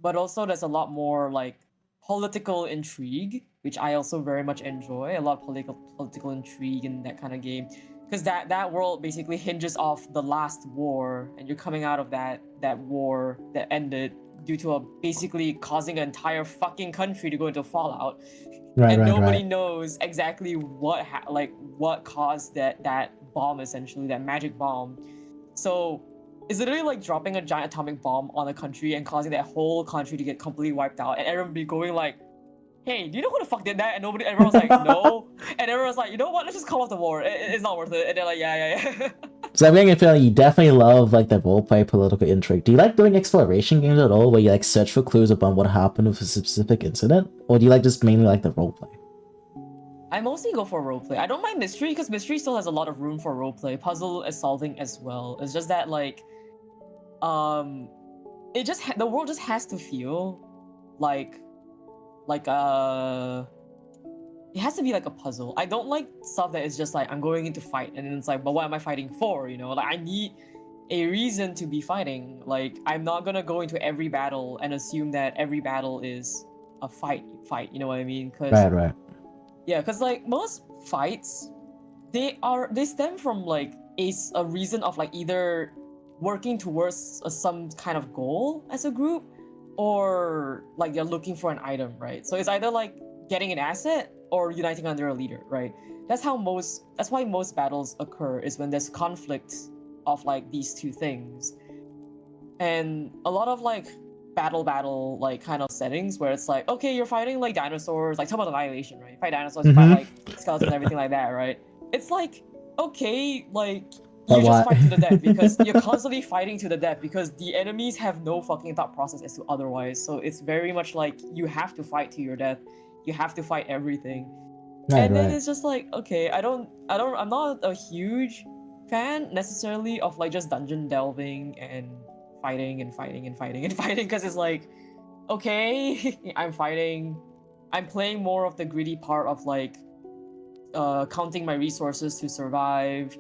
But also there's a lot more like political intrigue, which I also very much enjoy. A lot of political intrigue in that kind of game, because that world basically hinges off the last war, and you're coming out of that war that ended due to basically causing an entire fucking country to go into fallout. Right, And right, nobody right. knows exactly what caused that bomb, essentially that magic bomb. So it's literally like dropping a giant atomic bomb on a country and causing that whole country to get completely wiped out, and everyone be going like, "Hey, do you know who the fuck did that?" And everyone was like, "No," and everyone was like, "You know what? Let's just call off the war. It's not worth it." And they're like, "Yeah." So I'm getting a feeling you definitely love like the roleplay political intrigue. Do you like doing exploration games at all, where you like search for clues about what happened with a specific incident, or do you like just mainly like the roleplay? I mostly go for roleplay. I don't mind mystery because mystery still has a lot of room for roleplay. Puzzle is solving as well. It's just that like, it just the world just has to feel like like it has to be like a puzzle. I don't like stuff that is just like I'm going in to fight and then it's like, but what am I fighting for? You know, like I need a reason to be fighting. Like I'm not gonna go into every battle and assume that every battle is a fight. You know what I mean? Because Right. yeah, because like most fights, they stem from like a reason of like either working towards some kind of goal as a group, or like you're looking for an item, right? So it's either like getting an asset or uniting under a leader, right? That's why most battles occur, is when there's conflict of like these two things. And a lot of like battle like kind of settings where it's like, okay, you're fighting like dinosaurs, like talk about Annihilation, right? You fight dinosaurs, you fight like skeletons, everything like that, right? It's like, okay, like you just fight to the death because you're constantly fighting to the death because the enemies have no fucking thought process as to otherwise. So it's very much like you have to fight to your death. You have to fight everything. And then it's just like, okay, I'm not a huge fan necessarily of like just dungeon delving and fighting because it's like, okay, I'm fighting, I'm playing more of the gritty part of like counting my resources to survive.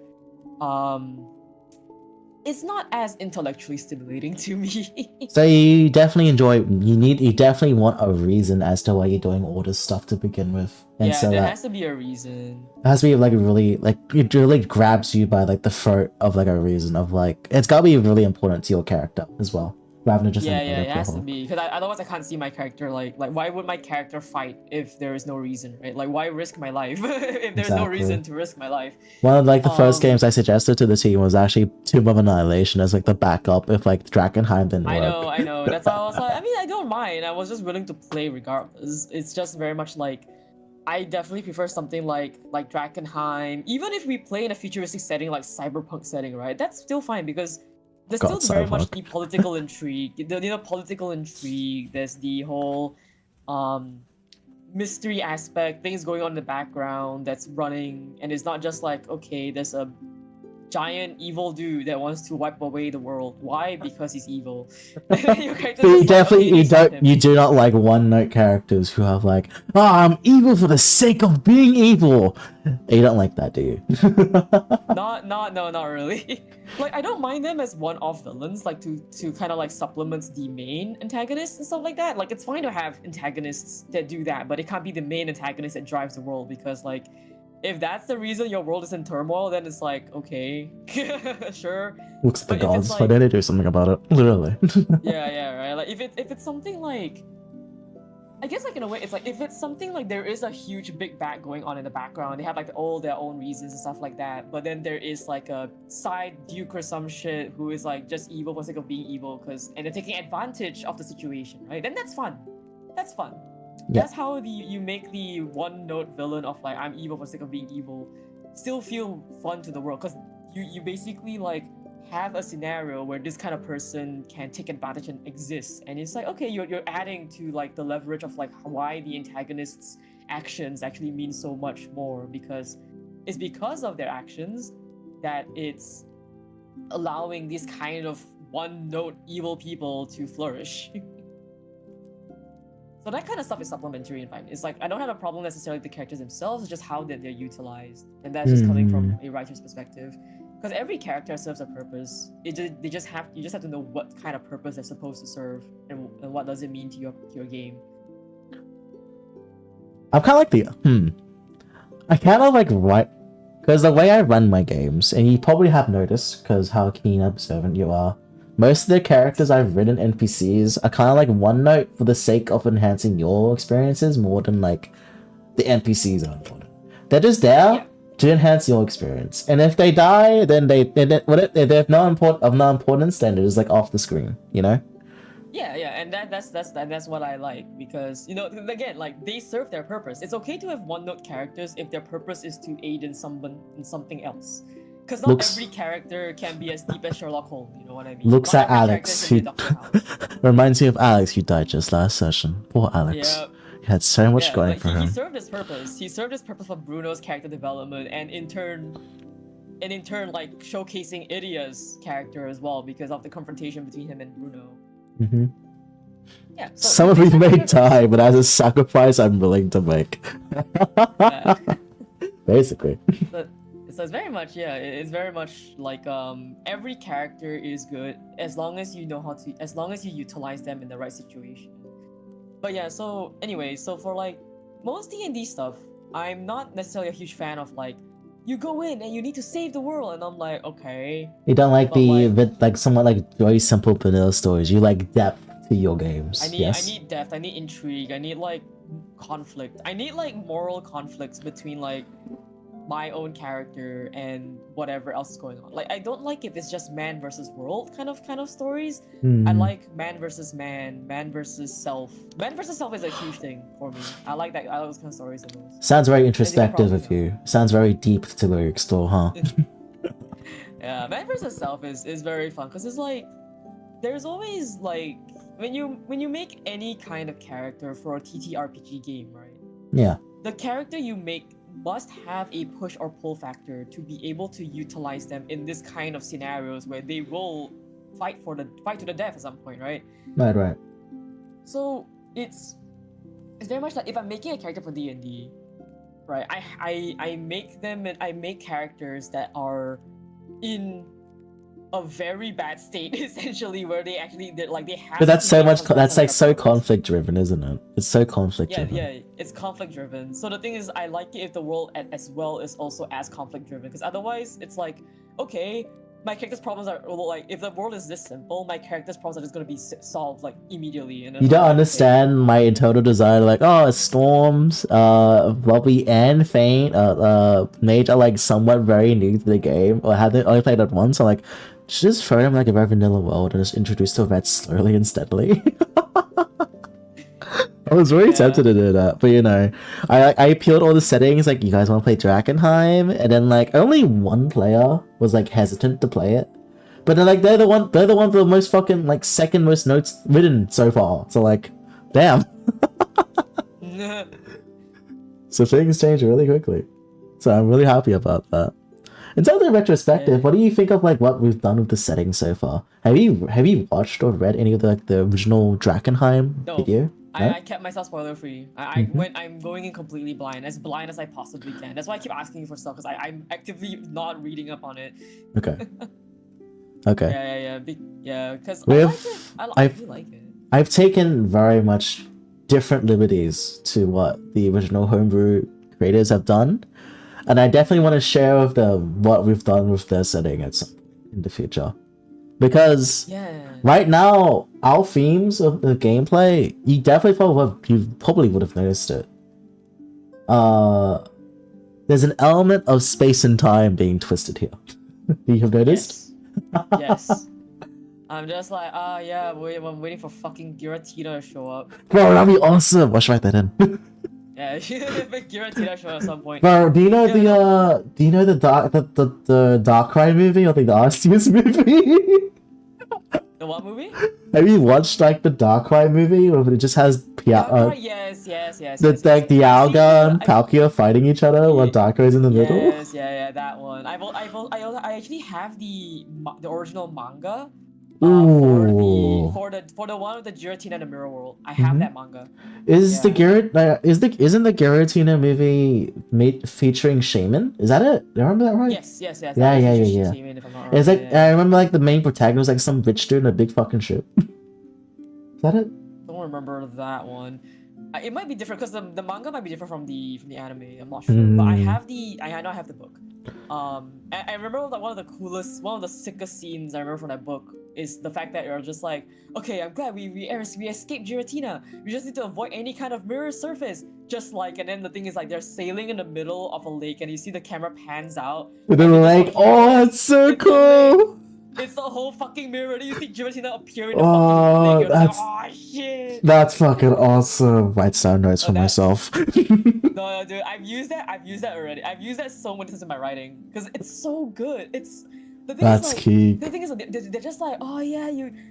It's not as intellectually stimulating to me. So you definitely you definitely want a reason as to why you're doing all this stuff to begin with. And Yeah, so there that has to be a reason. it has to be like really like it really grabs you by like the throat of like a reason of like it's gotta be really important to your character as well. Rather than just Yeah, like, it has to be, because otherwise I can't see my character like why would my character fight if there is no reason, right? Like why risk my life if there's no reason to risk my life? One of like the first games I suggested to the team was actually Tomb of Annihilation as like the backup if like Drakkenheim didn't work. I know. That's why I was like, I mean, I don't mind. I was just willing to play regardless. It's just very much like I definitely prefer something like Drakkenheim. Even if we play in a futuristic setting like cyberpunk setting, right? That's still fine because there's still very much the political intrigue. Political intrigue. There's the whole mystery aspect, things going on in the background that's running, and it's not just like, okay, there's a giant evil dude that wants to wipe away the world. Why? Because he's evil. So you definitely you do not like one-note characters who have like, oh, I'm evil for the sake of being evil. You don't like that, do you? Not really. Like I don't mind them as one-off villains, like to kind of like supplement the main antagonist and stuff like that. Like it's fine to have antagonists that do that, but it can't be the main antagonist that drives the world, because like if that's the reason your world is in turmoil, then it's like, okay, sure. Looks at the gods, like, why did they do something about it? Literally. yeah, right. Like if it's something like, I guess like in a way, it's like if it's something like there is a huge big bag going on in the background, they have like all their own reasons and stuff like that, but then there is like a side duke or some shit who is like just evil for the sake of being evil and they're taking advantage of the situation, right? Then that's fun. That's fun. Yeah. That's how you make the one-note villain of like I'm evil for the sake of being evil still feel fun to the world, because you basically like have a scenario where this kind of person can take advantage and exist, and it's like, okay, you're adding to like the leverage of like why the antagonist's actions actually mean so much more, because it's because of their actions that it's allowing these kind of one-note evil people to flourish. So that kind of stuff is supplementary and fine. It's like I don't have a problem necessarily with the characters themselves, it's just how that they're utilized, and that's just coming from a writer's perspective. Because every character serves a purpose. You just have to know what kind of purpose they're supposed to serve, and what does it mean to your game. I'm kind of like I kind of like write, because the way I run my games, and you probably have noticed because how keen and observant you are, most of the characters I've written NPCs are kind of like one note for the sake of enhancing your experiences more than like the NPCs are important. They're just there to enhance your experience, and if they die, then if they're of no importance, then they're just like off the screen, you know? Yeah, and that's what I like, because you know, again, like they serve their purpose. It's okay to have one-note characters if their purpose is to aid in something else. Because not every character can be as deep as Sherlock Holmes, you know what I mean? Looks not at Alex, who reminds me of Alex, who died just last session. Poor Alex. Yeah. He had so much going for him. He served his purpose. He served his purpose for Bruno's character development, and in turn, like showcasing Idia's character as well because of the confrontation between him and Bruno. Mm-hmm. Yeah. So some of you may die, but as a sacrifice, I'm willing to make. Basically. So it's very much, it's very much like every character is good as long as you know as long as you utilize them in the right situation. But yeah, so anyway, so for like most D&D stuff, I'm not necessarily a huge fan of like you go in and you need to save the world, and I'm like, okay. You don't like like somewhat like very simple vanilla stories. You like depth to your games. I need depth, I need intrigue, I need like conflict. I need like moral conflicts between like my own character and whatever else is going on. Like I don't like if it's just man versus world kind of stories. I like man versus man, man versus self. Man versus self is a huge thing for me. I like those kind of stories the most. Sounds very introspective of you. Sounds very deep to explore, huh? Yeah, man versus self is very fun because it's like there's always like when you make any kind of character for a TTRPG game, right? Yeah. The character you make must have a push or pull factor to be able to utilize them in this kind of scenarios where they will fight to the death at some point, right? Right. So it's very much like if I'm making a character for D&D, right? I make characters that are in a very bad state essentially, where they have. But that's so much. That's like so conflict driven, isn't it? It's so conflict driven. Yeah, it's conflict driven. So the thing is, I like it if the world as well is also as conflict driven, because otherwise it's like, okay, my character's problems are like, if the world is this simple, my character's problems are just gonna be solved like immediately. And you don't understand my internal desire, like, oh, Storms, Bobby, and Fane, Mage are like somewhat very new to the game, or have they only played it once? So like, just throw them like a very vanilla world and just introduce the events slowly and steadily. I was really tempted to do that, but you know, I peeled all the settings, like, you guys want to play Drakenheim? And then like only one player was like hesitant to play it, but then like they're the one with the most fucking like second most notes written so far. So like, damn. So things change really quickly. So I'm really happy about that. In terms of retrospective, what do you think of like what we've done with the settings so far? Have you watched or read any of the original Drakenheim video? No? I kept myself spoiler free. I'm going in completely blind as I possibly can. That's why I keep asking you for stuff, because I'm actively not reading up on it. Okay. Okay. Yeah. Because I do like it. I've taken very much different liberties to what the original homebrew creators have done, and I definitely want to share with them what we've done with their setting in the future. Because right now, our themes of the gameplay, you probably would have noticed it. There's an element of space and time being twisted here. You have noticed? Yes. I'm just like, I'm waiting for fucking Giratina to show up. Bro, that'd be awesome. Watch write that in. Yeah, Giratina show up at some point. Bro, do you know the Darkrai movie, or the Arceus movie? The what movie? Have you watched like the Darkrai movie where it just has yes. Dialga and Palkia fighting each other while Darkrai's in the middle? Yes. yeah, that one. I actually have the original manga. Ooh. For the one with the Giratina and the Mirror World. I have Mhm. that manga. Is the Yeah. Garrett isn't the Giratina movie made featuring Shaman? Is that it? Do I remember that right? Yes. Yeah, That yeah, yeah, features yeah. Shaman, if I'm not wrong. It's like Yeah. I remember like the main protagonist was like some bitch dude in a big fucking ship. Is that it? Don't remember that one. It might be different because the manga might be different from the anime. I'm not sure, but I know I have the book. I remember that one of the sickest scenes I remember from that book is the fact that you're just like, okay, I'm glad we escaped Giratina. We just need to avoid any kind of mirror surface. Just like, and then the thing is like they're sailing in the middle of a lake, and you see the camera pans out. And and then there's like, a oh, mirror that's so in the lake. cool. It's the whole fucking mirror. And you see Giratina appear in the fucking lake. You're just like, oh shit. That's fucking awesome. Write sound notes for that- myself. No, dude, I've used that already. I've used that so many times in my writing because it's so good. It's the thing That's is like, key. The thing is they're just like, oh yeah,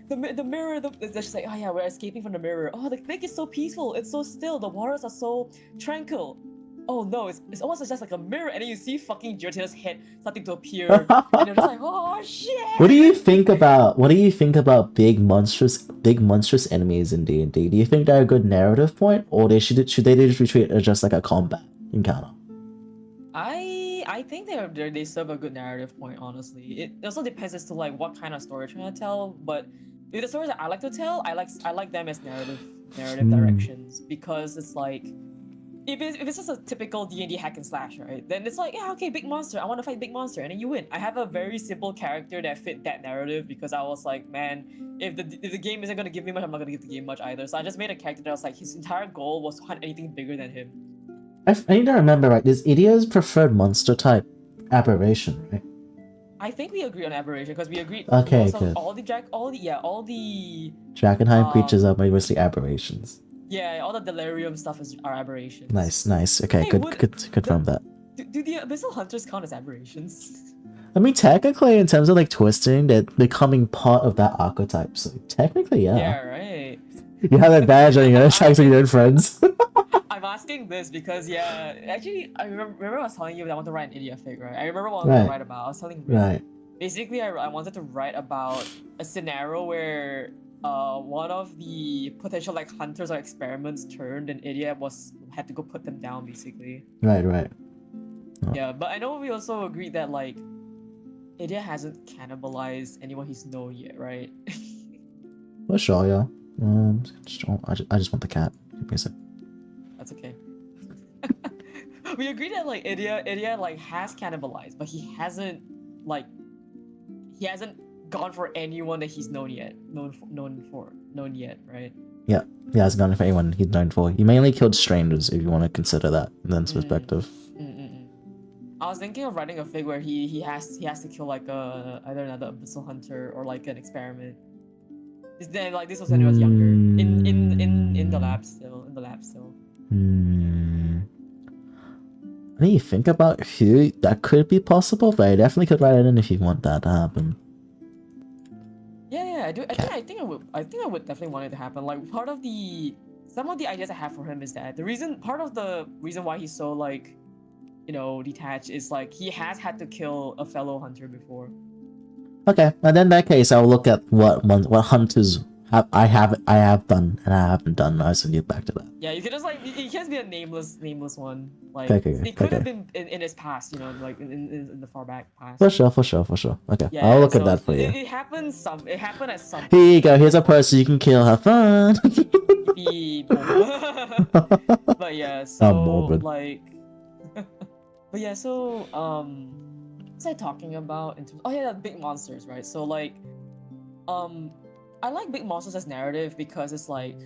the mirror. They're just like, oh yeah, we're escaping from the mirror. Oh, the lake is so peaceful. It's so still. The waters are so tranquil. Oh no, it's almost just like a mirror, and then you see fucking Giratina's head starting to appear, and you're just like, oh shit. What do you think about big monstrous enemies in D&D? Do you think they're a good narrative point, or should they just be treated as just like a combat encounter? I think they serve a good narrative point. Honestly, it also depends as to like what kind of story you're trying to tell. But with the stories that I like to tell, I like them as narrative directions, because it's like, if it's just a typical D&D hack and slash, right? Then it's like, yeah, okay, big monster. I want to fight big monster, and then you win. I have a very simple character that fit that narrative because I was like, man, if the game isn't gonna give me much, I'm not gonna give the game much either. So I just made a character that was like, his entire goal was to hunt anything bigger than him. I need to remember, right? This Idia's preferred monster type, aberration, right? I think we agree on aberration because we agreed. Okay, most of good. all the Dragonheim creatures are mostly aberrations. Yeah, all the delirium stuff are aberrations. Nice. Okay, Hey, good confirm that. Do the abyssal hunters count as aberrations? I mean, technically, in terms of like twisting, they're becoming part of that archetype. So technically, yeah. Yeah, right. You have that badge on your attacks with your own friends. I'm asking this because, yeah, actually, I remember I was telling you that I want to write an idiot fig, right? I remember what I wanted to write about. I was telling you. Right. Basically, I wanted to write about a scenario where one of the potential like hunters or experiments turned, and idiot had to go put them down, basically. Right. Oh. Yeah, but I know we also agreed that like idiot hasn't cannibalized anyone he's known yet, right? For sure, yeah. I just want the cat. Give me a sec. That's okay. We agreed that like idiot like has cannibalized, but he hasn't gone for anyone that he's known yet, right? Yeah, he hasn't gone for anyone he's known for. He mainly killed strangers, if you want to consider that in that perspective. I was thinking of writing a fig where he has to kill like either another abyssal hunter or like an experiment. Then like this was when he was younger, in the lab still. I need to think about who that could be possible, but I definitely could write it in if you want that to happen. Yeah, I do. I think I would definitely want it to happen. Like some of the ideas I have for him is that part of the reason why he's so like, detached is like he has had to kill a fellow hunter before. Okay, and in that case, I'll look at what hunters I have done and I haven't done. I'll send you back to that. Yeah, you can just like it can't be a nameless one. Like it could have been in his past, like in the far back past. For sure. Okay, yeah, I'll look at that for you. It happened at some. Here you go. Here's a person you can kill. Have fun. But yeah, so like. But yeah, so what's I talking about in terms? Oh yeah, big monsters, right? So like, I like big monsters as narrative because it's like,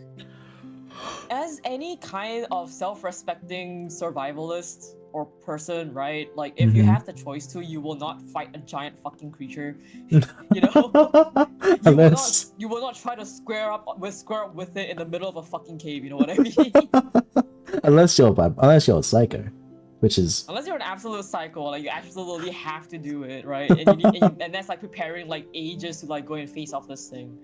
as any kind of self-respecting survivalist or person, right? Like, if you have the choice to, you will not fight a giant fucking creature, you will not try to square up with it in the middle of a fucking cave. You know what I mean? unless you're a psycho. Unless you're an absolute psycho, like you absolutely have to do it, right? And that's like preparing like ages to like go and face off this thing.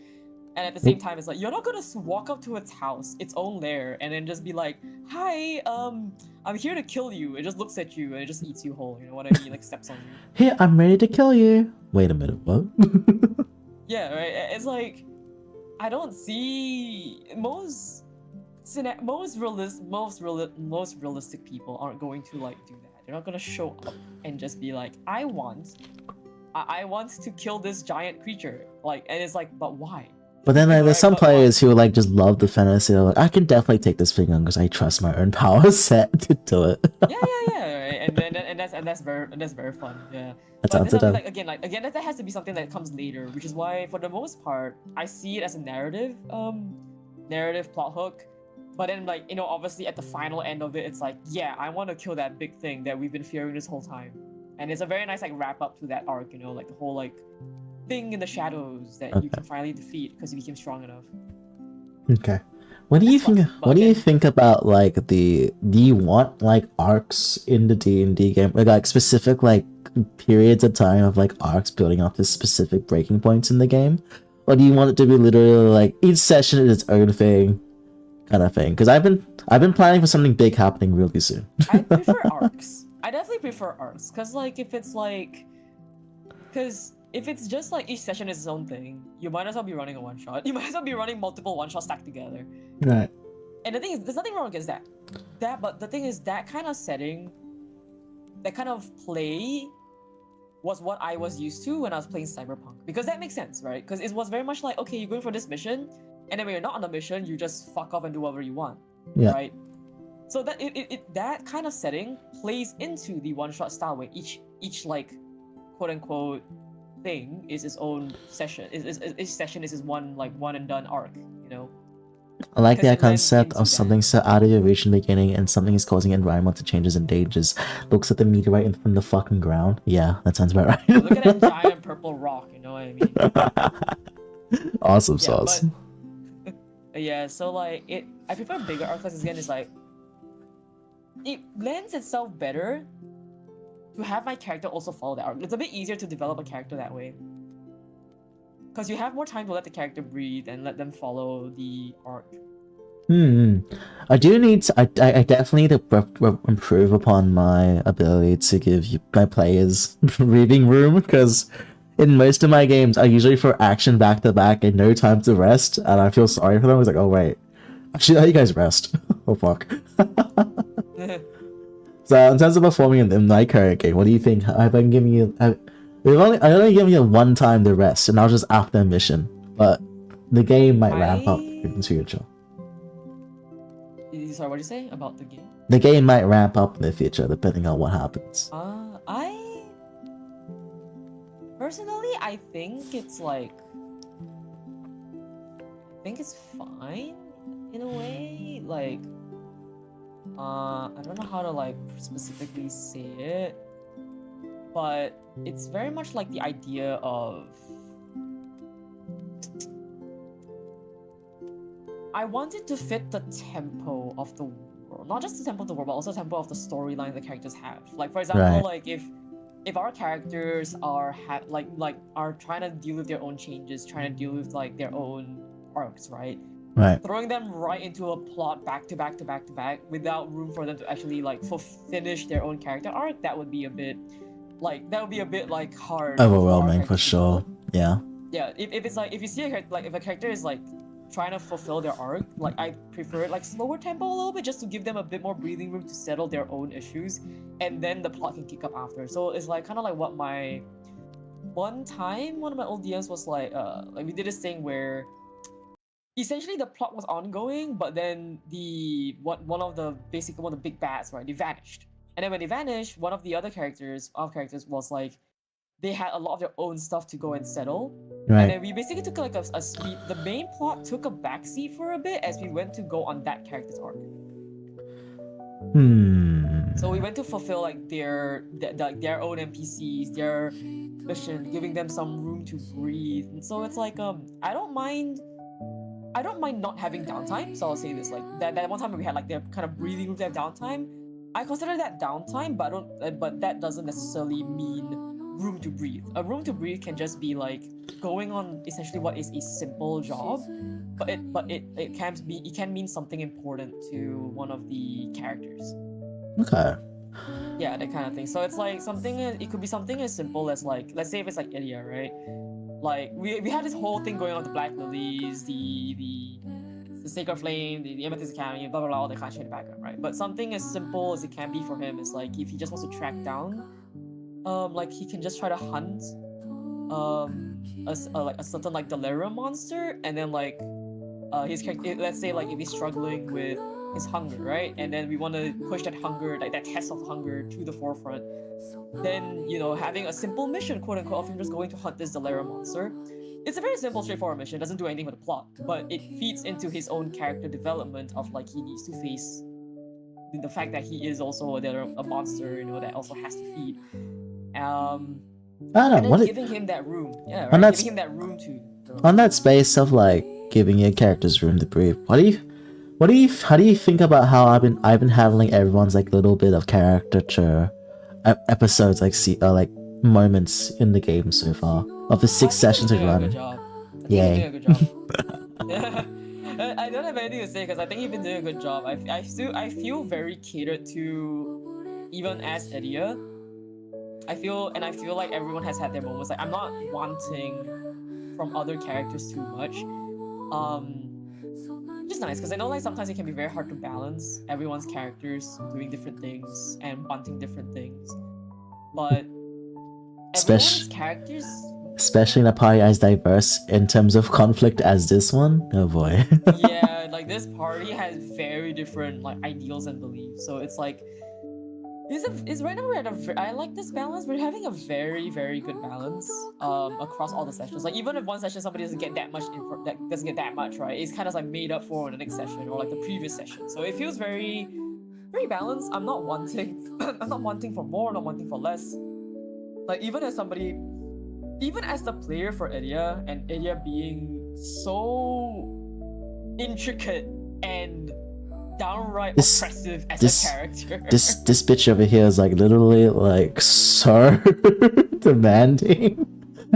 And at the same time, it's like you're not gonna walk up to its house, its own lair, and then just be like, "Hi, I'm here to kill you." It just looks at you and it just eats you whole. You know what I mean? Like steps on you. Here, I'm ready to kill you. Wait a minute, what? Yeah, right. It's like I don't see most realistic people aren't going to like do that. They're not gonna show up and just be like, I want to kill this giant creature. Like, and it's like, but why? But then there's Alright, some but why? players who like just love the fantasy. They're like, I can definitely take this thing on because I trust my own power set to do it. Yeah, right? And that's very fun. Yeah. That But sounds then it. like again, that has to be something that comes later, which is why for the most part I see it as a narrative plot hook. But then like, you know, obviously at the final end of it, it's like, yeah, I want to kill that big thing that we've been fearing this whole time. And it's a very nice like wrap up to that arc, you know, like the whole like thing in the shadows that you can finally defeat because you became strong enough. Okay. What do you think? What do you think about like do you want like arcs in the D&D game, like specific like periods of time of like arcs building up to specific breaking points in the game, or do you want it to be literally like each session is its own thing, kind of thing? Because I've been planning for something big happening really soon. I prefer arcs. I definitely prefer arcs because like if it's just like each session is its own thing, you might as well be running a one shot. You might as well be running multiple one shots stacked together. Right. And the thing is, there's nothing wrong against that. But the thing is, that kind of setting, that kind of play, was what I was used to when I was playing Cyberpunk. Because that makes sense, right? Because it was very much like, okay, you're going for this mission, and then when you're not on the mission, you just fuck off and do whatever you want, right? So that that kind of setting plays into the one shot style where each like quote unquote thing is its own session. Each session is its one and done arc, you know. I like that concept of something so out of your reach in the beginning and something is causing environmental changes and dangers. Looks at the meteorite from the fucking ground. Yeah, that sounds about right. Look at that giant purple rock, you know what I mean? Awesome sauce. Yeah, so like I prefer bigger arcs because again, it's like it lends itself better to have my character also follow the arc. It's a bit easier to develop a character that way. Because you have more time to let the character breathe and let them follow the arc. I do need to, I definitely need to improve upon my ability to give my players breathing room, because in most of my games I usually throw action back to back and no time to rest, and I feel sorry for them. I was like, oh wait, actually how you guys rest? Oh fuck. So in terms of performing in my current game, what do you think? Have I been giving you? I only given you one time to rest, and I was just after a mission. But the game might ramp up in the future. Sorry, what did you say about the game? The game might ramp up in the future depending on what happens. I personally, I think it's like, I think it's fine in a way. Like, I don't know how to like specifically say it, but it's very much like the idea of I wanted to fit the tempo of the world, not just the tempo of the world, but also the tempo of the storyline the characters have. Like for example, like if our characters are are trying to deal with their own changes, trying to deal with like their own arcs, right? Right. Throwing them right into a plot back to back without room for them to actually like finish their own character arc, that would be a bit like hard. Overwhelming for sure. Yeah. Yeah. If it's like if you see a character, like if a character is like trying to fulfill their arc, like I prefer it like slower tempo a little bit, just to give them a bit more breathing room to settle their own issues, and then the plot can kick up after. So it's like kind of like what my one of my old DMs was like we did this thing where essentially the plot was ongoing, but then one of the big bads, right, they vanished. And then when they vanished, one of the other characters was like, they had a lot of their own stuff to go and settle. Right. And then we basically took like a speed. The main plot took a backseat for a bit as we went to go on that character's arc. So we went to fulfill like their own NPCs, their mission, giving them some room to breathe. And so it's like I don't mind not having downtime. So I'll say this, like that one time when we had like their kind of breathing room to have downtime, I consider that downtime, but that doesn't necessarily mean room to breathe. A room to breathe can just be like going on essentially what is a simple job, but it can mean something important to one of the characters. Okay. Yeah, that kind of thing. So it's like something. It could be something as simple as like, let's say if it's like Idia, right? Like we had this whole thing going on with the Black Lilies, the Sacred Flame, the Amethyst Academy, blah blah blah, all that kind of shit in the background, right? But something as simple as it can be for him is like if he just wants to track down, like he can just try to hunt, like a certain like delirium monster, and then like, his character. Let's say like if he's struggling with his hunger, right? And then we want to push that hunger, like that test of hunger, to the forefront. Then, you know, having a simple mission, quote unquote, of him just going to hunt this delirium monster. It's a very simple, straightforward mission. It doesn't do anything with the plot, but it feeds into his own character development of like he needs to face the fact that he is also a monster, you know, that also has to feed. I don't And know. What then giving him that room, yeah, And right? that's- Giving him that room to. on that space of like giving your characters room to breathe, how do you think about how I've been handling everyone's like little bit of caricature episodes, like like moments in the game so far of the 6 sessions we've run? Yay. You're doing a good job. I don't have anything to say because I think you've been doing a good job. I feel very catered to, even as Edia. I feel like everyone has had their moments. Like I'm not wanting from other characters too much. Which is nice because I know like sometimes it can be very hard to balance everyone's characters doing different things and wanting different things. But everyone's characters, Especially in a party as diverse in terms of conflict as this one. Oh boy. yeah, like this party has very different like ideals and beliefs. So it's like, is right now we're at I like this balance. We're having a very, very good balance across all the sessions. Like even if one session somebody doesn't get that much doesn't get that much, right? It's kind of like made up for in the next session or like the previous session. So it feels very, very balanced. I'm not wanting I'm not wanting for more, I'm not wanting for less. Like even as the player for Edia, and Edia being so intricate and downright oppressive as a character. This bitch over here is like literally like so demanding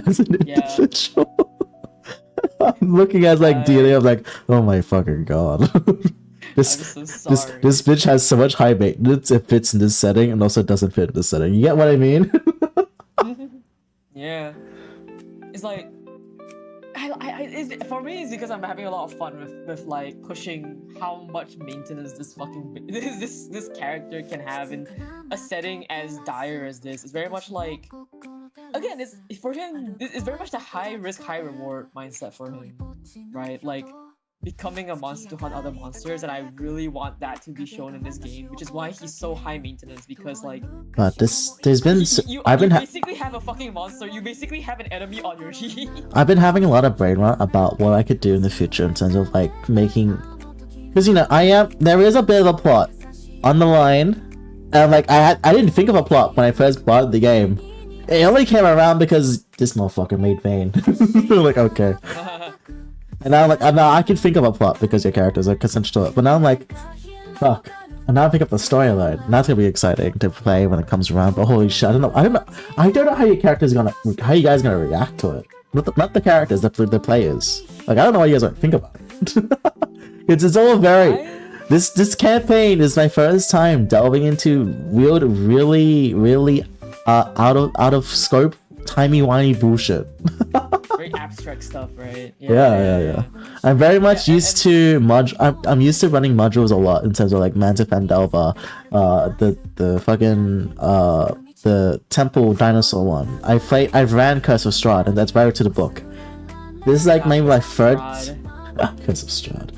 as an individual. I'm looking at like DNA, I'm like, oh my fucking god. This bitch has so much high maintenance, it fits in this setting and also doesn't fit in this setting. You get what I mean? Yeah. It's like for me, it's because I'm having a lot of fun with like pushing how much maintenance this fucking this character can have in a setting as dire as this. It's very much like, again, it's for him. It's very much the high risk, high reward mindset for him, right? Like becoming a monster to hunt other monsters, and I really want that to be shown in this game, which is why he's so high maintenance, because like, but there's been you basically have a fucking monster, you basically have an enemy on your team. I've been having a lot of brain rot about what I could do in the future in terms of like making, because you know there is a bit of a plot on the line, and like I didn't think of a plot when I first bought the game. It only came around because this motherfucker made Vayne. Like, okay. And now, like, now I can think of a plot because your characters are consensual to it. But now I'm like, fuck. And now I pick up the storyline. And that's gonna be exciting to play when it comes around. But holy shit, I don't know how your characters how you guys gonna react to it. Not the characters, the players. Like, I don't know what you guys are think about it. It's all very. This campaign is my first time delving into really out of scope, timey-wimey bullshit. Very abstract stuff, right? Yeah. I'm very much used to I'm used to running modules a lot in terms of like Manta Fandelva, the fucking the Temple Dinosaur one. I've ran Curse of Strahd, and that's right to the book. This is like maybe my third Curse of Strahd.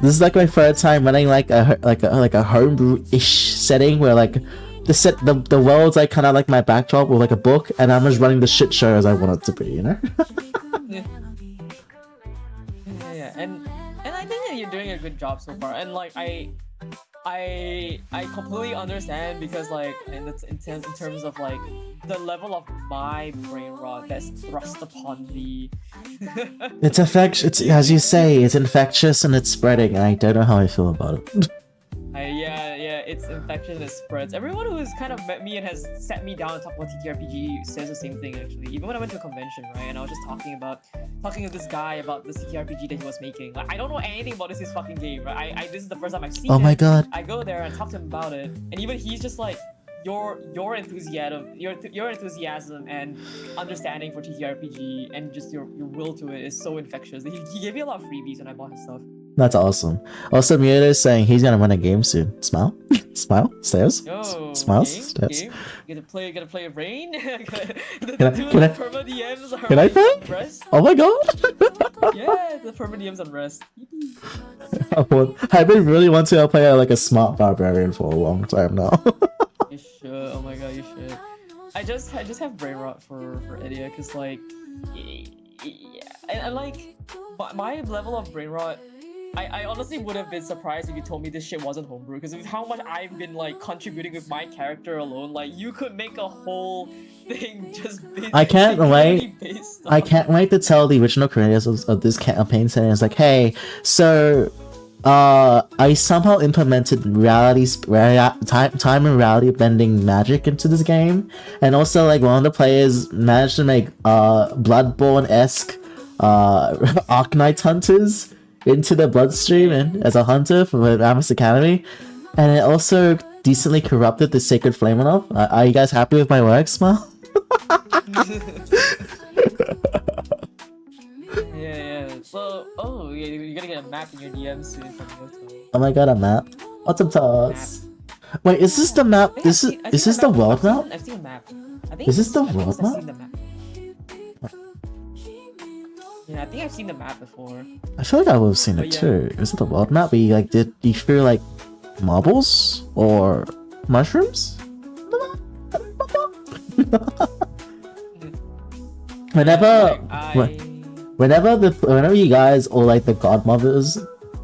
This is like my third time running like a homebrew-ish setting where like the world's like kind of like my backdrop with like a book, and I'm just running the shit show as I want it to be, you know? yeah, and I think that you're doing a good job so far, and like I completely understand, because like in terms of like the level of my brain rot that's thrust upon me. It's infectious. It's, as you say, it's infectious and it's spreading, and I don't know how I feel about it. it's infectious and it spreads. Everyone who has kind of met me and has sat me down and talked about TTRPG says the same thing actually. Even when I went to a convention, right, and I was just talking to this guy about the TTRPG that he was making. Like, I don't know anything about this fucking game, right? This is the first time I've seen it. Oh my god. I go there and talk to him about it, and even he's just like, your enthusiasm and understanding for TTRPG and just your will to it is so infectious. He gave me a lot of freebies when I bought his stuff. That's awesome. Also, Miyoda is saying he's gonna run a game soon. Smile? Smile? Stairs? Yo, Smiles? game, Stairs? game. You gotta play Rain? the Can I- two can I- perma DMs are can I play? on rest. Oh my god! Yeah, the perma DMs on rest. I've been really wanting to play like a smart barbarian for a long time now. You should. Oh my god, you should. I just have brain rot for Idia because like, yeah, and like my level of brain rot. I honestly would have been surprised if you told me this shit wasn't homebrew, because with how much I've been like contributing with my character alone, like you could make a whole thing just based. I can't wait. I can't wait to tell the original creators of this campaign setting. It's like, hey, so I somehow implemented time and reality bending magic into this game, and also like one of the players managed to make Bloodborne-esque Arknight hunters into the bloodstream and as a hunter from Amos Academy, and it also decently corrupted the sacred flame enough. Are you guys happy with my work, Smile? Yeah. So, yeah, you're gonna get a map in your DM soon from Yoto. Oh my god, a map. What's up, Tots? Wait, is this the map? Is this the world map? I've seen a map. I think Is this the I think world I've map? seen the map. Yeah, I think I've seen the map before. I feel like I would have seen But it yeah. too. Is it the world map where you like did you threw like marbles or mushrooms? Whenever Like, whenever you guys or like the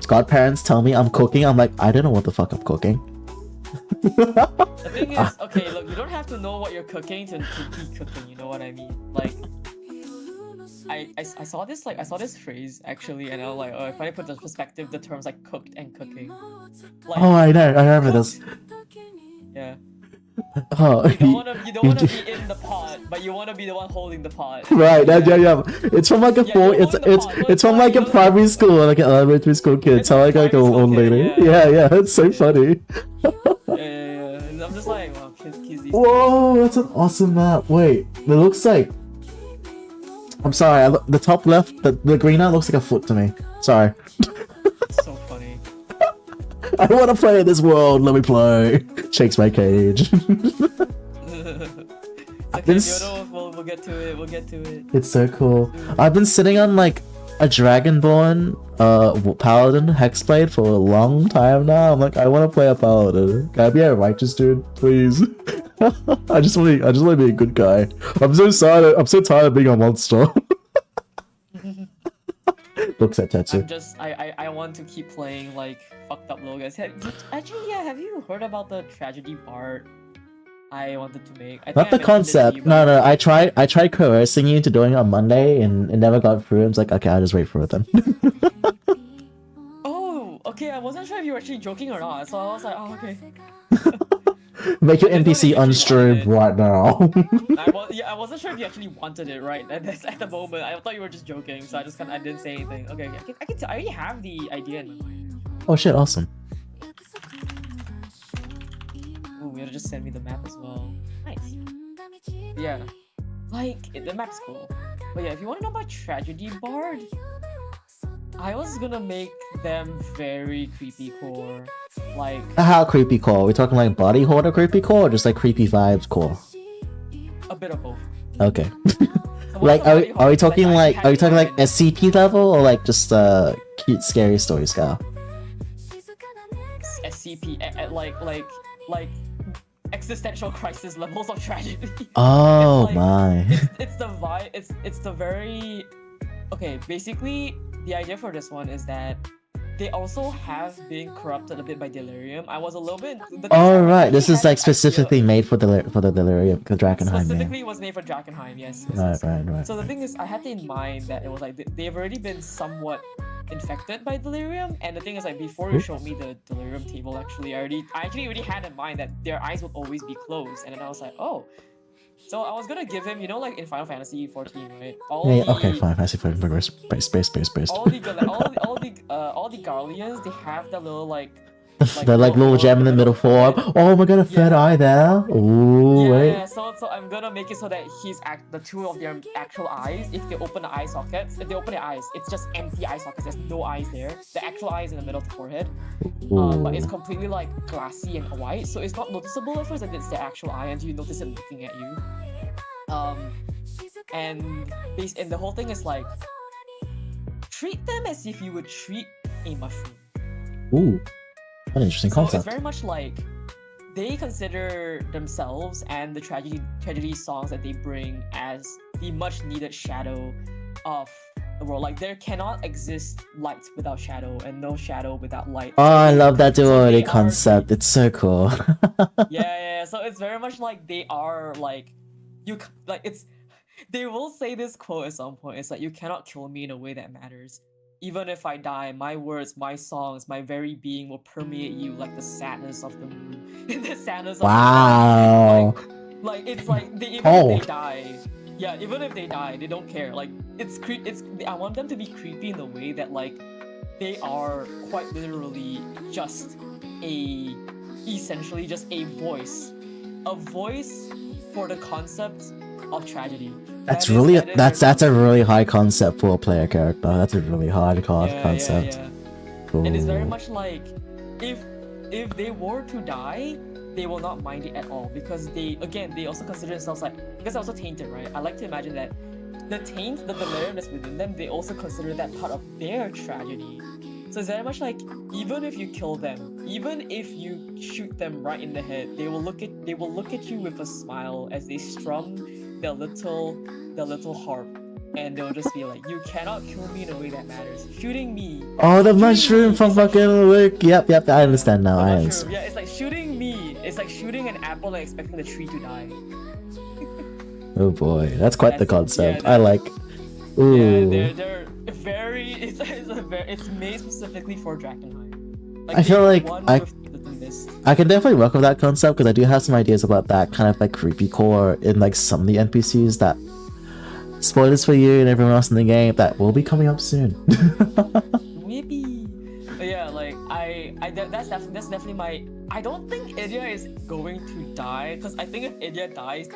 godparents tell me I'm cooking, I'm like, I don't know what the fuck I'm cooking. the thing is, okay, look, you don't have to know what you're cooking to be cooking. You know what I mean? Like, I saw this phrase actually, and I was like, oh, if I put the perspective, the terms like cooked and cooking. Like, Oh, I know, I remember this. yeah. Oh, You don't wanna be in the pot, but you wanna be the one holding the pot. right? Yeah. It's from like a Yeah, four. you're It's holding the pot. it's from like a You're- primary school, like an elementary school kid. It's Tell a like an primary old school kid, lady. yeah. Yeah. It's so funny. Yeah. And I'm just like, wow, kids these days. Whoa, that's an awesome map. Wait, it looks like. I'm sorry. The top left, the green art looks like a foot to me. Sorry. It's so funny. I want to play in this world. Let me play. Shakes my cage. Okay, This- Yodo, we'll get to it. We'll get to it. It's so cool. I've been sitting on like a Dragonborn paladin hexblade for a long time now. I'm like, I want to play a paladin. Can I be a righteous dude, please? I just want to be a good guy. I'm so tired of being a monster. Looks at Tetsu. I want to keep playing like fucked up little guys. Actually, yeah, have you heard about the tragedy bard I wanted to make? I think Not I the mentioned it to concept. you, No, but- I tried coercing you into doing it on Monday, and it never got through. I was like, okay, I'll just wait for it then. Oh, okay. I wasn't sure if you were actually joking or not, so I was like, oh, okay. Make your I just NPC wanted to unstream keep on right now. I wasn't sure if you actually wanted it, right? At the moment, I thought you were just joking, so I didn't say anything. Okay, I already have the idea in my mind. Oh shit, awesome. Ooh, you gotta just send me the map as well. Nice. Yeah, like the map's cool. But yeah, if you want to know about Tragedy Bard, I was gonna make them very creepy core. Like How creepy core? We're talking like body horror creepy core, or just like creepy vibes core? a bit of both. Okay. So Like, what the body are we horror is, talking I like have are we talking like one- SCP level or like just cute scary story scale? SCP like existential crisis levels of tragedy. Oh like- my. It's the vibe. It's the very okay. Basically, the idea for this one is that they also have been corrupted a bit by Delirium. I was a little bit. Oh right, this is like specifically made for the Delirium, the Drakenheim. Specifically was made for Drakenheim, yes. Right. So the thing is, I had in mind that it was like they've already been somewhat infected by Delirium, and the thing is like before you showed me the Delirium table, actually, I actually already had in mind that their eyes would always be closed, and then I was like, oh. So I was gonna give him, you know, like in Final Fantasy 14, right? Okay, fine. Fantasy 14, space. All the Garleans, they have that little like the like little gem in the middle form. Oh my god, a third eye there. Ooh, wait. Yeah, so I'm gonna make it so that the two of their actual eyes, if they open the eye sockets, if they open their eyes, it's just empty eye sockets, there's no eyes there. The actual eye is in the middle of the forehead. But it's completely like glassy and white, so it's not noticeable at first that it's their actual eye until you notice it looking at you. And the whole thing is like, treat them as if you would treat a mushroom. Ooh. What an interesting concept. It's very much like they consider themselves and the tragedy songs that they bring as the much needed shadow of the world. Like there cannot exist light without shadow and no shadow without light. Oh, I love that duality concept. It's so cool. yeah. So it's very much like they are like they will say this quote at some point. It's like, you cannot kill me in a way that matters. Even if I die, my words, my songs, my very being will permeate you like the sadness of the moon. The sadness of wow. the moon. Like it's like even if they die, even if they die, they don't care. Like I want them to be creepy in the way that like they are quite literally essentially just a voice for the concept of tragedy. That's a really high concept for a player character. That's a really hard concept. Yeah. Cool. And it's very much like if they were to die, they will not mind it at all because they also consider themselves like, because they're also tainted, right? I like to imagine that the delirium that's within them, they also consider that part of their tragedy. So it's very much like, even if you kill them, even if you shoot them right in the head, they will look at you with a smile as they strum their little harp, and they'll just be like, you cannot kill me in a way that matters. Shooting me. Oh, the mushroom from fucking Wick. Yep, I understand now. I understand. Yeah, it's like shooting me. It's like shooting an apple and expecting the tree to die. Oh boy, that's quite the concept. I like. Ooh. Yeah, they're very. It's made specifically for Drakenheim. Like, I feel like I can definitely work with that concept because I do have some ideas about that kind of like creepy core in like some of the NPCs that, spoilers for you and everyone else in the game, that will be coming up soon. Maybe. But yeah, like that's definitely my. I don't think Ilya is going to die because I think if Ilya dies,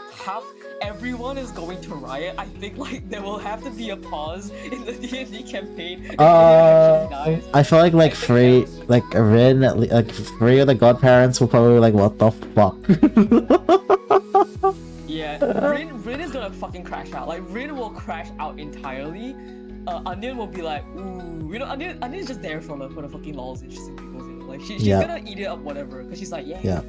everyone is going to riot. I think like there will have to be a pause in the D&D campaign. I feel like Frey, like Rin, like Frey of the godparents will probably like, what the fuck? Yeah, Rin is gonna fucking crash out. Like Rin will crash out entirely. Onion will be like, ooh, you know, Onion is just there for the fucking lols and shits and giggles, you know? Like she's gonna eat it up, whatever, because she's like, yeah.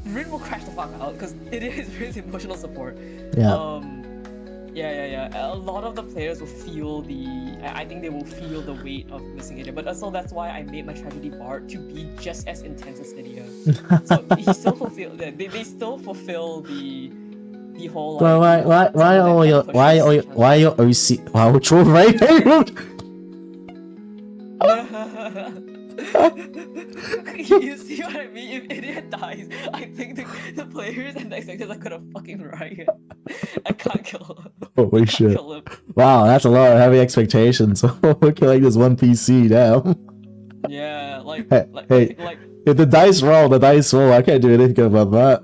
Rin will crash the fuck out because it is Rin's emotional support. Yeah. A lot of the players will feel I think they will feel the weight of missing Ilya, but also that's why I made my tragedy bard to be just as intense as Ilya. So he still fulfill. They still fulfill the whole. Like, why are your OC? Wow, which one, right? You see what I mean? If Idiot dies, I think the players and the executives are gonna fucking riot. I can't kill him. Holy shit! Wow, that's a lot of heavy expectations. We're killing this one PC now. Yeah, like if the dice roll, I can't do anything about that.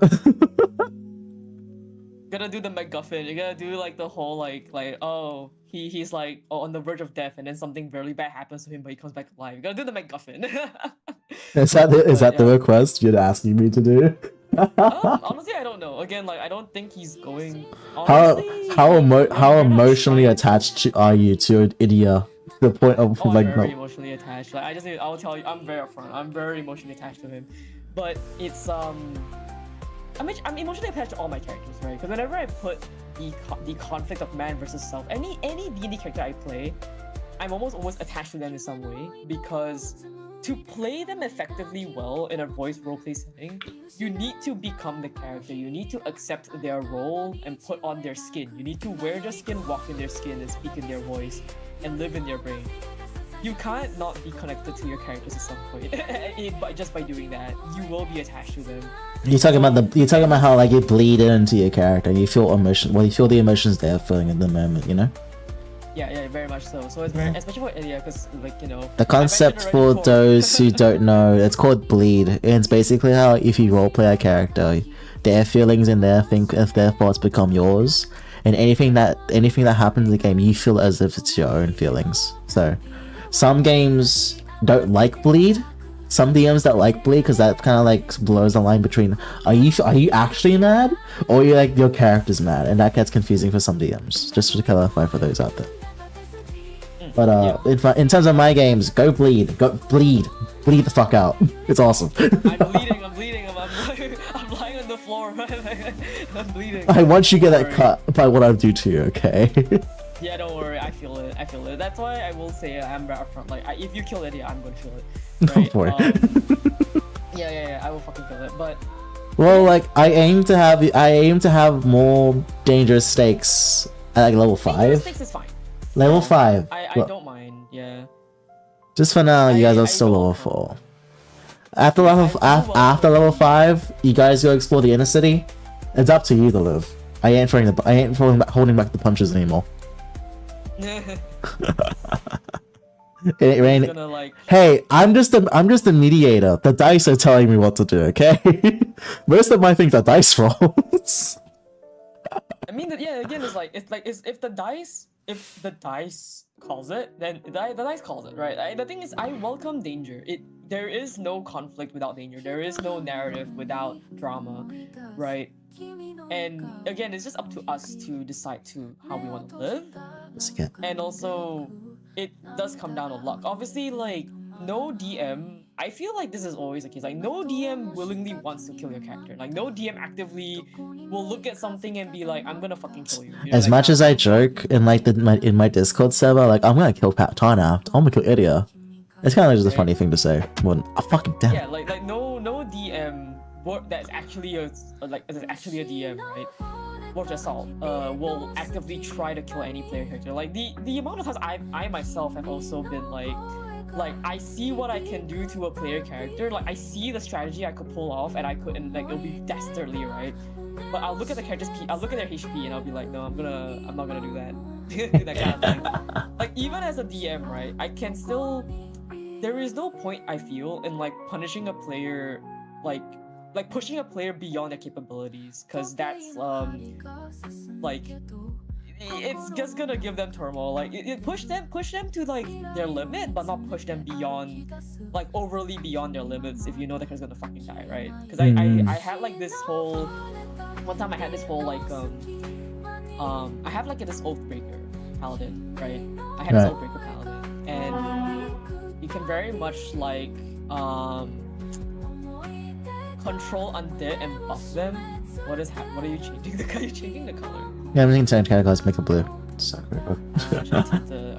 Gotta do the MacGuffin. You gotta do like the whole like oh he's like on the verge of death and then something really bad happens to him but he comes back alive. You gotta do the MacGuffin. Is that the request you're asking me to do? Honestly, I don't know. Again, like I don't think he's going. Honestly, how emotionally attached are you to Idia? The point of like very emotionally attached. Like I'll tell you, I'm very upfront. I'm very emotionally attached to him, but it's I'm emotionally attached to all my characters, right? Because whenever I put the conflict of man versus self, any D&D character I play, I'm almost attached to them in some way, because to play them effectively well in a voice roleplay setting, you need to become the character. You need to accept their role and put on their skin. You need to wear their skin, walk in their skin, and speak in their voice, and live in their brain. You can't not be connected to your characters at some point. But just by doing that, you will be attached to them. You're talking about how like you bleed into your character and you feel emotion. Well, you feel the emotions they're feeling in the moment, you know. Yeah, very much so. So it's very, especially for Ilya, because like, you know, The concept for those who don't know, it's called bleed, and it's basically how if you roleplay a character, their feelings and their thoughts become yours, and anything that happens in the game, you feel as if it's your own feelings. So, some games don't like bleed. Some DMs don't like bleed because that kind of like blurs the line between are you actually mad or you like your character's mad, and that gets confusing for some DMs. Just to clarify for those out there. But in terms of my games, go bleed the fuck out. It's awesome. I'm bleeding. I'm lying on the floor. I'm bleeding. I want you to get that cut by what I do to you, okay? Yeah, don't worry. I feel it. That's why I will say I'm right up front. Like, if you kill Eddie, I'm gonna feel it. Right? Go for it. Yeah. I will fucking kill it. But well, like I aim to have more dangerous stakes at like level 5. 6 is fine. Level 5. I don't mind. Yeah. Just for now, you guys are still level 4. After level 5, you guys go explore the inner city. It's up to you to live. I ain't holding back the punches anymore. Hey, I'm just a mediator. The dice are telling me what to do, okay? Most of my things are dice rolls. I mean, again, it's if the dice calls it, then the dice calls it, right? The thing is, I welcome danger. There is no conflict without danger. There is no narrative without drama, right? And again, it's just up to us to decide to how we want to live. And also, it does come down to luck. Obviously, like, no DM, I feel like this is always the case. Like, no DM willingly wants to kill your character. Like, no DM actively will look at something and be like, I'm gonna fucking kill you. You know, as much as I joke in like in my Discord server, like I'm gonna kill Pat Tarnaft, I'm gonna kill Idia. It's kind of just a funny thing to say. Well, fucking damn. Yeah, like no DM that's actually a DM, right? Worth their salt, will actively try to kill any player character. Like the amount of times I myself have also been like I see what I can do to a player character. Like I see the strategy I could pull off, and it'll be dastardly, right? But I'll look at the character's I'll look at their HP, and I'll be like, no, I'm not gonna do that. That kind of thing. Like even as a DM, right? I can still. There is no point, I feel, in like punishing a player, like pushing a player beyond their capabilities, because that's like it's just gonna give them turmoil. Like push them to like their limit, but not push them beyond, like overly beyond their limits if you know the character's gonna fucking die, right? Because I had like this whole one time I had this whole like I have like this Oathbreaker paladin, right? I had this Oathbreaker paladin, and you can very much like control undead and buff them. What are you changing? You're changing the color. Yeah, I'm changing characters, make it blue. So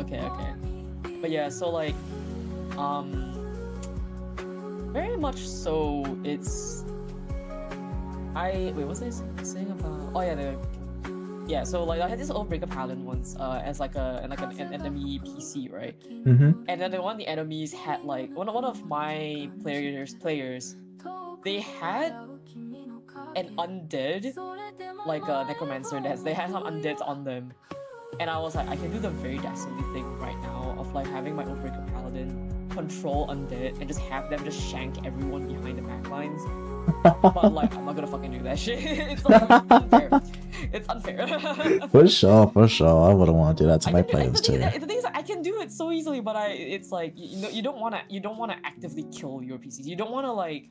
okay. But yeah, so like very much so it's wait, what was I saying about? Oh yeah, so like I had this Oathbreaker paladin once as like an enemy PC, right? Mm-hmm. And then one of the enemies had like one of my players they had an undead, like a necromancer. They had some undeads on them, and I was like, I can do the very dastardly thing right now of like having my Oathbreaker paladin control undead and just have them just shank everyone behind the backlines. But like, I'm not gonna fucking do that shit. It's like unfair. It's unfair. For sure. I wouldn't want to do that to my players too. The thing is, I can do it so easily, but it's like you don't wanna actively kill your PCs. You don't wanna like.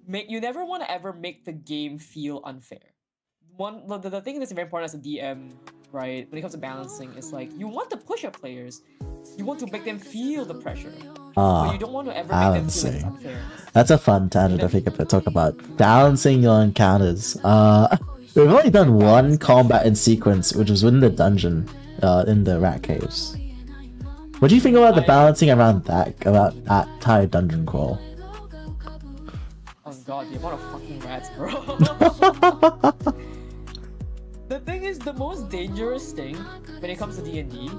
You never want to ever make the game feel unfair. The thing that's very important as a DM, right, when it comes to balancing, is like you want to push your players, you want to make them feel the pressure, but you don't want to ever make them feel like it's unfair. That's a fun tangent I think to talk about. Balancing your encounters. We've only done one combat in sequence, which was within the dungeon, in the rat caves. What do you think about the I- balancing around that Thai dungeon crawl? Oh god, the amount of fucking rats, bro. The thing is, the most dangerous thing when it comes to D&D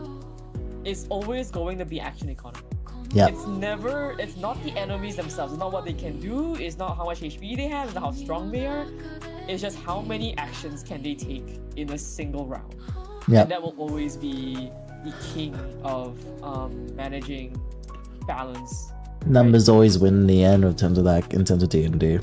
is always going to be action economy. Yep. It's not the enemies themselves, it's not what they can do, it's not how much HP they have, it's not how strong they are. It's just how many actions can they take in a single round. Yep. And that will always be the king of managing balance. Numbers always win in the end in terms of D&D.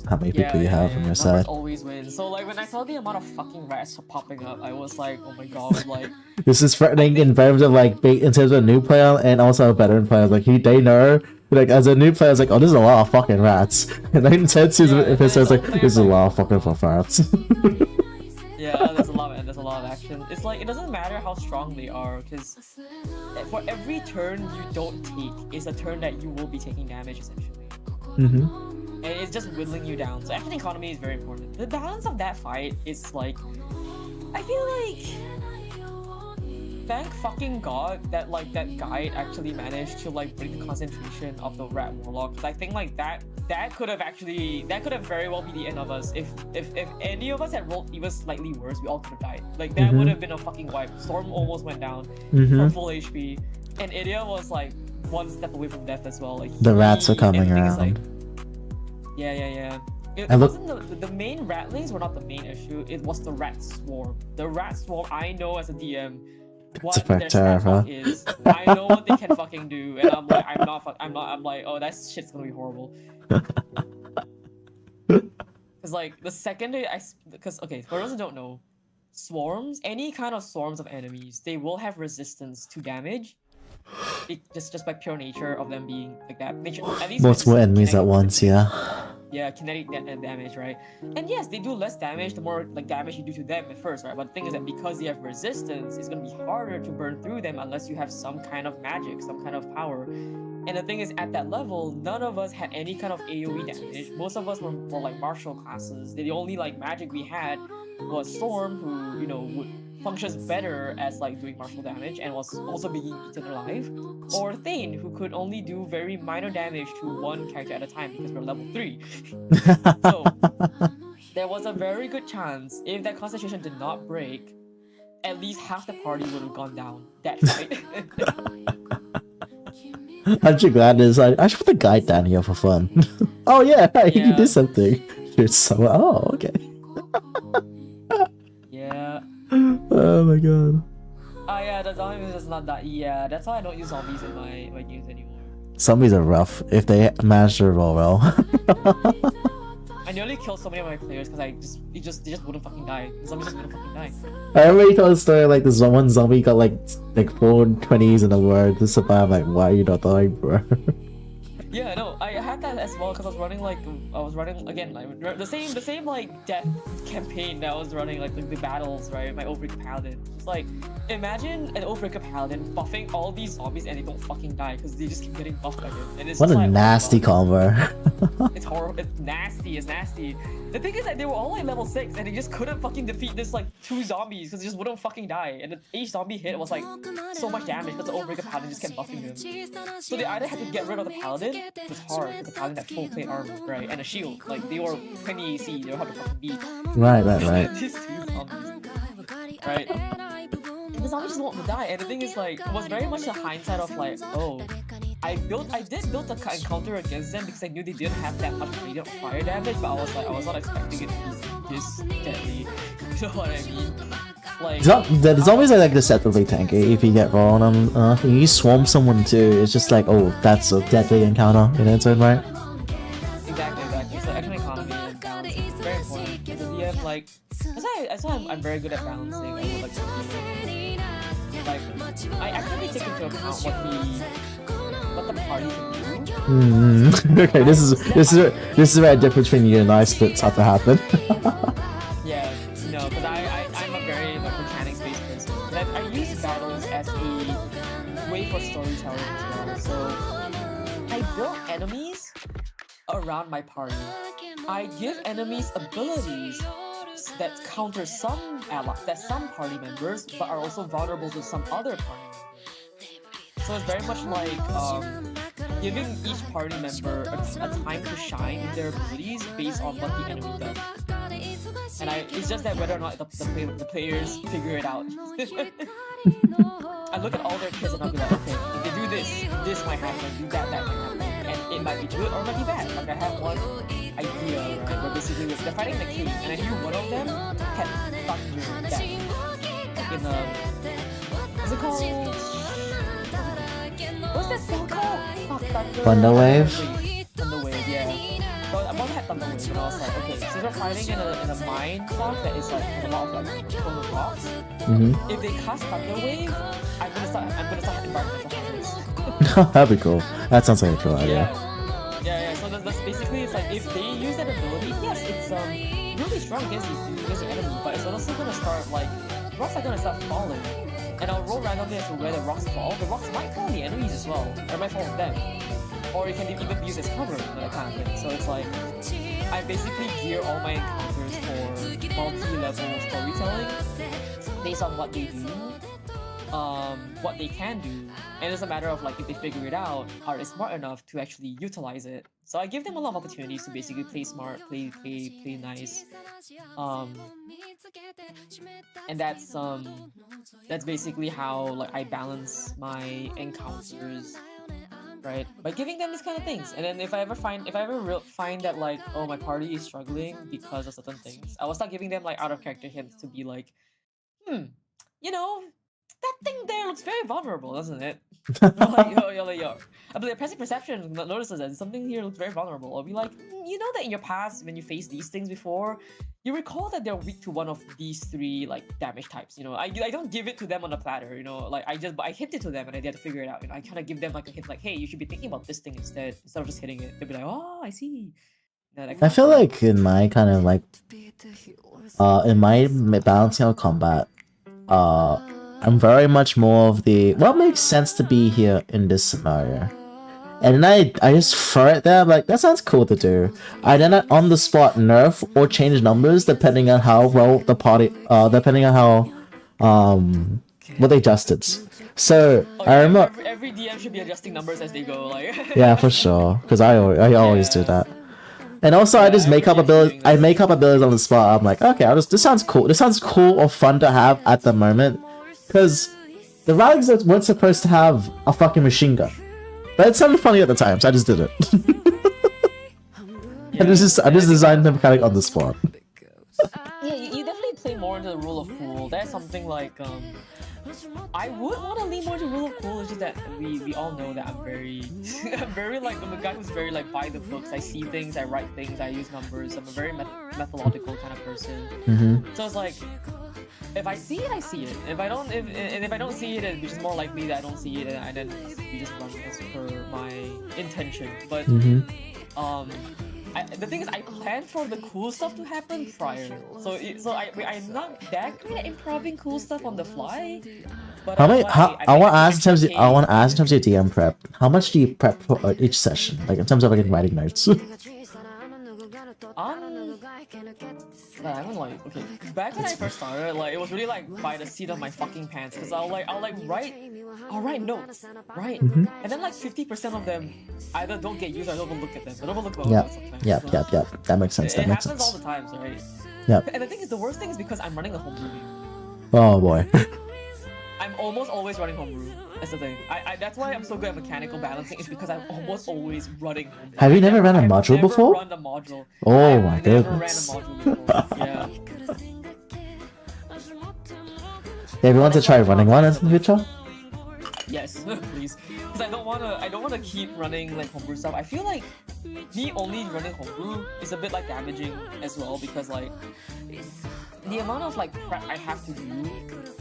How many people you have on your Numbers side. always win. So like when I saw the amount of fucking rats popping up, I was like, oh my god, like This is threatening in terms of in terms of a new player and also a veteran player. Like they know, like as a new player, it's like, oh, this is a lot of fucking rats. And then if it says like, this is a lot of fucking rats. yeah, there's a lot of action. It's like it doesn't matter how strong they are, because for every turn you don't take is a turn that you will be taking damage essentially. And it's just whittling you down. So action economy is very important. The balance of that fight is like, I feel like, thank fucking god that like that guide actually managed to like bring the concentration of the rat warlock. 'Cause I think like that could have very well be the end of us. If any of us had rolled even slightly worse, we all could have died. Like that would have been a fucking wipe. Storm almost went down from full HP, and Idia was like one step away from death as well. Like The rats are coming everything is, around. Yeah. It And look- wasn't the main ratlings were not the main issue. It was the rat swarm. The rat swarm, I know as a DM what a their terror, stat huh? block is. I know what they can fucking do, and I'm like, I'm like, oh, that shit's gonna be horrible. Cause like the second okay, for those who don't know, swarms, any kind of swarms of enemies, they will have resistance to damage. Just by pure nature of them being like that. At least Multiple with enemies at kinetic once, yeah. Yeah, kinetic damage, right? And yes, they do less damage the more like damage you do to them at first, right? But the thing is that because they have resistance, it's gonna be harder to burn through them unless you have some kind of magic, some kind of power. And the thing is, at that level, none of us had any kind of AoE damage. Most of us were like martial classes. The only like magic we had was Storm, who functions better as like doing martial damage and was also being eaten alive, or Thane, who could only do very minor damage to one character at a time because we're level 3. So there was a very good chance if that concentration did not break, at least half the party would have gone down that fight. Aren't you glad there's like, I should put the guide down here for fun. Oh yeah, he Yeah. did something. It's so okay. Yeah. Oh my god. Oh yeah, the zombies is not that. Yeah, that's why I don't use zombies in my games anymore. Zombies are rough if they manage to roll well. I nearly killed so many of my players because they just wouldn't fucking die. The zombies just wouldn't fucking die. I remember you told a story like this one zombie got like 420s in a word to survive. I'm like, why are you not dying, bro? Yeah, no, I had that as well because I was running again like the same like death campaign that I was running like the battles, right? My Overbreaker Paladin. It's like, imagine an Overbreaker Paladin buffing all these zombies and they don't fucking die because they just keep getting buffed by him. And it's What just a like, nasty combo. It's horrible. It's nasty. The thing is that they were all like level 6 and they just couldn't fucking defeat this like 2 zombies because they just wouldn't fucking die. And each zombie hit was like so much damage because the Overbreaker Paladin just kept buffing them. So they either had to get rid of the Paladin, which was hard because the Paladin had full plate armor, right? And a shield. Like they were 20 AC, they were hard to fucking beat. Right. These 2 zombies. Right? And the zombies just won't die. And the thing is like, it was very much a hindsight of like, oh, I did build a encounter against them because I knew they didn't have that much radiant fire damage, but I was not expecting it to be this deadly. You know what I mean? Like The zombies are like deceptively tanky if you get raw on them. If you swarm someone too, it's just like, oh, that's a deadly encounter in its own right. Exactly. So action economy and balance is very important. As a DM, like that's why I'm very good at balancing. I would like to be like I actually take into account what the party can do. Okay, this is where a difference between you and I splits have to happen. Yeah, no, because I'm a very like mechanics-based person. And I use battles as a way for storytelling as well. So I build enemies around my party. I give enemies abilities that counter some allies, that some party members, but are also vulnerable to some other party members. so it's very much like giving each party member a time to shine in their abilities based on what the enemy does. And it's just that whether or not the players figure it out. I look at all their kids and I'll be like, okay, if they do this might happen, do that might happen. And it might be good or it might be bad. Like I have one idea, right, where basically they're fighting the king, and I knew one of them had thunder that in a... What's it called? What's that spell called? Fuck, Thunder Wave? Thunder Wave, yeah. So one had Thunder Wave, and I was like, okay, since we're fighting in a mine stuff that is like a lot of like from the rocks, if they cast Thunder Wave, I'm gonna start environmental hazards. That'd be cool. That sounds like a cool idea. Yeah. So that's basically, it's like if they use that ability, yes, it's really strong against the enemy, but it's also gonna start like rocks are gonna start falling, and I'll roll randomly as to where the rocks fall. The rocks might fall on the enemies as well, or it might fall on them, or it can even be used as cover, that kind of thing. So it's like I basically gear all my encounters for multi-level storytelling based on what they do. What they can do, and it's a matter of like if they figure it out, are they smart enough to actually utilize it? So I give them a lot of opportunities to basically play smart, play nice, and that's basically how like I balance my encounters, right? By giving them these kind of things, and then if I ever find that like, oh, my party is struggling because of certain things, I will start giving them like out of character hints to be like, you know, that thing there looks very vulnerable, doesn't it? yo. I'll be like, passive perception notices that something here looks very vulnerable. I'll be like, you know that in your past, when you faced these things before, you recall that they're weak to one of these three like damage types. You know, I don't give it to them on a platter. You know, like I hint it to them and they have to figure it out. You know, I kind of give them like a hint, like, hey, you should be thinking about this thing instead of just hitting it. They'll be like, oh, I see. I feel like in my kind of like in my balancing of combat, I'm very much more of the what makes sense to be here in this scenario, and then I just throw it there. I'm like, that sounds cool to do. I then on the spot nerf or change numbers depending on how well the party, depending on how what they adjusted. So I remember every DM should be adjusting numbers as they go. Like yeah, for sure, because I always do that. And also, I just make up abilities. I make up abilities on the spot. I'm like, okay, this sounds cool. This sounds cool or fun to have at the moment. Because the rallies weren't supposed to have a fucking machine gun. But it sounded funny at the time, so I just did it. I just designed the mechanic on the spot. Yeah, you definitely play more into the rule of cool. That's something like, I would want to lean more to rule of cool. It's just that we all know that I'm very, I'm very like, I'm a guy who's very like by the books. I see things, I write things, I use numbers. I'm a very methodological kind of person. So it's like, if I see it, I see it. If I don't, if I don't see it, it's just more likely that I don't see it, and then we just run as per my intention. But the thing is, I plan for the cool stuff to happen prior. So I'm not that great at improving cool stuff on the fly. But I want to ask in terms of your DM prep. How much do you prep for each session? Like in terms of like writing notes. I don't like, okay, back when I first started, like, it was really like by the seat of my fucking pants, because I'll write notes, right? And then like 50% of them either don't get used or I don't even look at them. I don't even look at my notes sometimes. Yep. That makes sense. It happens all the time, right? Yep. And the thing is, the worst thing is because I'm running a homebrew game. Oh boy. I'm almost always running homebrew. That's the thing. That's why I'm so good at mechanical balancing, is because I'm almost always running homebrew. Have you never ran a module before? I've never run a module. Oh my goodness. I've never ran a module before. Yeah. Yeah, you want to try running one in the future? Yes, please. Because I don't wanna keep running like homebrew stuff. I feel like me only running homebrew is a bit like damaging as well, because like the amount of like prep I have to do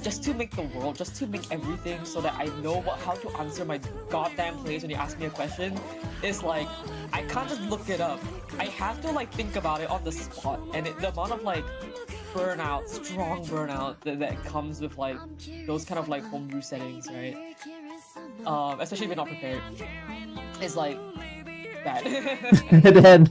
just to make the world, just to make everything so that I know how to answer my goddamn players when you ask me a question is like, I can't just look it up. I have to like think about it on the spot, and the amount of like burnout, strong burnout that comes with like those kind of like homebrew settings, right? Especially if you're not prepared, it's like bad. And then,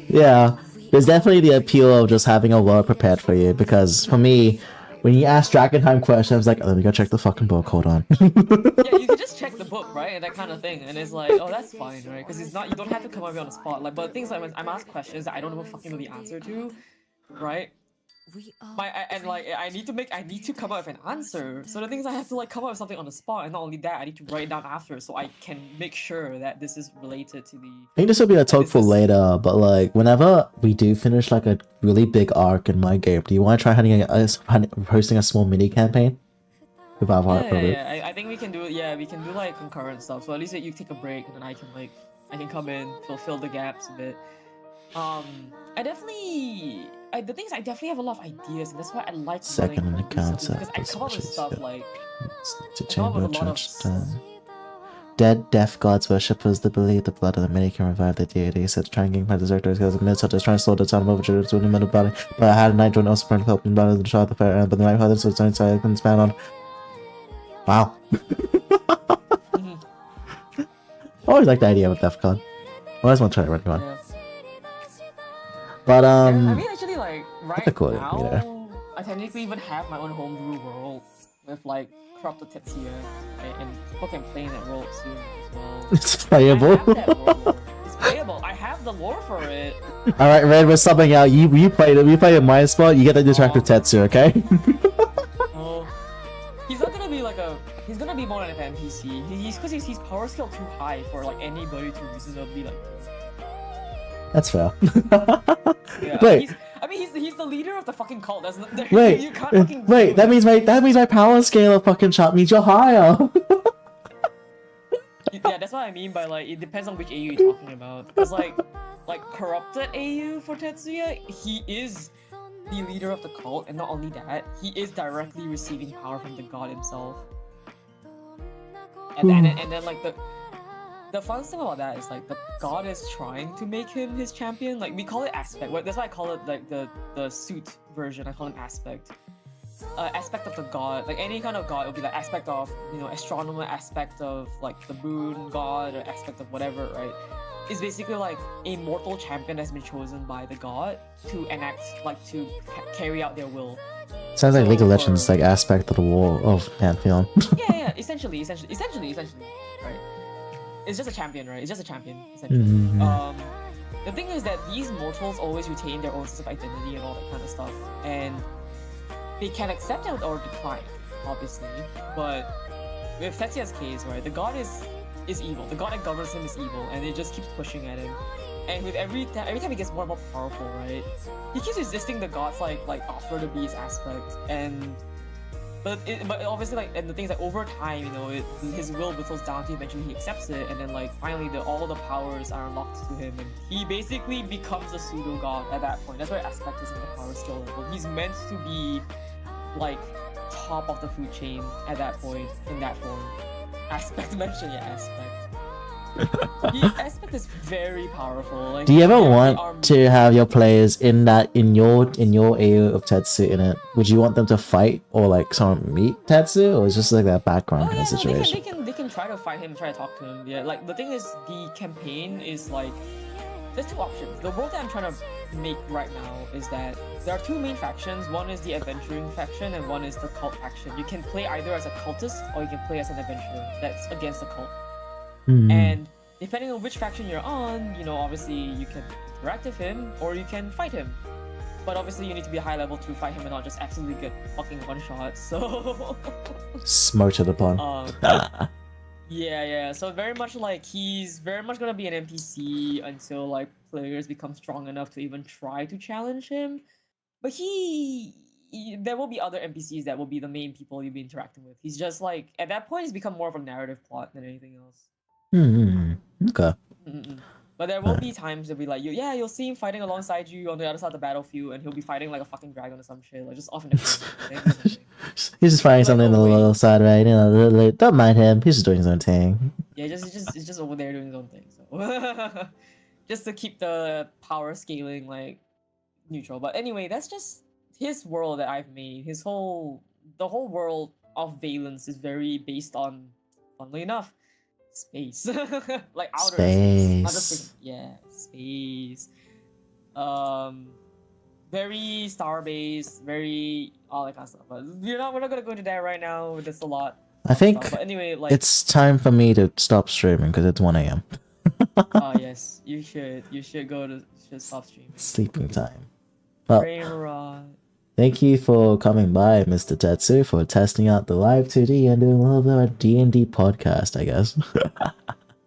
yeah, there's definitely the appeal of just having a world prepared for you, because for me, When you ask Dragonheim questions, I was like, let me go check the fucking book. Hold on. Yeah, you can just check the book, right, and that kind of thing, and it's like, oh, that's fine, right? Because it's not, you don't have to come up with it on the spot. Like, but things like when I'm asked questions that I don't even fucking know the answer to, right? I need to come up with an answer. So the things I have to like come up with something on the spot, and not only that, I need to write it down after so I can make sure that this is related to the. I think this will be a talk for later, but like whenever we do finish like a really big arc in my game, do you want to try hosting a small mini campaign? With our Yeah. I think we can do it. Yeah, we can do like concurrent stuff. So at least you take a break, and then I can come in, fill the gaps a bit. The thing is, I definitely have a lot of ideas, and that's why I like second running account because I come up with stuff like to I come up with a lot of dead deaf gods worshippers that believe the blood of the many can revive the deity. Said trying to gain my deserters because the such as trying to slow the time over to the human body. But I had a night drone also trying to help me blood the shot the fair, but the night father so it's inside I couldn't span on. Wow. I always like the idea of a deaf god. I always want to try it running on. Yeah. But I mean, actually, like right cool, now, I technically even have my own homebrew world with like corrupted Tetsuya, and people can play in that world soon as well. It's playable. I have that world. It's playable. I have the lore for it. All right, Red, we're subbing out. You play it. We play in my spot. You get the distracted Tetsu, okay? Oh, he's not gonna be like a. He's gonna be more like an NPC. He's power scale too high for like anybody to reasonably like. That's fair. Yeah, Wait. He's the leader of the fucking cult. That's Wait. You can't fucking wait. That means my power scale of fucking shot means you're higher. Yeah, that's what I mean by like it depends on which AU you're talking about. Because like corrupted AU for Tetsuya, he is the leader of the cult, and not only that, he is directly receiving power from the god himself. And then like the fun thing about that is like the god is trying to make him his champion. Like we call it aspect. That's why I call it like the suit version. I call him aspect. Aspect of the god. Like any kind of god, it would be like aspect of astronomer, aspect of like the moon god, or aspect of whatever, right? It's basically like a mortal champion that's been chosen by the god to enact, like to carry out their will. Sounds like League of Legends, like aspect of the war of Pantheon. yeah, essentially, right? It's just a champion, right? It's just a champion, essentially. The thing is that these mortals always retain their own sense of identity and all that kind of stuff, and they can accept it or decline, obviously. But with Tetsuya's case, right, the god is evil. The god that governs him is evil, and it just keeps pushing at him. And with every time he gets more and more powerful, right, he keeps resisting the god's like offer to be his aspect. But obviously, like, and the things like over time, his will whittles down to eventually he accepts it, and then like finally all the powers are unlocked to him, and he basically becomes a pseudo god at that point. That's where aspect is in the power skill level. He's meant to be like top of the food chain at that point in that form. Aspect mentioned, yeah, aspect. Aspect is very powerful. Like, Do you ever want to have your players in your AO of Tetsu in it? Would you want them to fight or like someone meet Tetsu, or is just like that background kind of situation? They can try to fight him, try to talk to him. Yeah, like the thing is, the campaign is like there's two options. The world that I'm trying to make right now is that there are two main factions. One is the adventuring faction, and one is the cult faction. You can play either as a cultist or you can play as an adventurer that's against the cult. And depending on which faction you're on, obviously you can interact with him or you can fight him. But obviously you need to be high level to fight him and not just absolutely get fucking one shot. So smarted upon. Yeah. So very much like he's very much gonna be an NPC until like players become strong enough to even try to challenge him. But there will be other NPCs that will be the main people you'll be interacting with. He's just like at that point he's become more of a narrative plot than anything else. Okay. But there will be times that be like, you'll see him fighting alongside you on the other side of the battlefield, and he'll be fighting like a fucking dragon or some shit, like just off in the corner. He's just fighting something on the little side, right? Don't mind him. He's just doing his own thing. Yeah, he's just over there doing his own thing. So just to keep the power scaling like neutral. But anyway, that's just his world that I've made. The whole world of Valence is very based on, funnily enough, space. Like outer space. Not just space. Very star-based, very all that kind of stuff. But we're not gonna go into that right now. That's a lot. I think But anyway, like it's time for me to stop streaming because it's 1 a.m. oh yes, you should stop streaming. Sleeping time. Well, Brain rot. thank you for coming by, Mr. Tetsu, for testing out the live 2D and doing a little bit of D&D podcast, I guess.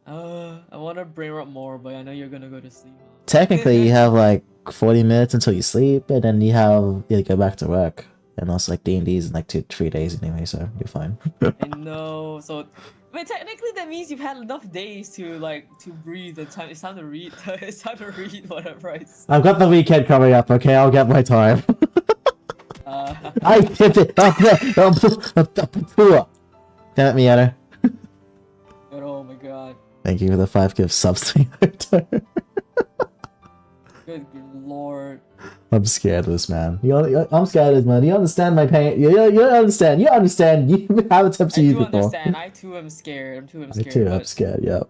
I want to brain rot more, but I know you're gonna go to sleep. Technically, you have like 40 minutes until you sleep, and then you go back to work. And also, like, D&D is in like 2-3 days anyway, so you're fine. I know. So, but technically, that means you've had enough days to breathe. And it's time to read. It's time to read whatever I say. I've got the weekend coming up, okay? I'll get my time. I hit it! Damn it, Miata. Oh my god. Thank you for the 5 gift subs to Miata. Good lord. I'm scared of this, man. I'm scared of this, man. You understand my pain? You understand. You understand. You have attempts to use before. Understand. I too am scared. I too am scared, yeah.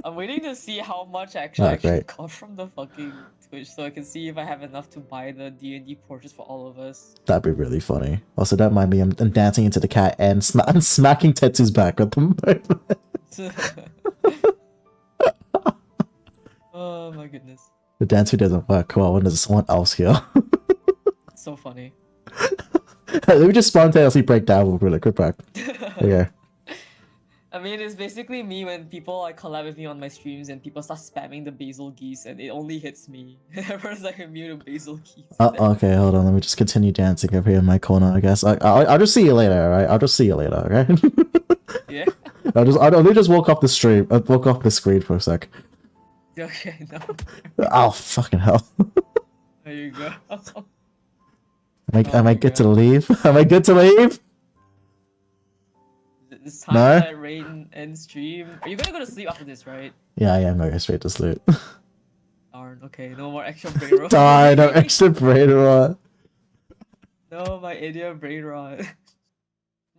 I'm waiting to see how much I actually got from the fucking Twitch, so I can see if I have enough to buy the D&D portraits for all of us. That'd be really funny. Also, don't mind me. I'm dancing into the cat and I'm smacking Tetsu's back at the moment. Oh my goodness. The dancer doesn't work well when there's someone else here. It's so funny. Let me just spontaneously break down real quick. Quick back. Okay. I mean, it's basically me when people like collab with me on my streams and people start spamming the basil geese and it only hits me. Everyone's like immune to basil geese. Okay, hold on. Let me just continue dancing over here in my corner, I guess. I'll just see you later, alright? I'll just see you later, okay? Yeah. Let me just walk off the stream. Walk off the screen for a sec. Okay, no. Oh, fucking hell. There you go. Am I good to leave? Am I good to leave? It's time to let Raiden end stream. Are you gonna go to sleep after this, right? Yeah, I am going straight to sleep. Darn, okay, no more extra brain rot. Die, no extra brain rot. No, my idiot brain rot.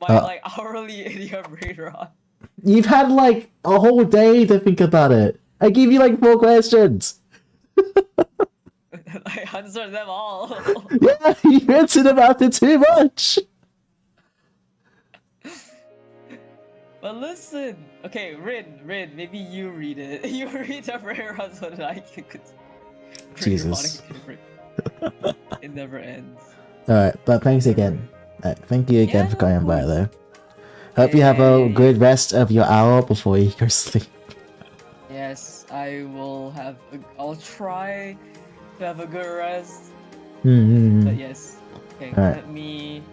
My like hourly idiot brain rot. You've had like a whole day to think about it. I gave you like 4 questions. I answered them all. Yeah, you answered about it too much. But listen, okay, Rin, maybe you read it. You read the prayer run so that I can Jesus. It never ends. Alright, but thanks again. Thank you again for coming by though. Hope you have a good rest of your hour before you go sleep. Yes, I'll try to have a good rest. But yes. Okay, let me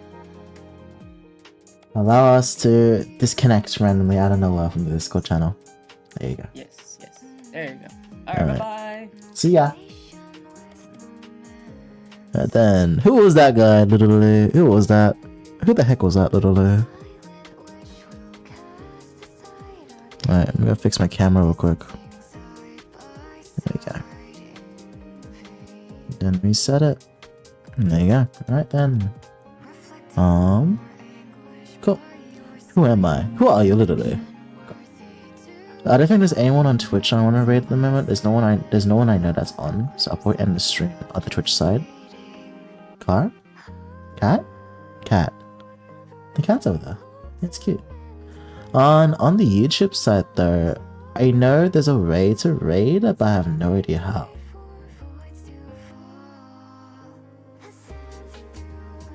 allow us to disconnect randomly out of nowhere from the Discord channel. There you go. Yes. There you go. Alright, bye-bye. See ya. And then, who was that guy, Little Lou? Who was that? Who the heck was that, Little Lou? Alright, I'm gonna fix my camera real quick. There we go. Then reset it. There you go. Alright then. Cool. Who am I? Who are you, literally? I don't think there's anyone on Twitch I want to raid at the moment. There's no one I know that's on. So I'll probably end the stream on the Twitch side. Car? Cat? Cat. The cat's over there. It's cute. On the YouTube side though, I know there's a way to raid, but I have no idea how.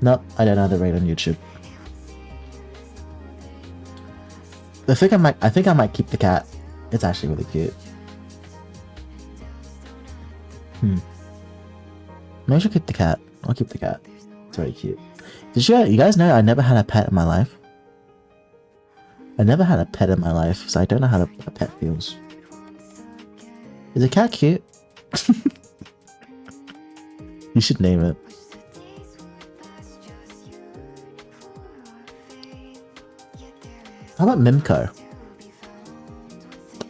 Nope, I don't know how to raid on YouTube. I think I might keep the cat. It's actually really cute. Maybe I should keep the cat. I'll keep the cat. It's very cute. Did you guys know I never had a pet in my life? I never had a pet in my life, so I don't know how a pet feels. Is a cat cute? You should name it. How about Mimco?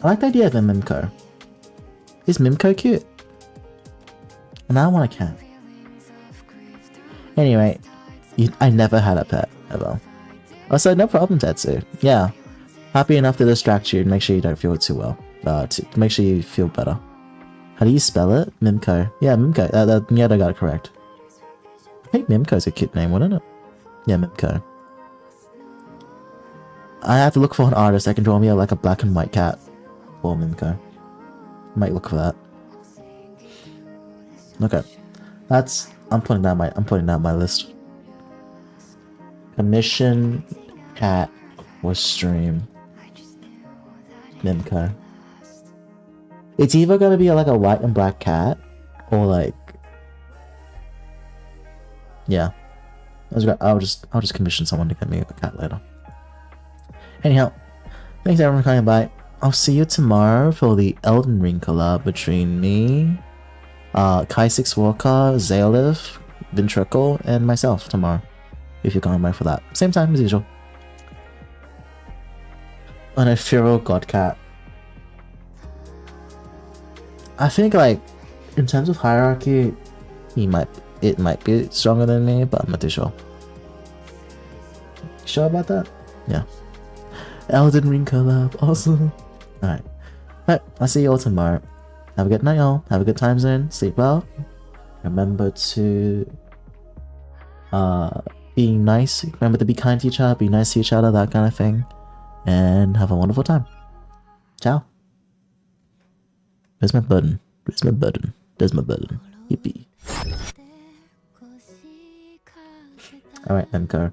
I like the idea of a Mimco. Is Mimco cute? And I want a cat. Anyway, I never had a pet, ever. Also, no problem, Tetsu. Yeah. Happy enough to distract you and make sure you don't feel too well. To make sure you feel better. How do you spell it? Mimco. Yeah, Mimco. Miata got it correct. think Mimco's a cute name, wouldn't it? Yeah, Mimco. I have to look for an artist that can draw me like a black and white cat for Mimco. Might look for that. Okay, I'm putting down my list. Commission cat or stream Mimco. It's either gonna be like a white and black cat or like, yeah. I'll just commission someone to get me a cat later. Anyhow, thanks everyone for coming by. I'll see you tomorrow for the Elden Ring collab between me, Kai6 Walker, Zaelif, Ventricle, and myself tomorrow. If you're coming by for that. Same time as usual. On a Firo Godcat. I think like in terms of hierarchy, it might be stronger than me, but I'm not too sure. Sure about that? Yeah. Elden Ring collab, awesome. Alright. Right, I'll see you all tomorrow. Have a good night, y'all. Have a good time zone. Sleep well. Remember to be nice. Remember to be kind to each other, be nice to each other, that kind of thing. And have a wonderful time. Ciao. Where's my button? Where's my button? There's my button. Yippee. Alright, MCO.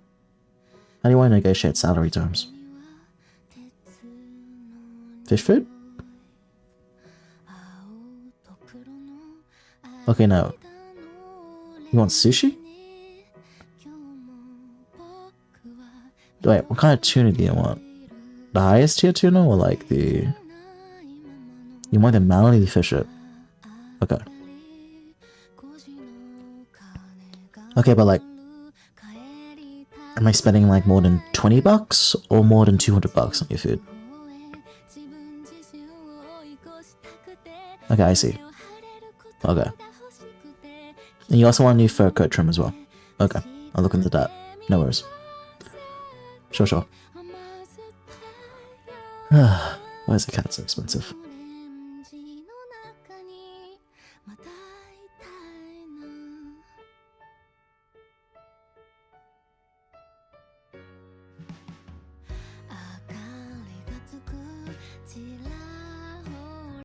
How do you want to negotiate salary terms? Fish food? Okay, no. You want sushi? Wait, what kind of tuna do you want? The highest tier tuna or like the... You want the Malady fish it? Okay. Okay, but like... Am I spending like more than 20 bucks or more than 200 bucks on your food? Okay, I see. Okay. And you also want a new fur coat trim as well? Okay, I'll look into that. No worries. Sure. Why is the cat so expensive?